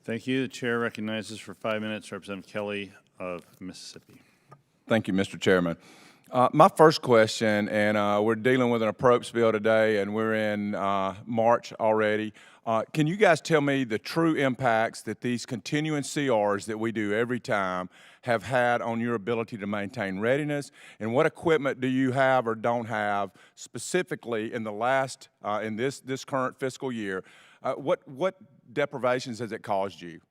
Thank you. The chair recognizes for 5 minutes Representative Kelly of Mississippi. Thank you, Mr. Chairman. My first question, and we're dealing with an appropriations bill today, and we're in March already. Can you guys tell me the true impacts that these continuing CRs that we do every time have had on your ability to maintain readiness, and what equipment do you have or don't have specifically in the last, in this current fiscal year? What deprivations has it caused you?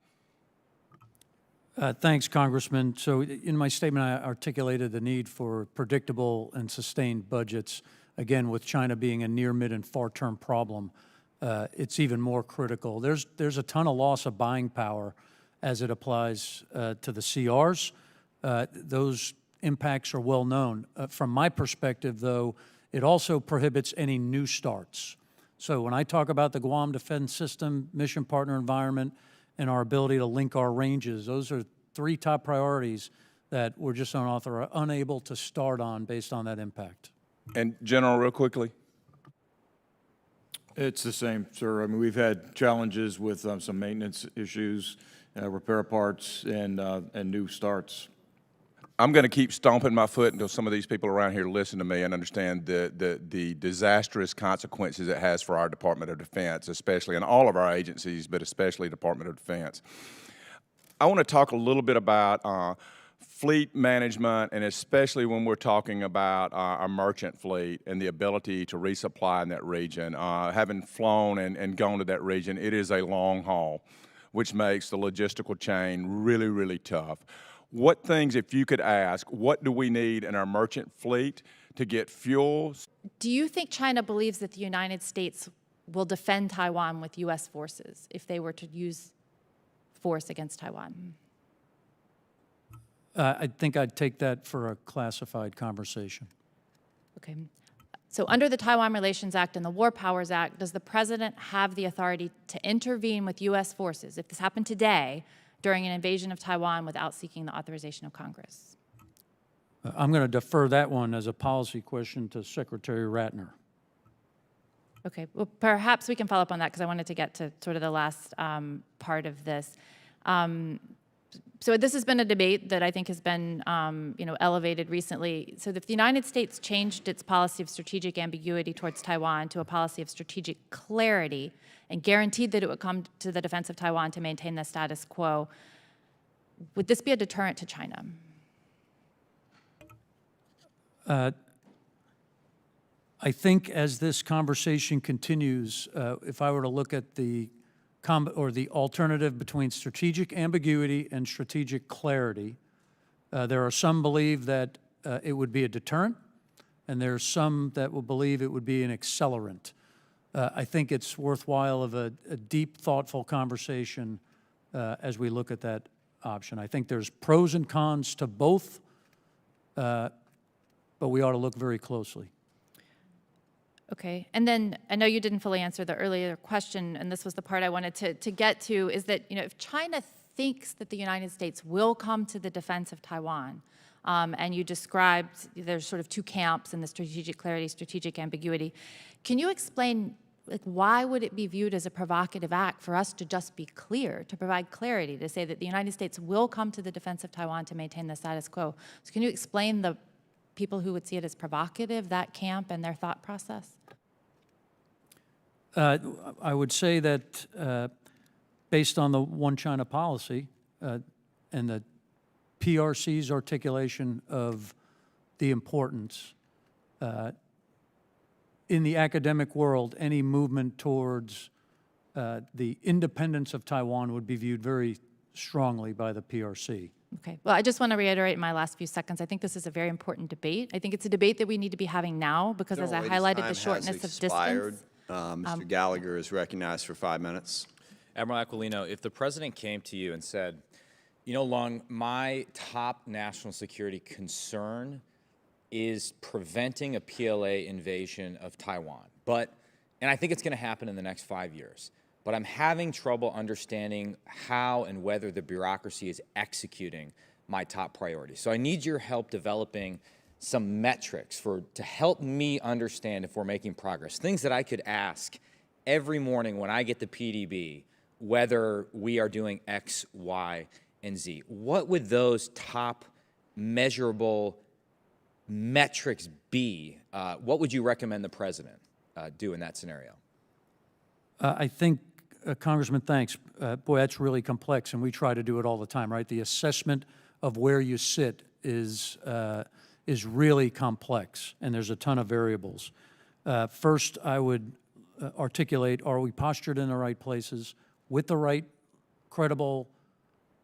Thanks, Congressman. So in my statement, I articulated the need for predictable and sustained budgets. Again, with China being a near, mid, and far-term problem, it's even more critical. There's a ton of loss of buying power as it applies to the CRs. Those impacts are well known. From my perspective, though, it also prohibits any new starts. So when I talk about the Guam Defense System, mission partner environment, and our ability to link our ranges, those are 3 top priorities that we're just unable to start on based on that impact. And General, real quickly. It's the same, sir. I mean, we've had challenges with some maintenance issues, repair parts, and new starts. I'm going to keep stomping my foot until some of these people around here listen to me and understand the disastrous consequences it has for our Department of Defense, especially in all of our agencies, but especially Department of Defense. I want to talk a little bit about fleet management, and especially when we're talking about our merchant fleet and the ability to resupply in that region. Having flown and gone to that region, it is a long haul, which makes the logistical chain really, really tough. What things, if you could ask, what do we need in our merchant fleet to get fuel? Do you think China believes that the United States will defend Taiwan with U.S. forces if they were to use force against Taiwan? I think I'd take that for a classified conversation. Okay. So under the Taiwan Relations Act and the War Powers Act, does the president have the authority to intervene with U.S. forces, if this happened today, during an invasion of Taiwan without seeking the authorization of Congress? I'm going to defer that one as a policy question to Secretary Ratner. Okay, well, perhaps we can follow up on that because I wanted to get to sort of the last part of this. So this has been a debate that I think has been, elevated recently. So if the United States changed its policy of strategic ambiguity towards Taiwan to a policy of strategic clarity and guaranteed that it would come to the defense of Taiwan to maintain the status quo, would this be a deterrent to China? I think as this conversation continues, if I were to look at the alternative between strategic ambiguity and strategic clarity, there are some believe that it would be a deterrent, and there are some that will believe it would be an accelerant. I think it's worthwhile of a deep, thoughtful conversation as we look at that option. I think there's pros and cons to both, but we ought to look very closely. Okay, and then I know you didn't fully answer the earlier question, and this was the part I wanted to get to, is that, if China thinks that the United States will come to the defense of Taiwan, and you described there's sort of two camps in the strategic clarity, strategic ambiguity, can you explain, why would it be viewed as a provocative act for us to just be clear, to provide clarity, to say that the United States will come to the defense of Taiwan to maintain the status quo? So can you explain the people who would see it as provocative, that camp and their thought process? I would say that based on the One China policy and the PRC's articulation of the importance, in the academic world, any movement towards the independence of Taiwan would be viewed very strongly by the PRC. Okay, well, I just want to reiterate in my last few seconds, I think this is a very important debate. I think it's a debate that we need to be having now because as I highlighted the shortness of distance. Mr. Gallagher is recognized for 5 minutes. Admiral Aquilino, if the president came to you and said, Long, my top national security concern is preventing a PLA invasion of Taiwan, and I think it's going to happen in the next 5 years, but I'm having trouble understanding how and whether the bureaucracy is executing my top priorities. So I need your help developing some metrics to help me understand if we're making progress, things that I could ask every morning when I get the PDB, whether we are doing X, Y, and Z. What would those top measurable metrics be? What would you recommend the president do in that scenario? I think, Congressman, thanks. Boy, that's really complex, and we try to do it all the time, right? The assessment of where you sit is really complex, and there's a ton of variables. First, I would articulate, are we postured in the right places with the right credible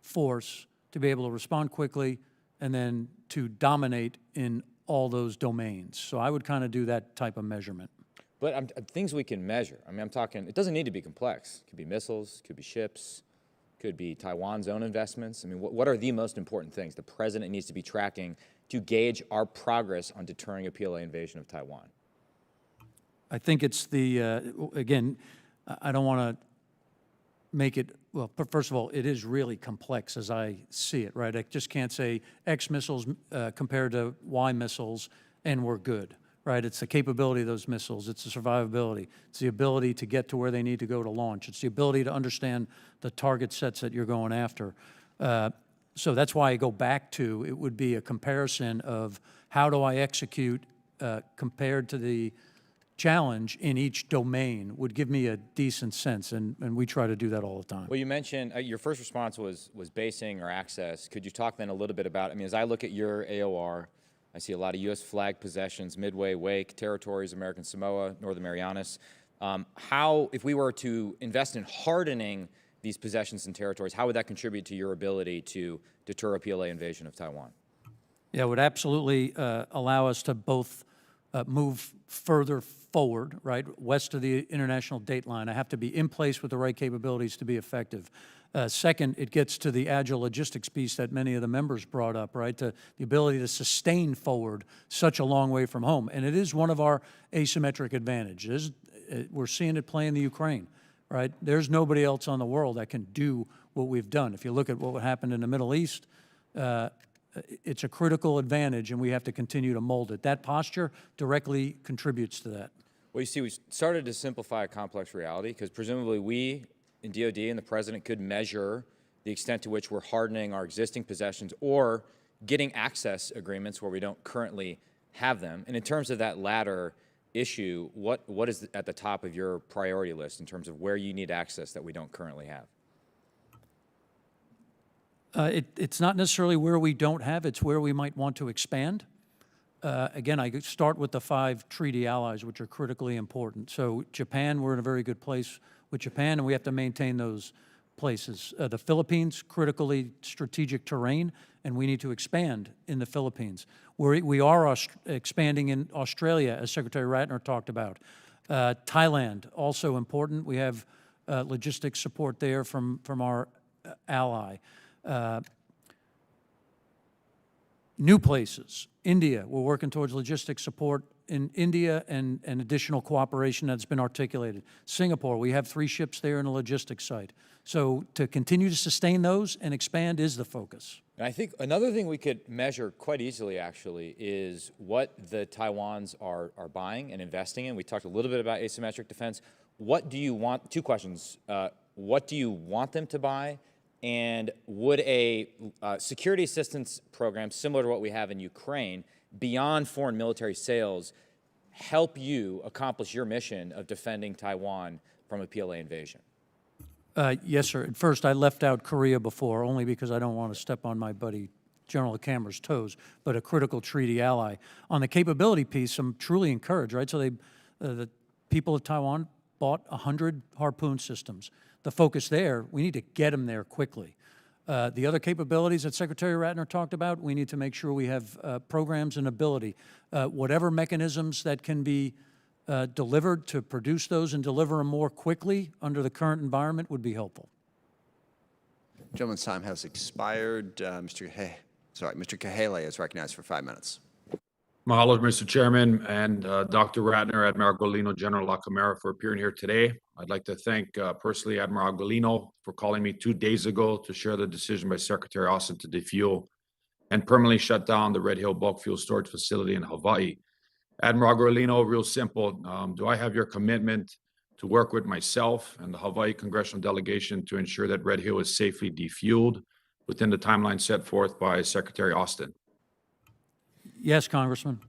force to be able to respond quickly and then to dominate in all those domains? So I would kind of do that type of measurement. But things we can measure. I'm talking, it doesn't need to be complex. It could be missiles, it could be ships, could be Taiwan's own investments. What are the most important things the president needs to be tracking to gauge our progress on deterring a PLA invasion of Taiwan? I think it's again, I don't want to make it, well, first of all, it is really complex as I see it, right? I just can't say X missiles compared to Y missiles and we're good, right? It's the capability of those missiles. It's the survivability. It's the ability to get to where they need to go to launch. It's the ability to understand the target sets that you're going after. So that's why I go back to, it would be a comparison of how do I execute compared to the challenge in each domain would give me a decent sense, and we try to do that all the time. Well, you mentioned your first response was basing or access. Could you talk then a little bit about, I mean, as I look at your AOR, I see a lot of U.S. flag possessions, Midway, Wake, territories, American Samoa, Northern Marianas. How, if we were to invest in hardening these possessions and territories, how would that contribute to your ability to deter a PLA invasion of Taiwan? Yeah, it would absolutely allow us to both move further forward, right, west of the international date line. I have to be in place with the right capabilities to be effective. Second, it gets to the agile logistics piece that many of the members brought up, right, the ability to sustain forward such a long way from home. And it is one of our asymmetric advantages. We're seeing it play in the Ukraine, right? There's nobody else on the world that can do what we've done. If you look at what happened in the Middle East, it's a critical advantage, and we have to continue to mold it. That posture directly contributes to that. Well, you see, we started to simplify a complex reality because presumably we in DOD and the President could measure the extent to which we're hardening our existing possessions or getting access agreements where we don't currently have them. And in terms of that latter issue, what is at the top of your priority list in terms of where you need access that we don't currently have? It's not necessarily where we don't have, it's where we might want to expand. Again, I start with the 5 treaty allies, which are critically important. So Japan, we're in a very good place with Japan, and we have to maintain those places. The Philippines, critically strategic terrain, and we need to expand in the Philippines. We are expanding in Australia, as Secretary Ratner talked about. Thailand, also important. We have logistics support there from our ally. New places, India, we're working towards logistics support in India and additional cooperation that's been articulated. Singapore, we have 3 ships there in a logistics site. So to continue to sustain those and expand is the focus. And I think another thing we could measure quite easily, actually, is what the Taiwans are buying and investing in. We talked a little bit about asymmetric defense. What do you want, 2 questions. What do you want them to buy? And would a security assistance program similar to what we have in Ukraine, beyond foreign military sales, help you accomplish your mission of defending Taiwan from a PLA invasion? Yes, sir. At first, I left out Korea before, only because I don't want to step on my buddy General LaCamera's toes, but a critical treaty ally. On the capability piece, I'm truly encouraged, right? So the people of Taiwan bought 100 Harpoon systems. The focus there, we need to get them there quickly. The other capabilities that Secretary Ratner talked about, we need to make sure we have programs and ability. Whatever mechanisms that can be delivered to produce those and deliver them more quickly under the current environment would be helpful. Gentleman's time has expired. Mr. Kahele is recognized for 5 minutes. Mahalo, Mr. Chairman, and Dr. Ratner, Admiral Aquilino, General LaCamera for appearing here today. I'd like to thank personally Admiral Aquilino for calling me 2 days ago to share the decision by Secretary Austin to defuel and permanently shut down the Red Hill bulk fuel storage facility in Hawaii. Admiral Aquilino, real simple, do I have your commitment to work with myself and the Hawaii Congressional Delegation to ensure that Red Hill is safely defueled within the timeline set forth by Secretary Austin? Yes, Congressman.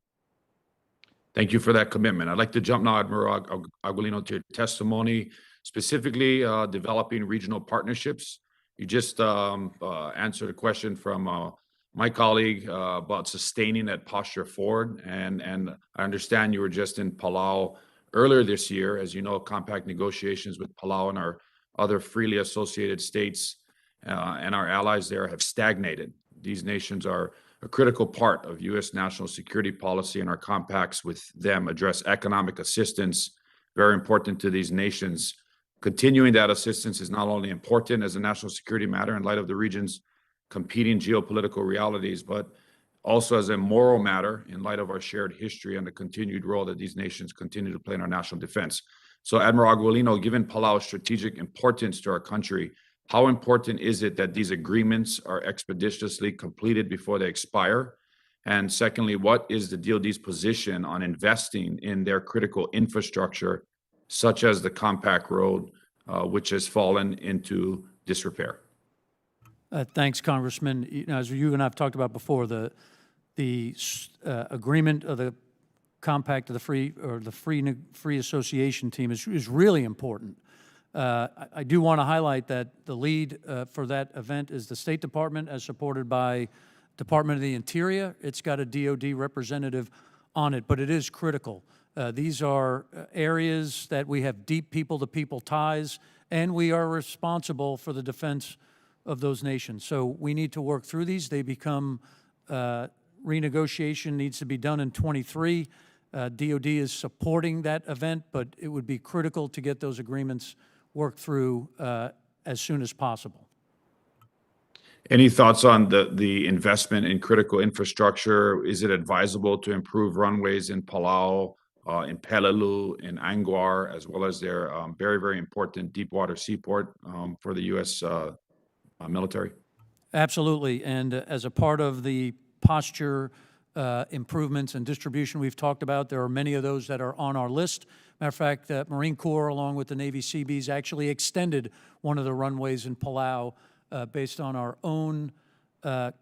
Thank you for that commitment. I'd like to jump now, Admiral Aquilino, to your testimony, specifically developing regional partnerships. You just answered a question from my colleague about sustaining that posture forward. And I understand you were just in Palau earlier this year. As you know, compact negotiations with Palau and our other freely associated states and our allies there have stagnated. These nations are a critical part of U.S. national security policy, and our compacts with them address economic assistance, very important to these nations. Continuing that assistance is not only important as a national security matter in light of the region's competing geopolitical realities, but also as a moral matter in light of our shared history and the continued role that these nations continue to play in our national defense. So, Admiral Aquilino, given Palau's strategic importance to our country, how important is it that these agreements are expeditiously completed before they expire? And secondly, what is the DoD's position on investing in their critical infrastructure, such as the compact road, which has fallen into disrepair? Thanks, Congressman. You know, as you and I have talked about before, the agreement of the compact of the free association team is really important. I do want to highlight that the lead for that event is the State Department, as supported by Department of the Interior. It's got a DOD representative on it, but it is critical. These are areas that we have deep people-to-people ties, and we are responsible for the defense of those nations. So we need to work through these. They become, renegotiation needs to be done in '23. DOD is supporting that event, but it would be critical to get those agreements worked through as soon as possible. Any thoughts on the investment in critical infrastructure? Is it advisable to improve runways in Palau, in Peleliu, in Anguar, as well as their very, very important deep water seaport for the U.S. Military? Absolutely. And as a part of the posture improvements and distribution we've talked about, there are many of those that are on our list. Matter of fact, Marine Corps, along with the Navy Seabees, actually extended one of the runways in Palau based on our own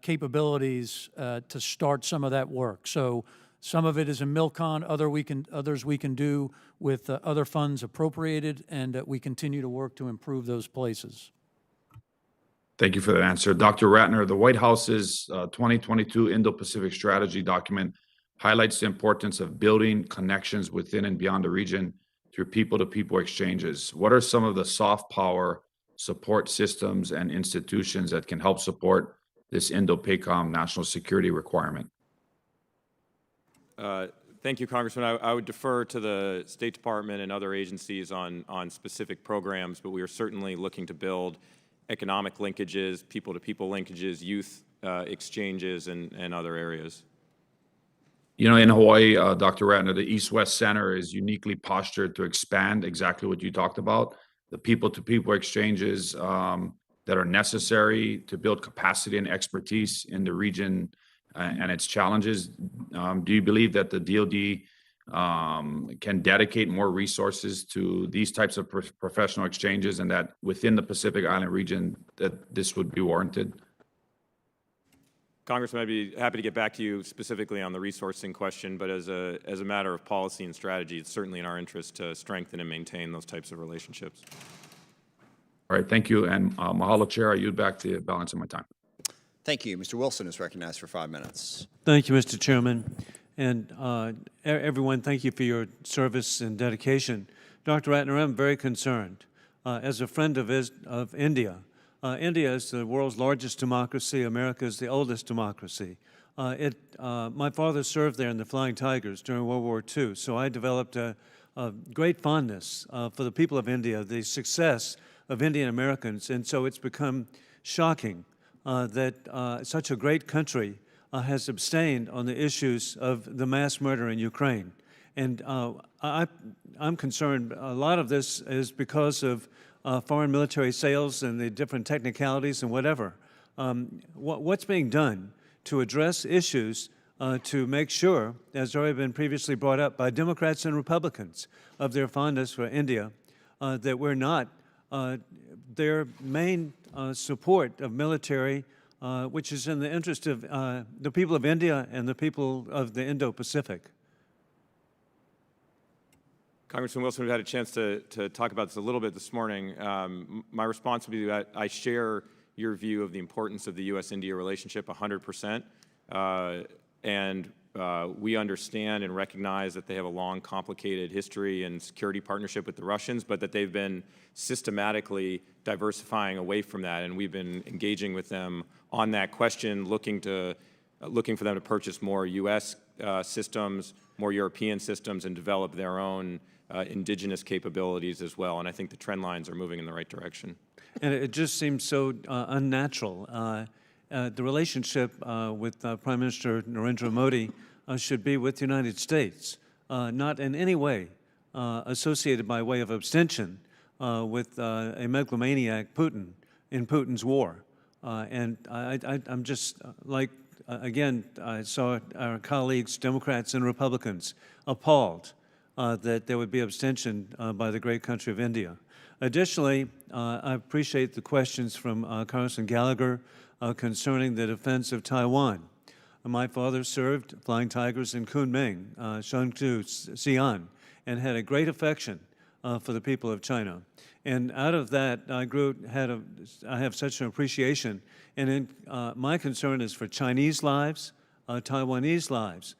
capabilities to start some of that work. So some of it is in MILCON, others we can do with other funds appropriated, and we continue to work to improve those places. Thank you for that answer. Dr. Ratner, the White House's 2022 Indo-Pacific Strategy document highlights the importance of building connections within and beyond the region through people-to-people exchanges. What are some of the soft power support systems and institutions that can help support this Indo-PACOM national security requirement? Thank you, Congressman. I would defer to the State Department and other agencies on specific programs, but we are certainly looking to build economic linkages, people-to-people linkages, youth exchanges, and other areas. You know, in Hawaii, Dr. Ratner, the East-West Center is uniquely postured to expand exactly what you talked about, the people-to-people exchanges that are necessary to build capacity and expertise in the region and its challenges. Do you believe that the DoD can dedicate more resources to these types of professional exchanges, and that within the Pacific Island region that this would be warranted? Congressman, I'd be happy to get back to you specifically on the resourcing question, but as a matter of policy and strategy, it's certainly in our interest to strengthen and maintain those types of relationships. All right, thank you. And mahalo, Chair. I yield back the balance of my time. Thank you. Mr. Wilson is recognized for 5 minutes. Thank you, Mr. Chairman. And everyone, thank you for your service and dedication. Dr. Ratner, I'm very concerned. As a friend of India, India is the world's largest democracy. America is the oldest democracy. My father served there in the Flying Tigers during World War II, so I developed a great fondness for the people of India, the success of Indian Americans, and so it's become shocking that such a great country has abstained on the issues of the mass murder in Ukraine. And I'm concerned a lot of this is because of foreign military sales and the different technicalities and whatever. What's being done to address issues to make sure, as already been previously brought up by Democrats and Republicans, of their fondness for India, that we're not their main support of military, which is in the interest of the people of India and the people of the Indo-Pacific? Congressman Wilson, we've had a chance to talk about this a little bit this morning. My response would be that I share your view of the importance of the U.S.-India relationship 100%. And we understand and recognize that they have a long, complicated history and security partnership with the Russians, but that they've been systematically diversifying away from that. And we've been engaging with them on that question, looking for them to purchase more U.S. systems, more European systems, and develop their own indigenous capabilities as well. And I think the trend lines are moving in the right direction. And it just seems so unnatural. The relationship with Prime Minister Narendra Modi should be with the United States, not in any way associated by way of abstention with a megalomaniac Putin in Putin's war. And I'm just like, again, I saw our colleagues, Democrats and Republicans, appalled that there would be abstention by the great country of India. Additionally, I appreciate the questions from Congressman Gallagher concerning the defense of Taiwan. My father served Flying Tigers in Kunming, Shantou, Xi'an, and had a great affection for the people of China. And out of that, I have such an appreciation. And my concern is for Chinese lives, Taiwanese lives.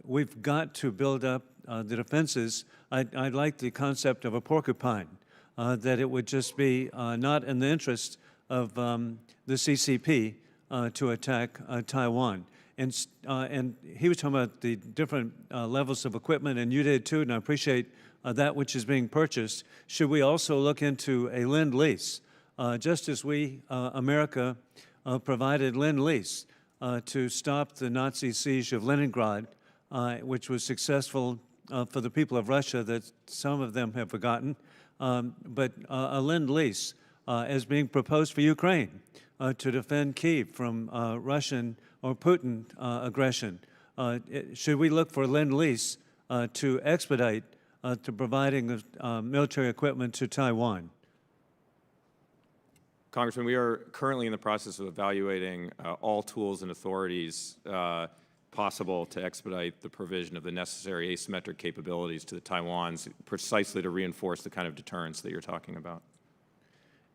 We've got to build up the defenses. I like the concept of a porcupine, that it would just be not in the interest of the CCP to attack Taiwan. And he was talking about the different levels of equipment, and you did too, and I appreciate that which is being purchased. Should we also look into a Lend-Lease, just as we, America, provided Lend-Lease to stop the Nazi siege of Leningrad, which was successful for the people of Russia that some of them have forgotten, but a Lend-Lease as being proposed for Ukraine to defend Kyiv from Russian or Putin aggression. Should we look for Lend-Lease to expedite to providing military equipment to Taiwan? Congressman, we are currently in the process of evaluating all tools and authorities possible to expedite the provision of the necessary asymmetric capabilities to the Taiwans, precisely to reinforce the kind of deterrence that you're talking about.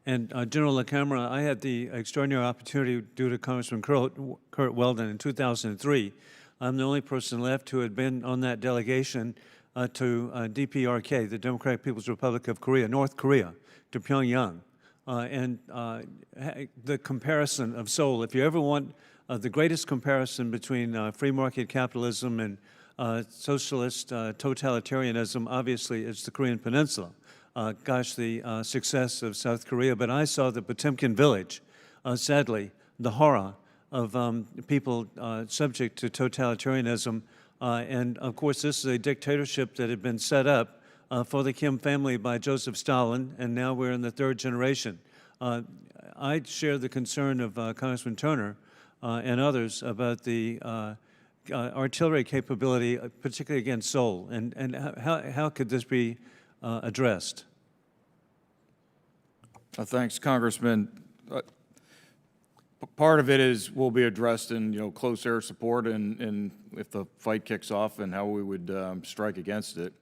And General LaCamera, I had the extraordinary opportunity due to Congressman Kurt Weldon in 2003. I'm the only person left who had been on that delegation to DPRK, the Democratic People's Republic of Korea, North Korea, to Pyongyang. And the comparison of Seoul, if you ever want the greatest comparison between free market capitalism and socialist totalitarianism, obviously it's the Korean Peninsula. The success of South Korea, but I saw the Potemkin village, sadly, the horror of people subject to totalitarianism. And of course, this is a dictatorship that had been set up for the Kim family by Joseph Stalin, and now we're in the third generation. I share the concern of Congressman Turner and others about the artillery capability, particularly against Seoul, and how could this be addressed? Thanks, Congressman. Part of it will be addressed in close air support and if the fight kicks off and how we would strike against it.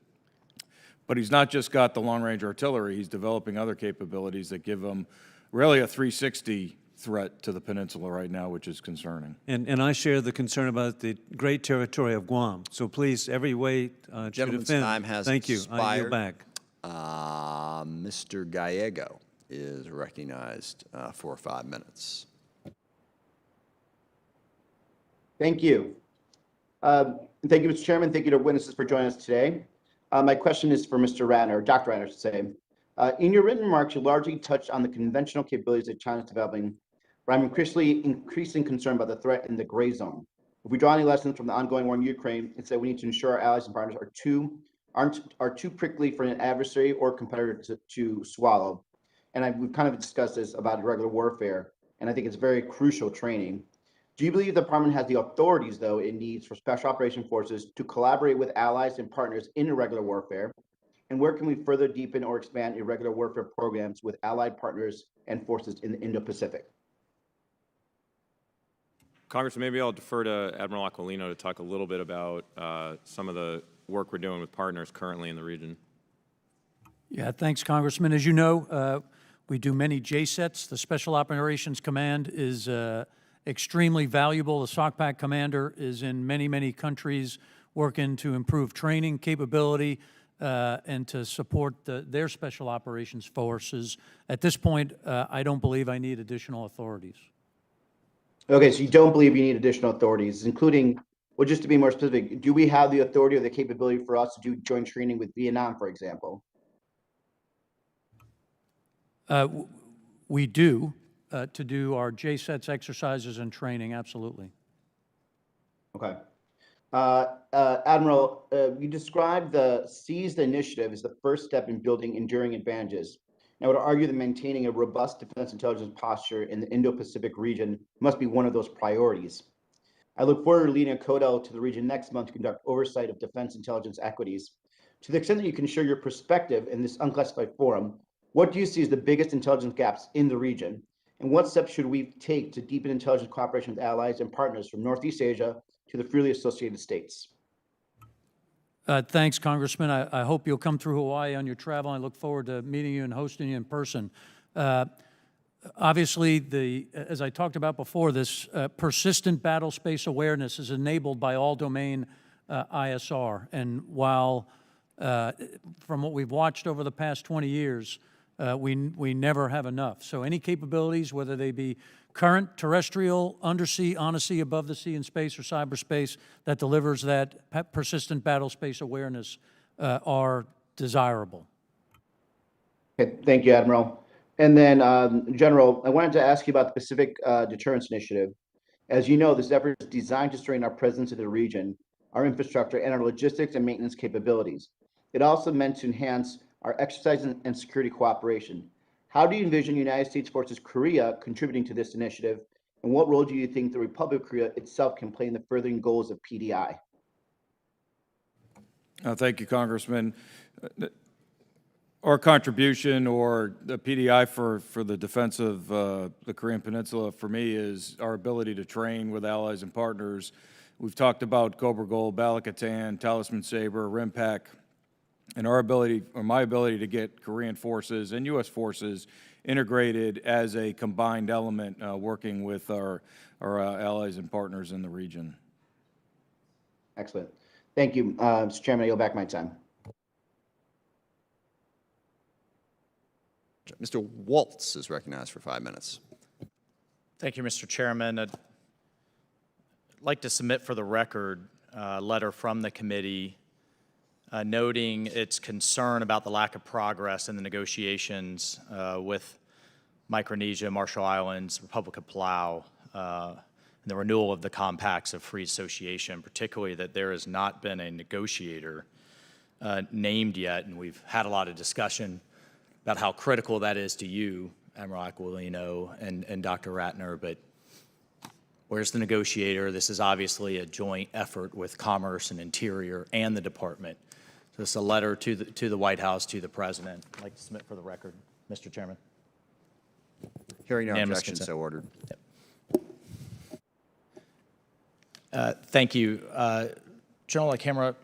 But he's not just got the long-range artillery, he's developing other capabilities that give him really a 360 threat to the peninsula right now, which is concerning. And I share the concern about the great territory of Guam. So please, every way to Gentleman's defend. time has Thank you. expired. I yield back. Mr. Gallego is recognized for 5 minutes. Thank you. Thank you, Mr. Chairman. Thank you to witnesses for joining us today. My question is for Mr. Ratner, Dr. Ratner, I should say. In your written remarks, you largely touched on the conventional capabilities that China is developing, but I'm increasingly concerned about the threat in the gray zone. If we draw any lessons from the ongoing war in Ukraine, it's that we need to ensure our allies and partners are too prickly for an adversary or competitor to swallow. And we've kind of discussed this about irregular warfare, and I think it's very crucial training. Do you believe the department has the authorities, though, it needs for special operation forces to collaborate with allies and partners in irregular warfare? And where can we further deepen or expand irregular warfare programs with allied partners and forces in the Indo-Pacific? Congressman, maybe I'll defer to Admiral Aquilino to talk a little bit about some of the work we're doing with partners currently in the region. Yeah, thanks, Congressman. As you know, we do many JSETs. The Special Operations Command is extremely valuable. The SOCPAC commander is in many, many countries working to improve training capability and to support their special operations forces. At this point, I don't believe I need additional authorities. Okay, so you don't believe you need additional authorities, including, well, just to be more specific, do we have the authority or the capability for us to do joint training with Vietnam, for example? We do, to do our JSETs exercises and training, absolutely. Okay. Admiral, you described the seized initiative as the first step in building enduring advantages. I would argue that maintaining a robust defense intelligence posture in the Indo-Pacific region must be one of those priorities. I look forward to leading a CODEL to the region next month to conduct oversight of defense intelligence equities. To the extent that you can share your perspective in this unclassified forum, what do you see as the biggest intelligence gaps in the region? And what steps should we take to deepen intelligence cooperation with allies and partners from Northeast Asia to the freely associated states? Thanks, Congressman. I hope you'll come through Hawaii on your travel. I look forward to meeting you and hosting you in person. Obviously, as I talked about before, this persistent battle space awareness is enabled by all-domain ISR. And while, from what we've watched over the past 20 years, we never have enough. So any capabilities, whether they be current, terrestrial, undersea, on sea, above the sea in space, or cyberspace, that delivers that persistent battle space awareness are desirable. Okay, thank you, Admiral. And then, General, I wanted to ask you about the Pacific Deterrence Initiative. As you know, this effort is designed to strengthen our presence in the region, our infrastructure, and our logistics and maintenance capabilities. It also meant to enhance our exercise and security cooperation. How do you envision United States Forces Korea contributing to this initiative? And what role do you think the Republic of Korea itself can play in the furthering goals of PDI? Thank you, Congressman. Our contribution, or the PDI for the defense of the Korean Peninsula, for me, is our ability to train with allies and partners. We've talked about Cobra Gold, Balikatan, Talisman Sabre, RIMPAC, and our ability, or my ability, to get Korean forces and U.S. forces integrated as a combined element, working with our allies and partners in the region. Excellent. Thank you, Mr. Chairman. I yield back my time. Mr. Waltz is recognized for 5 minutes. Thank you, Mr. Chairman. I'd like to submit for the record a letter from the committee noting its concern about the lack of progress in the negotiations with Micronesia, Marshall Islands, Republic of Palau, and the renewal of the compacts of free association, particularly that there has not been a negotiator named yet, and we've had a lot of discussion about how critical that is to you, Admiral Aquilino and Dr. Ratner, but where's the negotiator? This is obviously a joint effort with Commerce and Interior and the Department. So it's a letter to the White House, to the President. I'd like to submit for the record, Mr. Chairman. Hearing no objection, so ordered. Yep. Thank you. General LaCamera,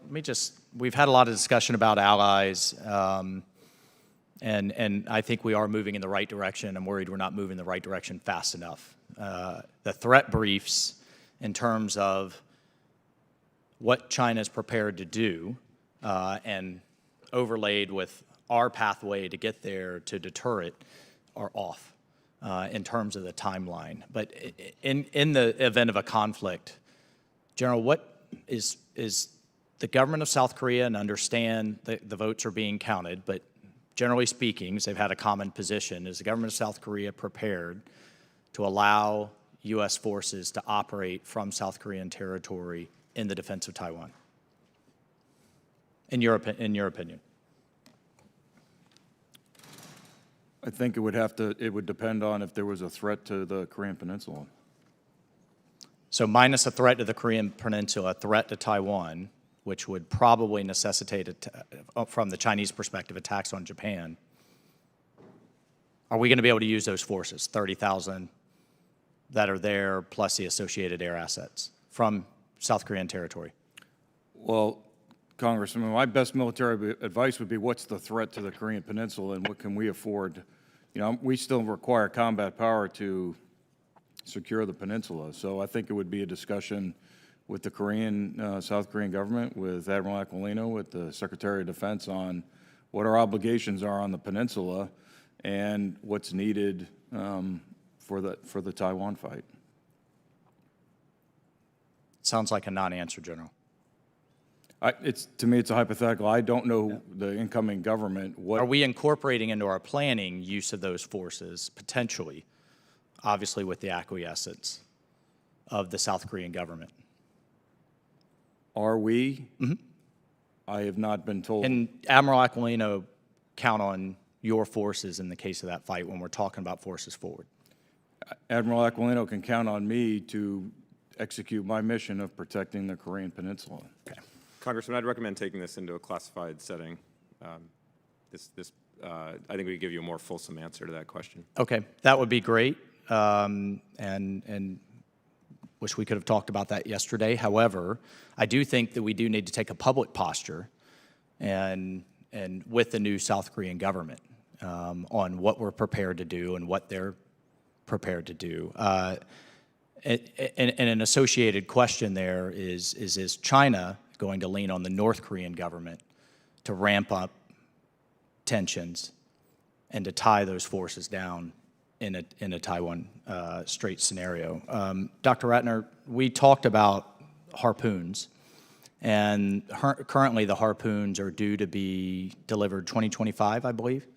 we've had a lot of discussion about allies, and I think we are moving in the right direction. I'm worried we're not moving in the right direction fast enough. The threat briefs in terms of what China is prepared to do and overlaid with our pathway to get there to deter it are off in terms of the timeline. But in the event of a conflict, General, what is the government of South Korea, and understand that the votes are being counted, but generally speaking, they've had a common position, is the government of South Korea prepared to allow U.S. forces to operate from South Korean territory in the defense of Taiwan? In your opinion? I think it would depend on if there was a threat to the Korean Peninsula. So minus a threat to the Korean Peninsula, a threat to Taiwan, which would probably necessitate, from the Chinese perspective, attacks on Japan. Are we going to be able to use those forces, 30,000 that are there, plus the associated air assets from South Korean territory? Well, Congressman, my best military advice would be, what's the threat to the Korean Peninsula, and what can we afford? You know, we still require combat power to secure the peninsula. So I think it would be a discussion with the South Korean government, with Admiral Aquilino, with the Secretary of Defense, on what our obligations are on the peninsula and what's needed for the Taiwan fight. Sounds like a non-answer, General. To me, it's a hypothetical. I don't know the incoming government. Are we incorporating into our planning use of those forces, potentially, obviously with the acquiescence of the South Korean government? Are we? Mm-hmm. I have not been told. And Admiral Aquilino count on your forces in the case of that fight when we're talking about forces forward? Admiral Aquilino can count on me to execute my mission of protecting the Korean Peninsula. Okay. Congressman, I'd recommend taking this into a classified setting. I think we could give you a more fulsome answer to that question. Okay, that would be great. and wish we could have talked about that yesterday. However, I do think that we do need to take a public posture and with the new South Korean government on what we're prepared to do and what they're prepared to do. And an associated question there is China going to lean on the North Korean government to ramp up tensions and to tie those forces down in a Taiwan Strait scenario? Dr. Ratner, we talked about harpoons, and currently the harpoons are due to be delivered 2025, I believe.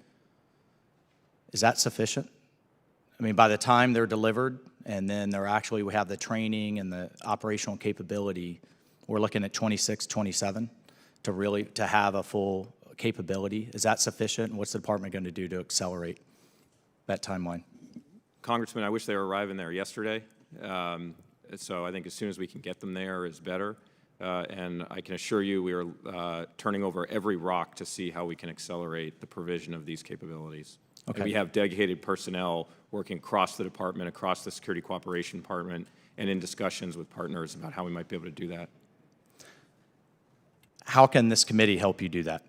Is that sufficient? I mean, by the time they're delivered and then we have the training and the operational capability, we're looking at 26, 27 to have a full capability. Is that sufficient? And what's the department going to do to accelerate that timeline? Congressman, I wish they were arriving there yesterday. So I think as soon as we can get them there is better. And I can assure you we are turning over every rock to see how we can accelerate the provision of these capabilities. Okay. And we have dedicated personnel working across the department, across the Security Cooperation Department, and in discussions with partners about how we might be able to do that. How can this committee help you do that?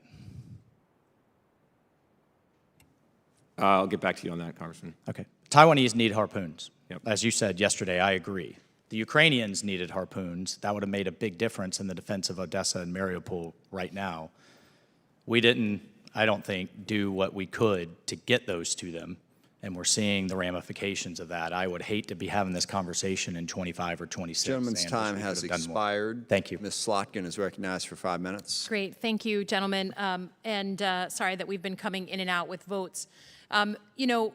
I'll get back to you on that, Congressman. Okay. Taiwanese need harpoons. Yep. As you said yesterday, I agree. The Ukrainians needed harpoons. That would have made a big difference in the defense of Odessa and Mariupol right now. We didn't, I don't think, do what we could to get those to them, and we're seeing the ramifications of that. I would hate to be having this conversation in 25 or 26. Gentleman's time has expired. Thank you. Ms. Slotkin is recognized for 5 minutes. Great, thank you, gentlemen. Sorry that we've been coming in and out with votes. You know,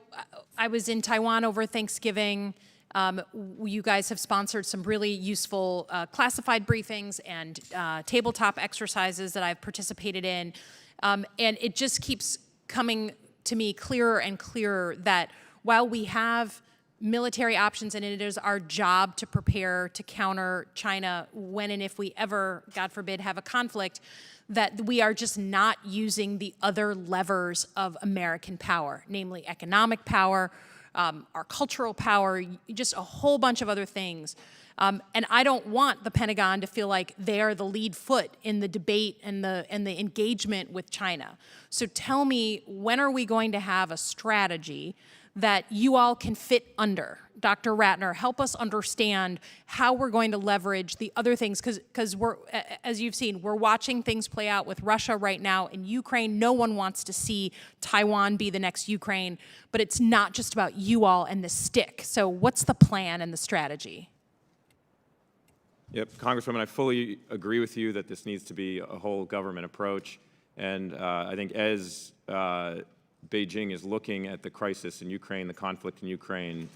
I was in Taiwan over Thanksgiving. You guys have sponsored some really useful classified briefings and tabletop exercises that I've participated in. And it just keeps coming to me clearer and clearer that while we have military options and it is our job to prepare to counter China when and if we ever, God forbid, have a conflict, that we are just not using the other levers of American power, namely economic power, our cultural power, just a whole bunch of other things. And I don't want the Pentagon to feel like they are the lead foot in the debate and the engagement with China. So tell me, when are we going to have a strategy that you all can fit under? Dr. Ratner, help us understand how we're going to leverage the other things, because we're, as you've seen, we're watching things play out with Russia right now in Ukraine. No one wants to see Taiwan be the next Ukraine, but it's not just about you all and the stick. So what's the plan and the strategy? Yep, Congresswoman, I fully agree with you that this needs to be a whole government approach. And I think as Beijing is looking at the crisis in Ukraine, the conflict in Ukraine,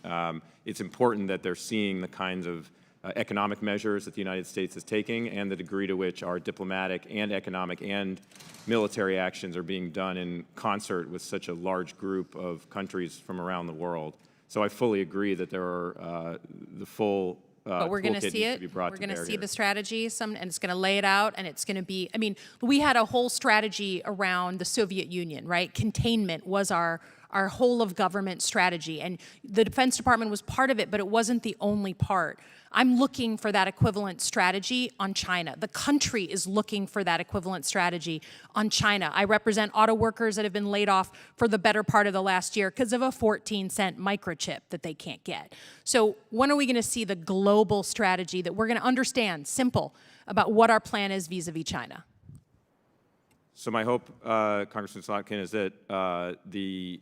it's important that they're seeing the kinds of economic measures that the United States is taking and the degree to which our diplomatic and economic and military actions are being done in concert with such a large group of countries from around the world. So I fully agree that there are the full but we're going to see it. We're going to see the strategy, and it's going to lay it out, and it's going to be, I mean, we had a whole strategy around the Soviet Union, right? Containment was our whole of government strategy, and the Defense Department was part of it, but it wasn't the only part. I'm looking for that equivalent strategy on China. The country is looking for that equivalent strategy on China. I represent auto workers that have been laid off for the better part of the last year because of a 14-cent microchip that they can't get. So when are we going to see the global strategy that we're going to understand, simple, about what our plan is vis-a-vis China? So my hope, Congressman Slotkin, is that the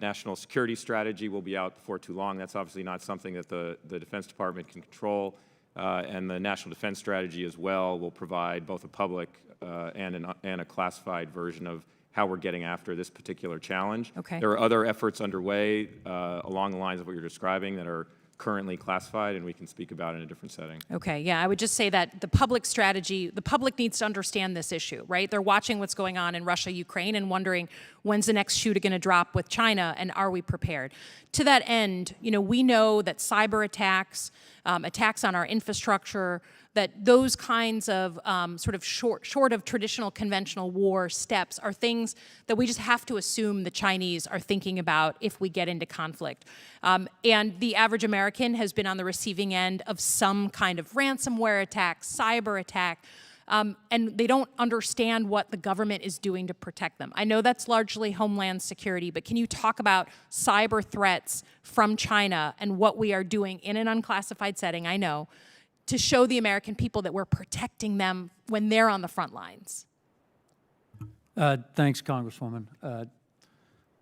national security strategy will be out before too long. That's obviously not something that the Defense Department can control. And the national defense strategy as well will provide both a public and a classified version of how we're getting after this particular challenge. Okay. There are other efforts underway along the lines of what you're describing that are currently classified and we can speak about in a different setting. Okay, yeah, I would just say that the public strategy, the public needs to understand this issue, right? They're watching what's going on in Russia, Ukraine, and wondering when's the next shoe going to drop with China, and are we prepared? To that end, you know, we know that cyber attacks, attacks on our infrastructure, that those kinds of sort of short of traditional conventional war steps are things that we just have to assume the Chinese are thinking about if we get into conflict. And the average American has been on the receiving end of some kind of ransomware attack, cyber attack, and they don't understand what the government is doing to protect them. I know that's largely Homeland Security, but can you talk about cyber threats from China and what we are doing in an unclassified setting, I know, to show the American people that we're protecting them when they're on the front lines? Thanks, Congresswoman.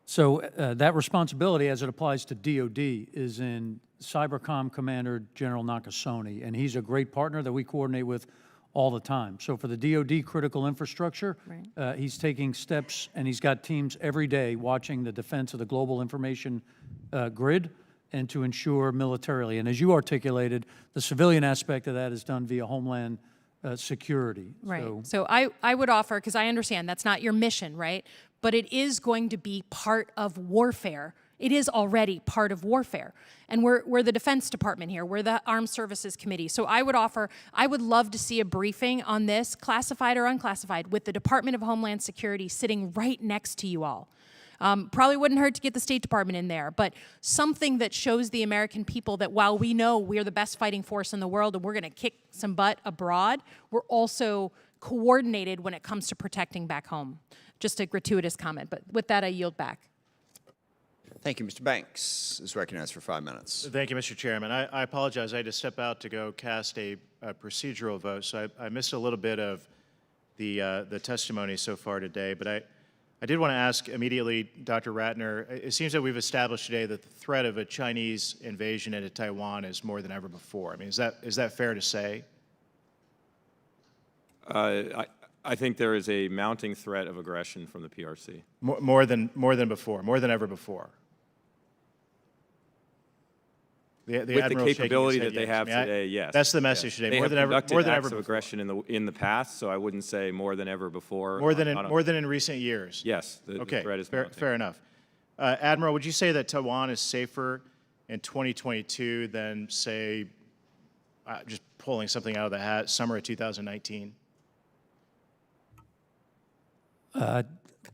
So that responsibility, as it applies to DOD, is in Cybercom Commander General Nakasone, and he's a great partner that we coordinate with all the time. So for the DOD critical infrastructure, he's taking steps, and he's got teams every day watching the defense of the global information grid and to ensure militarily. And as you articulated, the civilian aspect of that is done via Homeland Security. Right. So I would offer, because I understand that's not your mission, right? But it is going to be part of warfare. It is already part of warfare. And we're the Defense Department here. We're the Armed Services Committee. So I would offer, I would love to see a briefing on this, classified or unclassified, with the Department of Homeland Security sitting right next to you all. Probably wouldn't hurt to get the State Department in there, but something that shows the American people that while we know we're the best fighting force in the world and we're going to kick some butt abroad, we're also coordinated when it comes to protecting back home. Just a gratuitous comment, but with that, I yield back. Thank you. Mr. Banks is recognized for 5 minutes. Thank you, Mr. Chairman. I apologize. I had to step out to go cast a procedural vote, so I missed a little bit of the testimony so far today, but I did want to ask immediately, Dr. Ratner, it seems that we've established today that the threat of a Chinese invasion into Taiwan is more than ever before. I mean, is that fair to say? I think there is a mounting threat of aggression from the PRC. More than before, more than ever before. With the capability that they have today, yes. That's the message today. More than ever. More than ever. Aggression in the past, so I wouldn't say more than ever before. More than in recent years. Yes. The threat is mounting. Fair enough. Admiral, would you say that Taiwan is safer in 2022 than, say, just pulling something out of the hat, summer of 2019?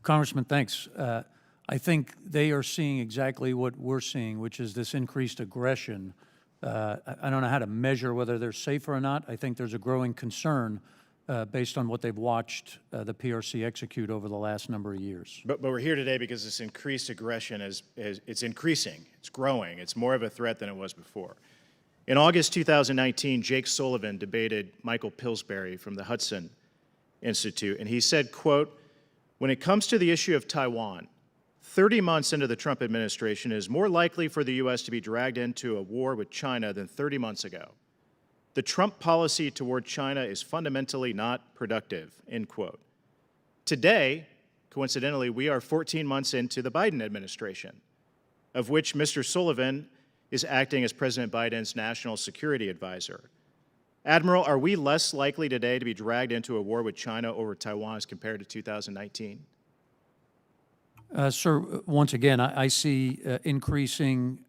Congressman, thanks. I think they are seeing exactly what we're seeing, which is this increased aggression. I don't know how to measure whether they're safer or not. I think there's a growing concern based on what they've watched the PRC execute over the last number of years. But we're here today because this increased aggression it's increasing, it's growing, it's more of a threat than it was before. In August 2019, Jake Sullivan debated Michael Pillsbury from the Hudson Institute, and he said, quote, "When it comes to the issue of Taiwan, 30 months into the Trump administration, it is more likely for the U.S. to be dragged into a war with China than 30 months ago. The Trump policy toward China is fundamentally not productive," end quote. Today, coincidentally, we are 14 months into the Biden administration, of which Mr. Sullivan is acting as President Biden's national security advisor. Admiral, are we less likely today to be dragged into a war with China over Taiwan as compared to 2019? Sir, once again, I see increasing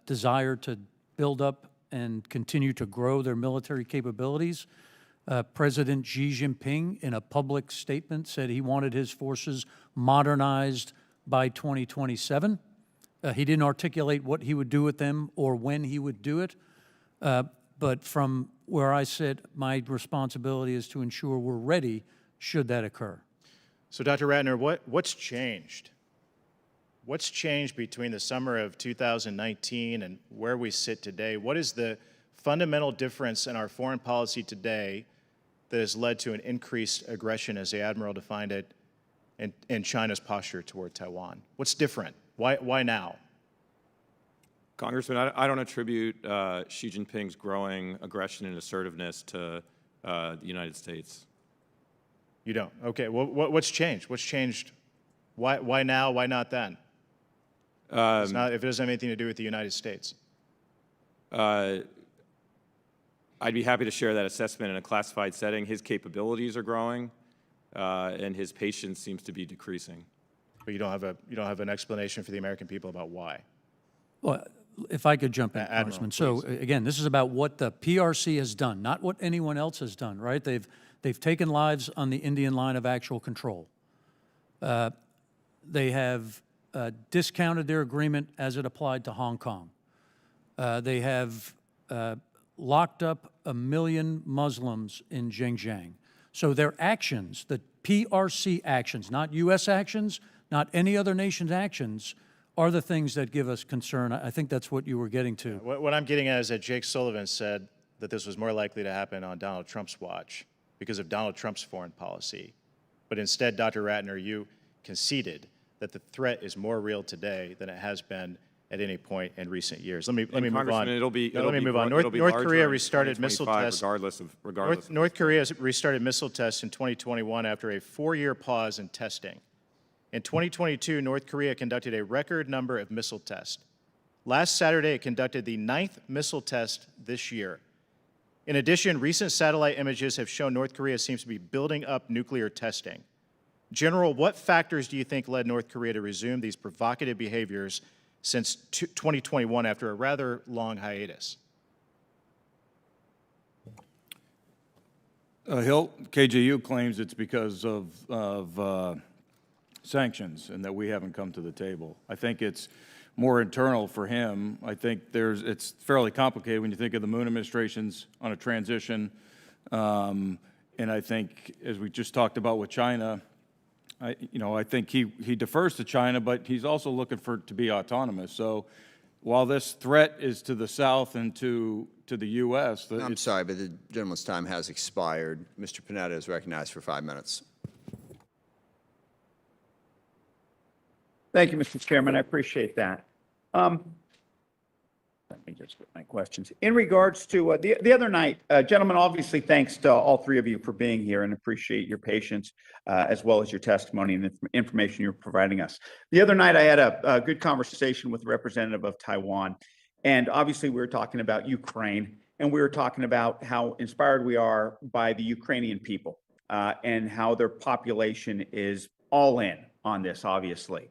desire to build up and continue to grow their military capabilities. President Xi Jinping, in a public statement, said he wanted his forces modernized by 2027. He didn't articulate what he would do with them or when he would do it. But from where I sit, my responsibility is to ensure we're ready should that occur. So, Dr. Ratner, what's changed? What's changed between the summer of 2019 and where we sit today? What is the fundamental difference in our foreign policy today that has led to an increased aggression, as the Admiral defined it, in China's posture toward Taiwan? What's different? Why now? Congressman, I don't attribute Xi Jinping's growing aggression and assertiveness to the United States. You don't? Okay. Well, what's changed? What's changed? Why now? Why not then? If it doesn't have anything to do with the United States. I'd be happy to share that assessment in a classified setting. His capabilities are growing, and his patience seems to be decreasing. But you don't have an explanation for the American people about why. Well, If I could jump in, Admiral, Congressman. So again, this is about what the PRC has done, not what anyone else has done, right? They've taken lives on the Indian line of actual control. They have discounted their agreement as it applied to Hong Kong. They have locked up 1 million Muslims in Xinjiang. So their actions, the PRC actions, not U.S. actions, not any other nation's actions, are the things that give us concern. I think that's what you were getting to. What I'm getting at is that Jake Sullivan said that this was more likely to happen on Donald Trump's watch because of Donald Trump's foreign policy. But instead, Dr. Ratner, you conceded that the threat is more real today than it has been at any point in recent years. Let me move on. It'll be North Korea in restarted missile 2025 tests. regardless. North Korea has restarted missile tests in 2021 after a 4-year pause in testing. In 2022, North Korea conducted a record number of missile tests. Last Saturday, it conducted the 9th missile test this year. In addition, recent satellite images have shown North Korea seems to be building up nuclear testing. General, what factors do you think led North Korea to resume these provocative behaviors since 2021 after a rather long hiatus? KGU claims it's because of sanctions and that we haven't come to the table. I think it's more internal for him. I think it's fairly complicated when you think of the Moon administration's on a transition. And I think, as we just talked about with China, I think he defers to China, but he's also looking to be autonomous. So while this threat is to the South and to the U.S. I'm sorry, but the gentleman's time has expired. Mr. Panetta is recognized for 5 minutes. Thank you, Mr. Chairman. I appreciate that. Let me just get my questions. In regards to the other night, gentlemen, obviously thanks to all three of you for being here and appreciate your patience as well as your testimony and the information you're providing us. The other night, I had a good conversation with a representative of Taiwan, and obviously we were talking about Ukraine, and we were talking about how inspired we are by the Ukrainian people and how their population is all in on this, obviously.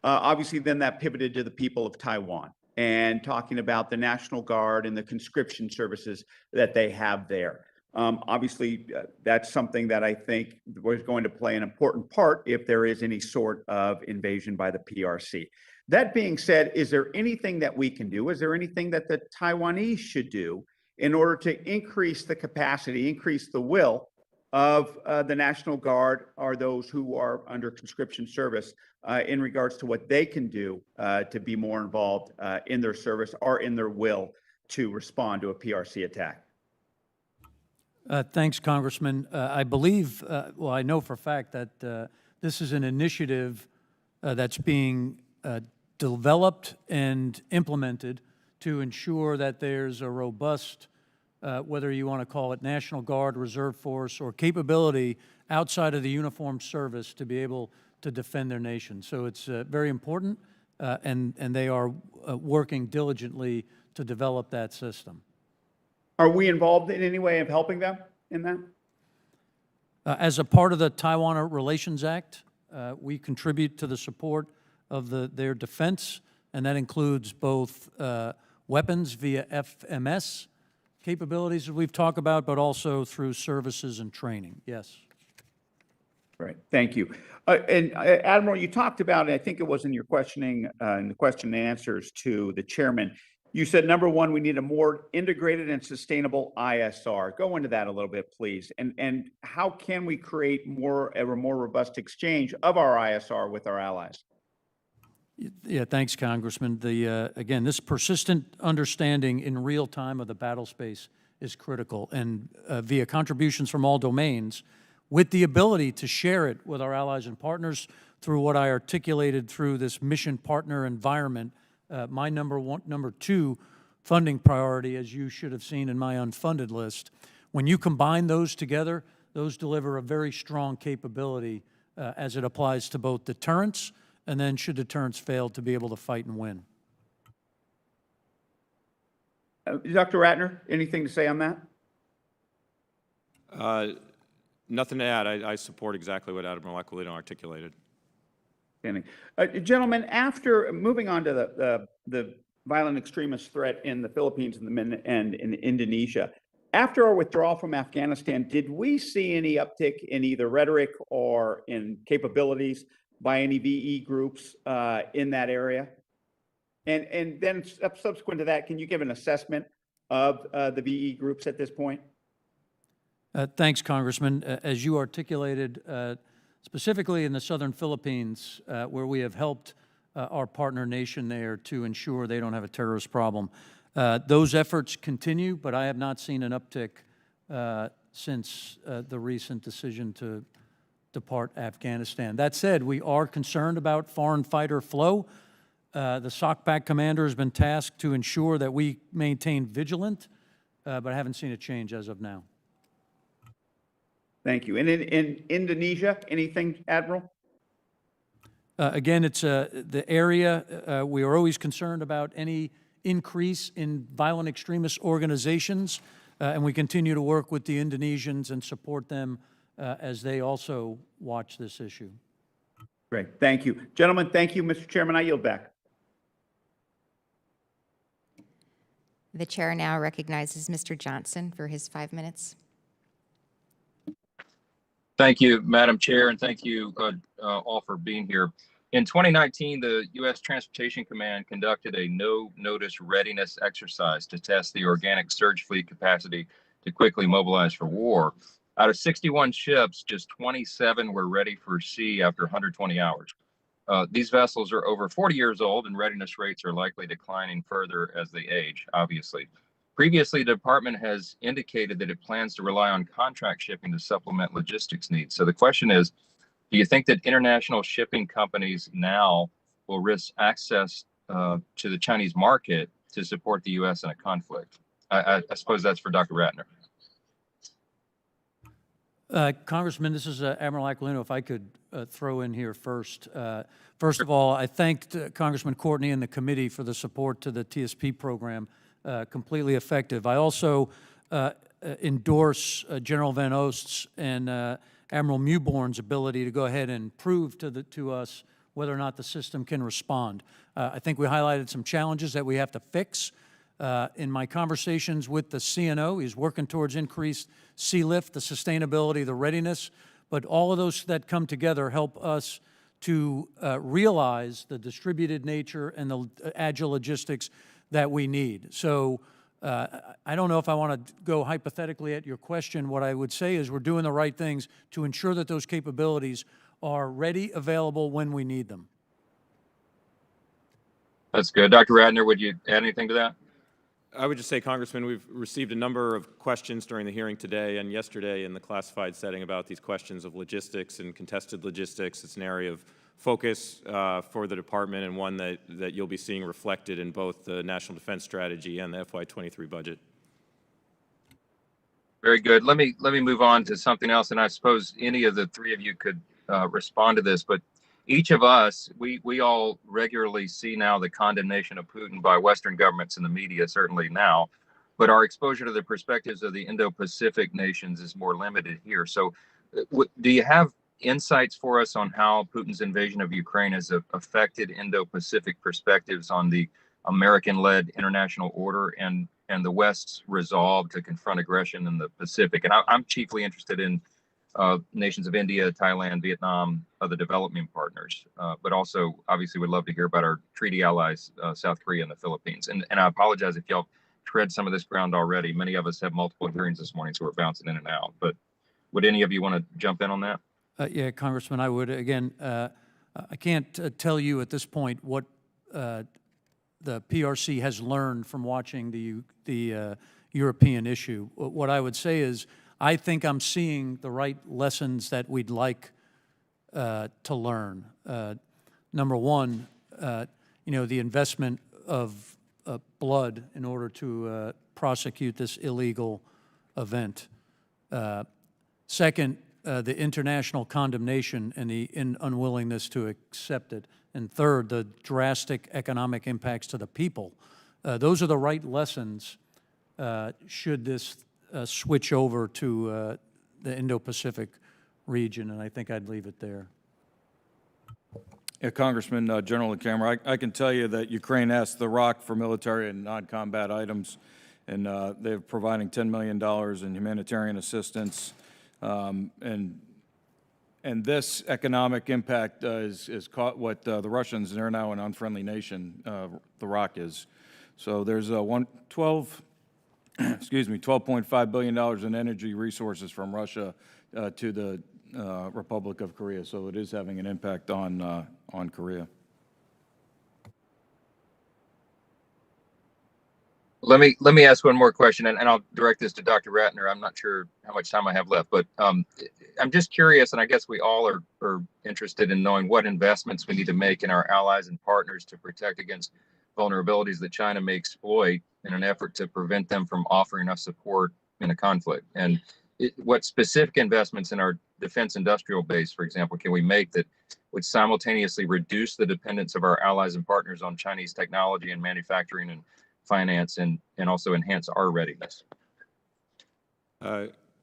Obviously, then that pivoted to the people of Taiwan and talking about the National Guard and the conscription services that they have there. Obviously, that's something that I think was going to play an important part if there is any sort of invasion by the PRC. That being said, is there anything that we can do? Is there anything that the Taiwanese should do in order to increase the capacity, increase the will of the National Guard or those who are under conscription service in regards to what they can do to be more involved in their service or in their will to respond to a PRC attack? Thanks, Congressman. I believe, well, I know for a fact that this is an initiative that's being developed and implemented to ensure that there's a robust, whether you want to call it National Guard, Reserve Force, or capability outside of the uniformed service to be able to defend their nation. So it's very important, and they are working diligently to develop that system. Are we involved in any way of helping them in that? As a part of the Taiwan Relations Act, we contribute to the support of their defense, and that includes both weapons via FMS capabilities that we've talked about, but also through services and training. Yes. Right. Thank you. And Admiral, you talked about, I think it was in your questioning, in the question and answers to the chairman, you said, number one, we need a more integrated and sustainable ISR. Go into that a little bit, please. And how can we create a more robust exchange of our ISR with our allies? Yeah, thanks, Congressman. Again, this persistent understanding in real time of the battle space is critical, and via contributions from all domains, with the ability to share it with our allies and partners through what I articulated through this mission partner environment. My number two funding priority, as you should have seen in my unfunded list. When you combine those together, those deliver a very strong capability as it applies to both deterrence and then, should deterrence fail, to be able to fight and win. Dr. Ratner, anything to say on that? Nothing to add. I support exactly what Admiral Aquilino articulated. Gentlemen, after moving on to the violent extremist threat in the Philippines and in Indonesia. After our withdrawal from Afghanistan, did we see any uptick in either rhetoric or in capabilities by any VE groups in that area? And then subsequent to that, can you give an assessment of the VE groups at this point? Thanks, Congressman. As you articulated, specifically in the southern Philippines, where we have helped our partner nation there to ensure they don't have a terrorist problem, those efforts continue, but I have not seen an uptick since the recent decision to depart Afghanistan. That said, we are concerned about foreign fighter flow. The SOCPAC commander has been tasked to ensure that we maintain vigilant, but I haven't seen a change as of now. Thank you. And in Indonesia, anything, Admiral? Again, it's the area, we are always concerned about any increase in violent extremist organizations, and we continue to work with the Indonesians and support them as they also watch this issue. Great, thank you. Gentlemen, thank you. Mr. Chairman, I yield back. The chair now recognizes Mr. Johnson for his 5 minutes. Thank you, Madam Chair, and thank you all for being here. In 2019, the U.S. Transportation Command conducted a no-notice readiness exercise to test the organic surge fleet capacity to quickly mobilize for war. Out of 61 ships, just 27 were ready for sea after 120 hours. These vessels are over 40 years old, and readiness rates are likely declining further as they age, obviously. Previously, the department has indicated that it plans to rely on contract shipping to supplement logistics needs. So the question is, do you think that international shipping companies now will risk access to the Chinese market to support the U.S. in a conflict? I suppose that's for Dr. Ratner. Congressman, this is Admiral Aquilino. If I could throw in here first. First of all, I thanked Congressman Courtney and the committee for the support to the TSP program. Completely effective. I also endorse General Van Oost's and Admiral Mewborn's ability to go ahead and prove to us whether or not the system can respond. I think we highlighted some challenges that we have to fix. In my conversations with the CNO, he's working towards increased sea lift, the sustainability, the readiness, but all of those that come together help us to realize the distributed nature and the agile logistics that we need. So I don't know if I want to go hypothetically at your question. What I would say is we're doing the right things to ensure that those capabilities are ready, available when we need them. That's good. Dr. Ratner, would you add anything to that? I would just say, Congressman, we've received a number of questions during the hearing today and yesterday in the classified setting about these questions of logistics and contested logistics. It's an area of focus for the department and one that you'll be seeing reflected in both the National Defense Strategy and the FY23 budget. Very good. Let me move on to something else, and I suppose any of the three of you could respond to this, but each of us, we all regularly see now the condemnation of Putin by Western governments and the media, certainly now, but our exposure to the perspectives of the Indo-Pacific nations is more limited here. So do you have insights for us on how Putin's invasion of Ukraine has affected Indo-Pacific perspectives on the American-led international order and the West's resolve to confront aggression in the Pacific? And I'm chiefly interested in nations of India, Thailand, Vietnam, other development partners, but also obviously would love to hear about our treaty allies, South Korea and the Philippines. And I apologize if y'all tread some of this ground already. Many of us have multiple hearings this morning, so we're bouncing in and out. But would any of you want to jump in on that? Yeah, Congressman, I would. Again, I can't tell you at this point what the PRC has learned from watching the European issue. What I would say is I think I'm seeing the right lessons that we'd like to learn. Number one, the investment of blood in order to prosecute this illegal event. Second, the international condemnation and the unwillingness to accept it. And third, the drastic economic impacts to the people. Those are the right lessons should this switch over to the Indo-Pacific region, and I think I'd leave it there. Yeah, Congressman, General LaCamera, I can tell you that Ukraine asked the ROC for military and non-combat items, and they're providing $10 million in humanitarian assistance. And this economic impact is caught what the Russians, they're now an unfriendly nation, the ROC is. So there's $12.5 billion in energy resources from Russia to the Republic of Korea. So it is having an impact on Korea. Let me ask one more question, and I'll direct this to Dr. Ratner. I'm not sure how much time I have left, but I'm just curious, and I guess we all are interested in knowing what investments we need to make in our allies and partners to protect against vulnerabilities that China may exploit in an effort to prevent them from offering us support in a conflict. And what specific investments in our defense industrial base, for example, can we make that would simultaneously reduce the dependence of our allies and partners on Chinese technology and manufacturing and finance, and also enhance our readiness?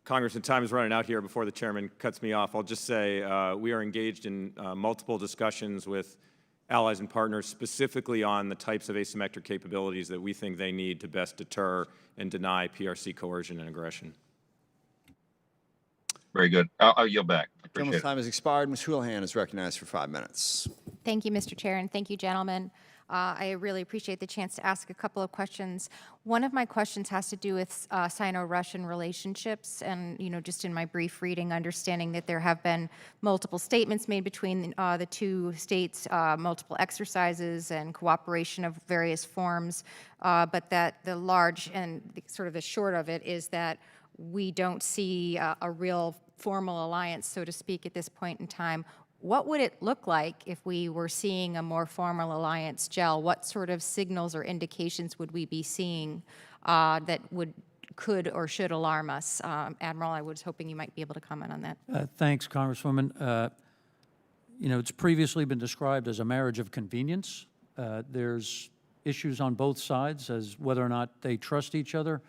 Congressman, time is running out here before the chairman cuts me off. I'll just say we are engaged in multiple discussions with allies and partners specifically on the types of asymmetric capabilities that we think they need to best deter and deny PRC coercion and aggression. Very good. I'll yield back. Gentleman's time has expired. Ms. Houlihan is recognized for 5 minutes. Thank you, Mr. Chair, and thank you, gentlemen. I really appreciate the chance to ask a couple of questions. One of my questions has to do with Sino-Russian relationships, and just in my brief reading, understanding that there have been multiple statements made between the two states, multiple exercises and cooperation of various forms, but that the large and sort of the short of it is that we don't see a real formal alliance, so to speak, at this point in time. What would it look like if we were seeing a more formal alliance gel? What sort of signals or indications would we be seeing that could or should alarm us? Admiral, I was hoping you might be able to comment on that. Thanks, Congresswoman. It's previously been described as a marriage of convenience. There's issues on both sides as whether or not they trust each other,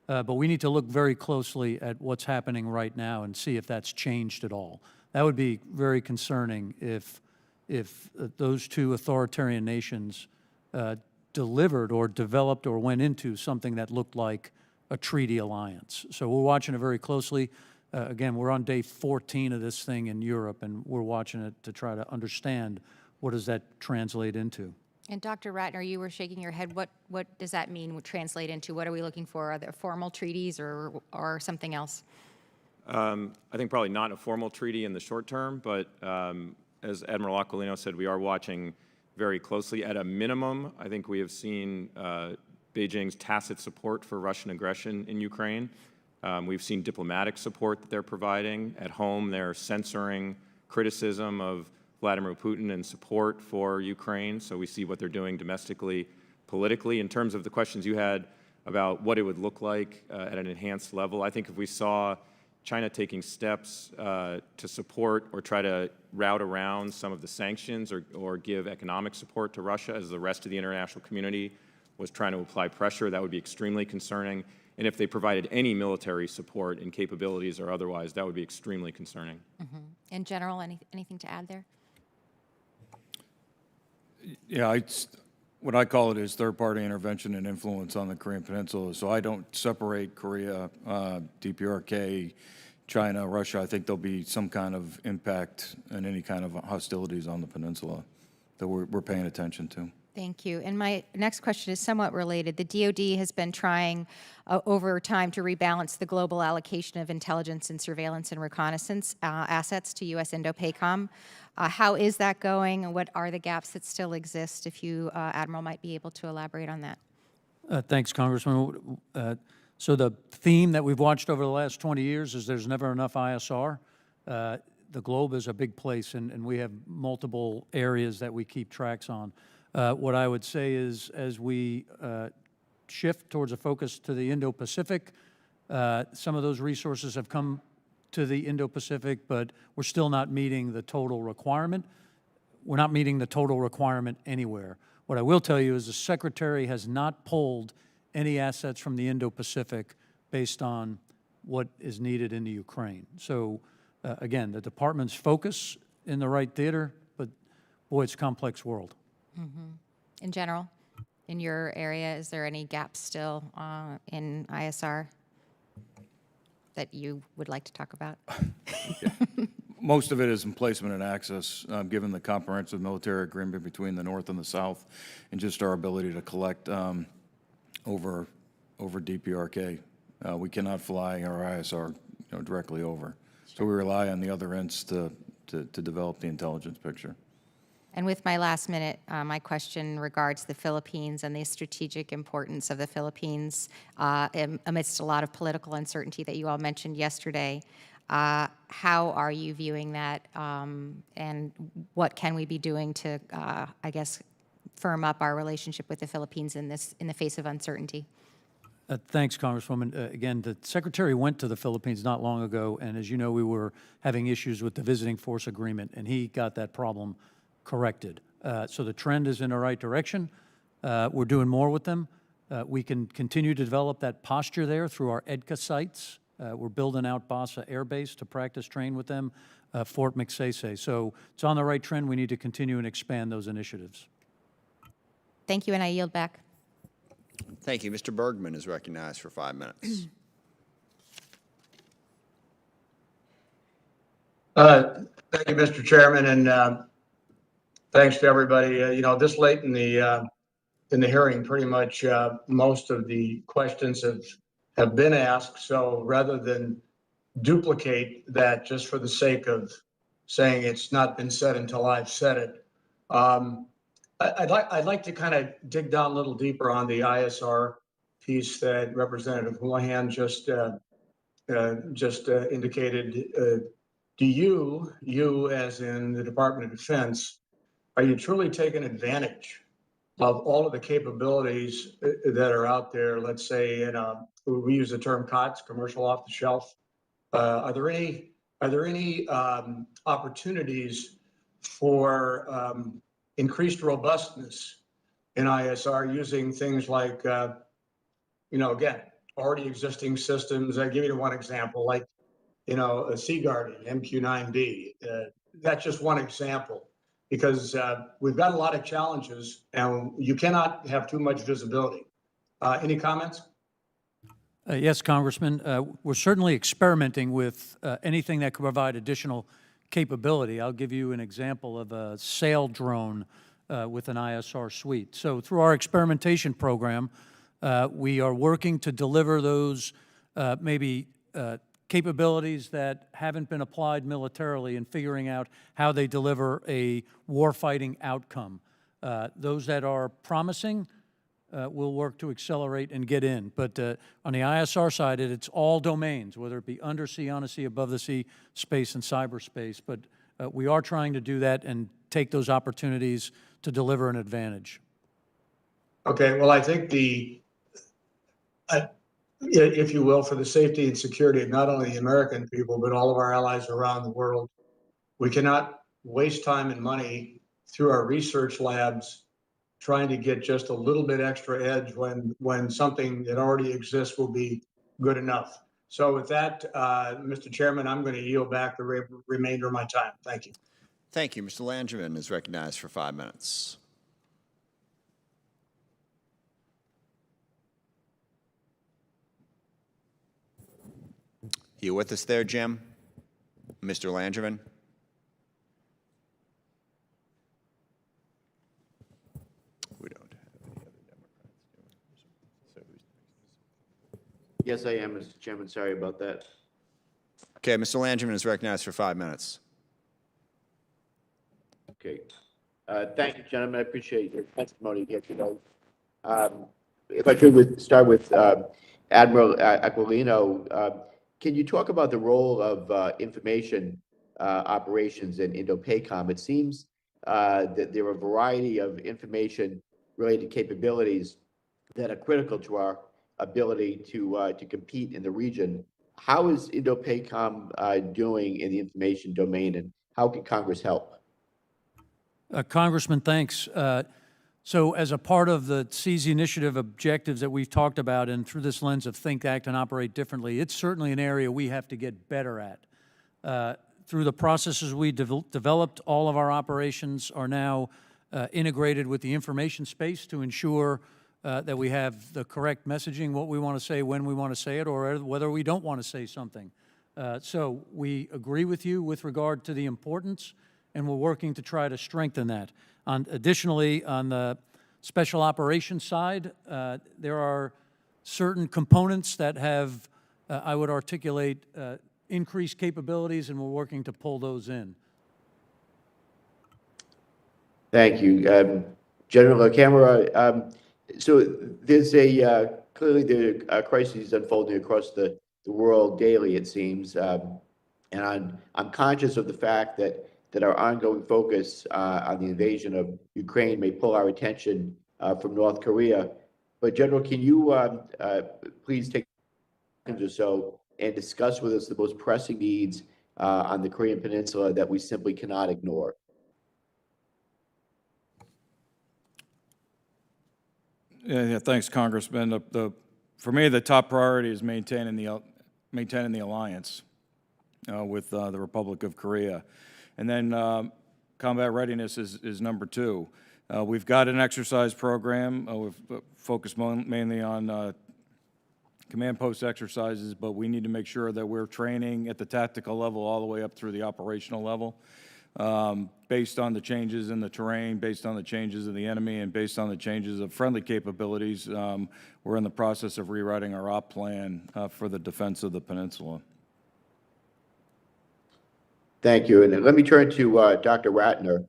but we need to look very closely at what's happening right now and see if that's changed at all. That would be very concerning if those two authoritarian nations delivered or developed or went into something that looked like a treaty alliance. So we're watching it very closely. Again, we're on day 14 of this thing in Europe, and we're watching it to try to understand what does that translate into. And Dr. Ratner, you were shaking your head. What does that mean, would translate into? What are we looking for? Are there formal treaties or something else? I think probably not a formal treaty in the short term, but as Admiral Aquilino said, we are watching very closely. At a minimum, I think we have seen Beijing's tacit support for Russian aggression in Ukraine. We've seen diplomatic support that they're providing. At home, they're censoring criticism of Vladimir Putin and support for Ukraine, so we see what they're doing domestically, politically. In terms of the questions you had about what it would look like at an enhanced level, I think if we saw China taking steps to support or try to route around some of the sanctions or give economic support to Russia as the rest of the international community was trying to apply pressure, that would be extremely concerning. And if they provided any military support and capabilities or otherwise, that would be extremely concerning. Mm-hmm. In general, anything to add there? Yeah, what I call it is third-party intervention and influence on the Korean Peninsula. So I don't separate Korea, DPRK, China, Russia. I think there'll be some kind of impact and any kind of hostilities on the peninsula that we're paying attention to. Thank you. And my next question is somewhat related. The DoD has been trying over time to rebalance the global allocation of intelligence and surveillance and reconnaissance assets to U.S. Indo-PACOM. How is that going, and what are the gaps that still exist? If you, Admiral, might be able to elaborate on that. Thanks, Congressman. So the theme that we've watched over the last 20 years is there's never enough ISR. The globe is a big place, and we have multiple areas that we keep tracks on. What I would say is as we shift towards a focus to the Indo-Pacific, some of those resources have come to the Indo-Pacific, but we're still not meeting the total requirement. We're not meeting the total requirement anywhere. What I will tell you is the Secretary has not pulled any assets from the Indo-Pacific based on what is needed in the Ukraine. So again, the department's focus in the right theater, but boy, it's a complex world. In general, in your area, is there any gaps still in ISR that you would like to talk about? Most of it is in placement and access, given the comprehensive military agreement between the North and the South, and just our ability to collect over DPRK. We cannot fly our ISR directly over. So we rely on the other ends to develop the intelligence picture. And with my last minute, my question regards the Philippines and the strategic importance of the Philippines amidst a lot of political uncertainty that you all mentioned yesterday. How are you viewing that, and what can we be doing to, I guess, firm up our relationship with the Philippines in the face of uncertainty? Thanks, Congresswoman. Again, the Secretary went to the Philippines not long ago, and as you know, we were having issues with the visiting force agreement, and he got that problem corrected. So the trend is in the right direction. We're doing more with them. We can continue to develop that posture there through our EDCA sites. We're building out Basa Air Base to practice train with them, Fort Magsaysay. So it's on the right trend. We need to continue and expand those initiatives. Thank you, and I yield back. Thank you. Mr. Bergman is recognized for 5 minutes. Thank you, Mr. Chairman, and thanks to everybody. This late in the hearing, pretty much most of the questions have been asked. So rather than duplicate that just for the sake of saying it's not been said until I've said it, I'd like to kind of dig down a little deeper on the ISR piece that Representative Houlihan just indicated. Do you as in the Department of Defense, are you truly taking advantage of all of the capabilities that are out there? Let's say we use the term COTS, commercial off the shelf. Are there any opportunities for increased robustness in ISR using things like, again, already existing systems? I give you one example, like, a Sea Guardian, MQ-9B. That's just one example, because we've got a lot of challenges and you cannot have too much visibility. Any comments? Yes, Congressman. We're certainly experimenting with anything that could provide additional capability. I'll give you an example of a sail drone with an ISR suite. So through our experimentation program, we are working to deliver those capabilities that haven't been applied militarily and figuring out how they deliver a warfighting outcome. Those that are promising, we'll work to accelerate and get in. But on the ISR side, it's all domains, whether it be undersea, on the sea, above the sea, space, and cyberspace. But we are trying to do that and take those opportunities to deliver an advantage. Okay, well, I think if you will, for the safety and security of not only the American people, but all of our allies around the world, we cannot waste time and money through our research labs trying to get just a little bit extra edge when something that already exists will be good enough. So with that, Mr. Chairman, I'm going to yield back the remainder of my time. Thank you. Thank you. Mr. Langevin is recognized for 5 minutes. You with us there, Jim? Mr. Langevin? We don't have any other Democrats. Yes, I am, Mr. Chairman. Sorry about that. Okay, Mr. Langevin is recognized for 5 minutes. Okay. Thank you, gentlemen. I appreciate your testimony here today. If I could start with Admiral Aquilino, can you talk about the role of information operations in Indo-Pacom? It seems that there are a variety of information-related capabilities that are critical to our ability to compete in the region. How is Indo-Pacom doing in the information domain, and how can Congress help? Congressman, thanks. So as a part of the CZ initiative objectives that we've talked about, and through this lens of think, act, and operate differently, it's certainly an area we have to get better at. through the processes we developed, all of our operations are now integrated with the information space to ensure that we have the correct messaging, what we want to say, when we want to say it, or whether we don't want to say something. So we agree with you with regard to the importance, and we're working to try to strengthen that. Additionally, on the special operations side, there are certain components that have, I would articulate, increased capabilities, and we're working to pull those in. Thank you. General LaCamera, so there's clearly the crises unfolding across the world daily, it seems. And I'm conscious of the fact that our ongoing focus on the invasion of Ukraine may pull our attention from North Korea. But General, can you please take seconds or so and discuss with us the most pressing needs on the Korean Peninsula that we simply cannot ignore? Yeah, thanks, Congressman. For me, the top priority is maintaining the alliance with the Republic of Korea. And then combat readiness is number two. We've got an exercise program. We've focused mainly on command post exercises, but we need to make sure that we're training at the tactical level all the way up through the operational level. Based on the changes in the terrain, based on the changes of the enemy, and based on the changes of friendly capabilities, we're in the process of rewriting our op plan for the defense of the peninsula. Thank you. And let me turn to Dr. Ratner.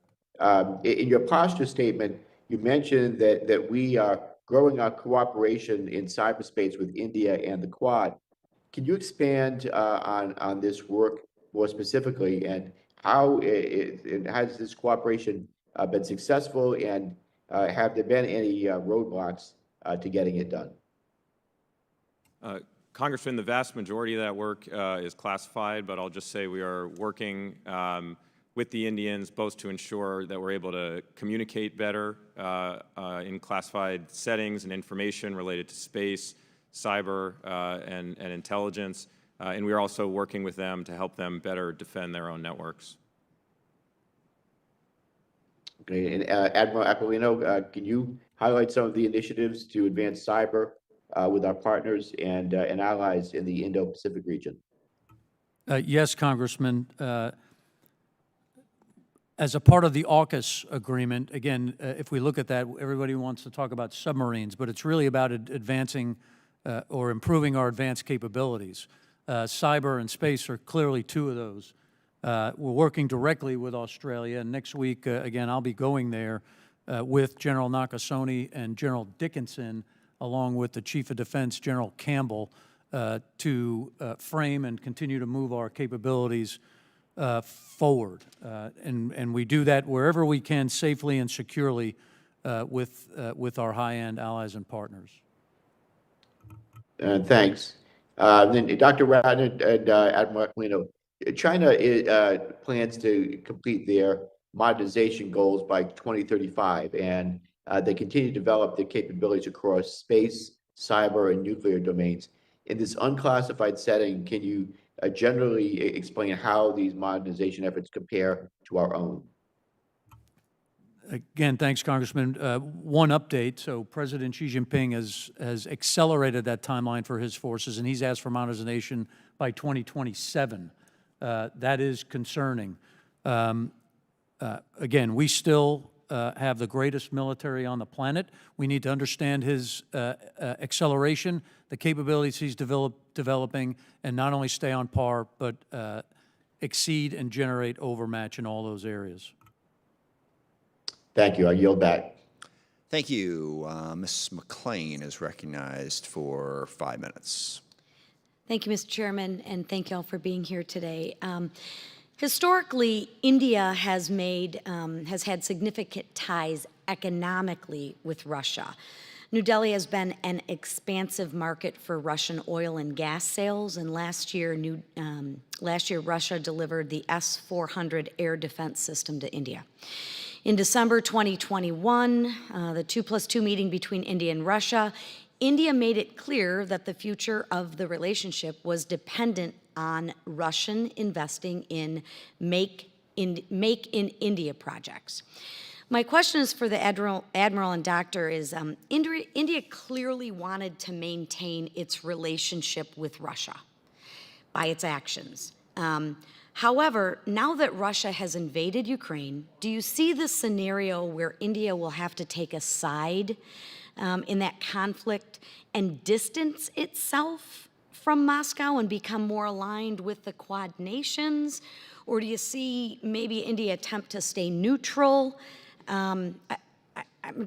In your posture statement, you mentioned that we are growing our cooperation in cyberspace with India and the Quad. Can you expand on this work more specifically, and how has this cooperation been successful, and have there been any roadblocks to getting it done? Congressman, the vast majority of that work is classified, but I'll just say we are working with the Indians both to ensure that we're able to communicate better in classified settings and information related to space, cyber, and intelligence. And we are also working with them to help them better defend their own networks. Okay, and Admiral Aquilino, can you highlight some of the initiatives to advance cyber with our partners and allies in the Indo-Pacific region? Yes, Congressman. As a part of the AUKUS agreement, again, if we look at that, everybody wants to talk about submarines, but it's really about advancing or improving our advanced capabilities. Cyber and space are clearly two of those. We're working directly with Australia, and next week, again, I'll be going there with General Nakasone and General Dickinson, along with the Chief of Defense, General Campbell, to frame and continue to move our capabilities forward. And we do that wherever we can safely and securely with our high-end allies and partners. Thanks. Then Dr. Ratner and Admiral Aquilino, China plans to complete their modernization goals by 2035, and they continue to develop their capabilities across space, cyber, and nuclear domains. In this unclassified setting, can you generally explain how these modernization efforts compare to our own? Again, thanks, Congressman. One update, so President Xi Jinping has accelerated that timeline for his forces, and he's asked for modernization by 2027. That is concerning. Again, we still have the greatest military on the planet. We need to understand his acceleration, the capabilities he's developing, and not only stay on par, but exceed and generate overmatch in all those areas. Thank you. I yield back. Thank you. Ms. McClain is recognized for 5 minutes. Thank you, Mr. Chairman, and thank you all for being here today. Historically, India has had significant ties economically with Russia. New Delhi has been an expansive market for Russian oil and gas sales, and last year Russia delivered the S-400 air defense system to India. In December 2021, the 2+2 meeting between India and Russia India made it clear that the future of the relationship was dependent on Russian investing in Make in India projects. My question is for the Admiral and Doctor is, India clearly wanted to maintain its relationship with Russia by its actions. However, now that Russia has invaded Ukraine, do you see the scenario where India will have to take a side in that conflict and distance itself from Moscow and become more aligned with the Quad nations? Or do you see maybe India attempt to stay neutral? I'm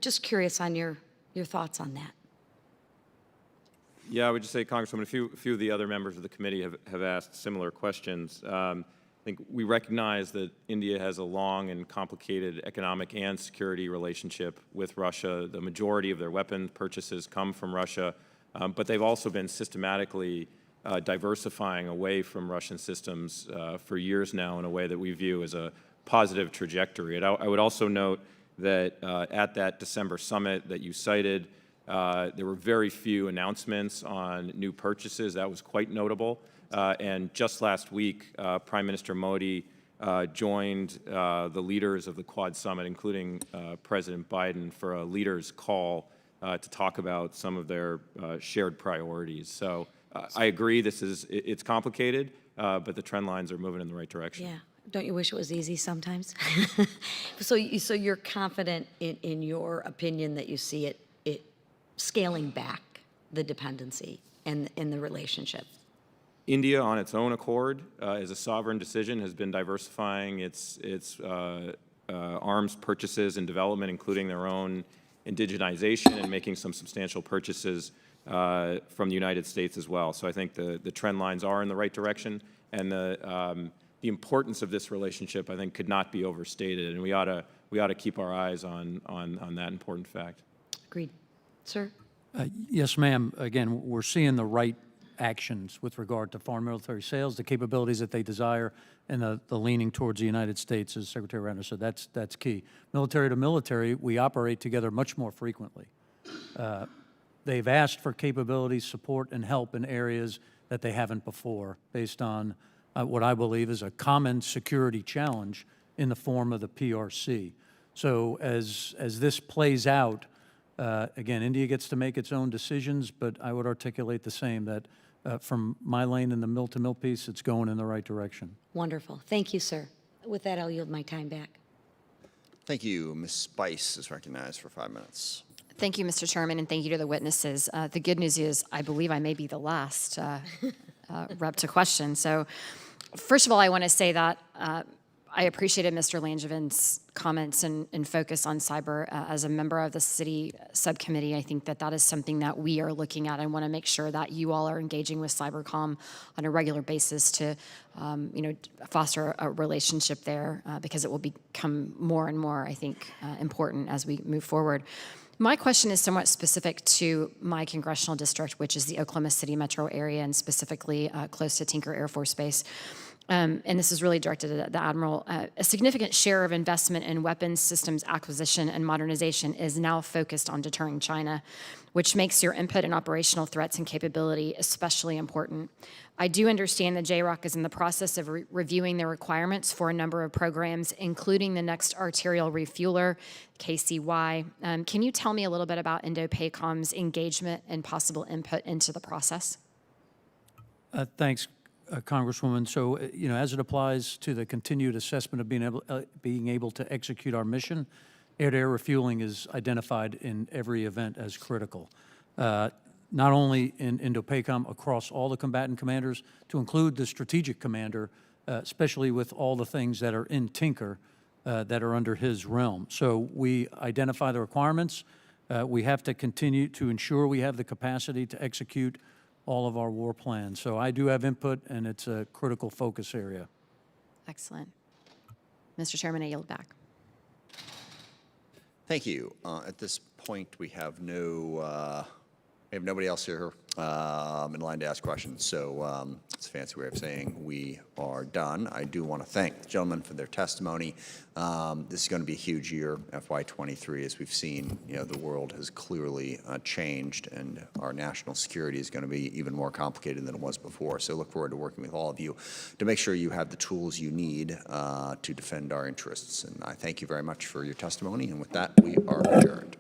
just curious on your thoughts on that. Yeah, I would just say, Congresswoman, a few of the other members of the committee have asked similar questions. I think we recognize that India has a long and complicated economic and security relationship with Russia. The majority of their weapon purchases come from Russia, but they've also been systematically diversifying away from Russian systems for years now in a way that we view as a positive trajectory. And I would also note that at that December summit that you cited, there were very few announcements on new purchases. That was quite notable. And just last week, Prime Minister Modi joined the leaders of the Quad Summit, including President Biden, for a leaders' call to talk about some of their shared priorities. So I agree, it's complicated, but the trend lines are moving in the right direction. Yeah. Don't you wish it was easy sometimes? So you're confident in your opinion that you see it scaling back the dependency and the relationship? India, on its own accord, as a sovereign decision, has been diversifying its arms purchases and development, including their own indigenization and making some substantial purchases from the United States as well. So I think the trend lines are in the right direction, and the importance of this relationship, I think, could not be overstated, and we ought to keep our eyes on that important fact. Agreed. Sir? Yes, ma'am. Again, we're seeing the right actions with regard to foreign military sales, the capabilities that they desire, and the leaning towards the United States, as Secretary Ratner said. That's key. Military to military, we operate together much more frequently. They've asked for capabilities, support, and help in areas that they haven't before, based on what I believe is a common security challenge in the form of the PRC. So as this plays out, again, India gets to make its own decisions, but I would articulate the same, that from my lane in the mill-to-mill piece, it's going in the right direction. Wonderful. Thank you, sir. With that, I'll yield my time back. Thank you. Ms. Spice is recognized for 5 minutes. Thank you, Mr. Chairman, and thank you to the witnesses. The good news is I believe I may be the last rep to question. So first of all, I want to say that I appreciated Mr. Langevin's comments and focus on cyber. As a member of the city subcommittee, I think that is something that we are looking at. I want to make sure that you all are engaging with Cybercom on a regular basis to, foster a relationship there because it will become more and more, I think, important as we move forward. My question is somewhat specific to my congressional district, which is the Oklahoma City metro area and specifically close to Tinker Air Force Base. And this is really directed at the Admiral. A significant share of investment in weapons systems acquisition and modernization is now focused on deterring China, which makes your input in operational threats and capability especially important. I do understand that JROC is in the process of reviewing the requirements for a number of programs, including the next arterial refueler, KCY. Can you tell me a little bit about Indo-PACOM's engagement and possible input into the process? Thanks, Congresswoman. So, as it applies to the continued assessment of being able to execute our mission, air-to-air refueling is identified in every event as critical. Not only in Indo-PACOM, across all the combatant commanders, to include the strategic commander, especially with all the things that are in Tinker that are under his realm. So we identify the requirements. We have to continue to ensure we have the capacity to execute all of our war plans. So I do have input, and it's a critical focus area. Excellent. Mr. Chairman, I yield back. Thank you. At this point, we have no We have nobody else here in line to ask questions, so it's a fancy way of saying we are done. I do want to thank the gentlemen for their testimony. This is going to be a huge year, FY23, as we've seen. The world has clearly changed, and our national security is going to be even more complicated than it was before. So look forward to working with all of you to make sure you have the tools you need to defend our interests. And I thank you very much for your testimony, and with that, we are adjourned.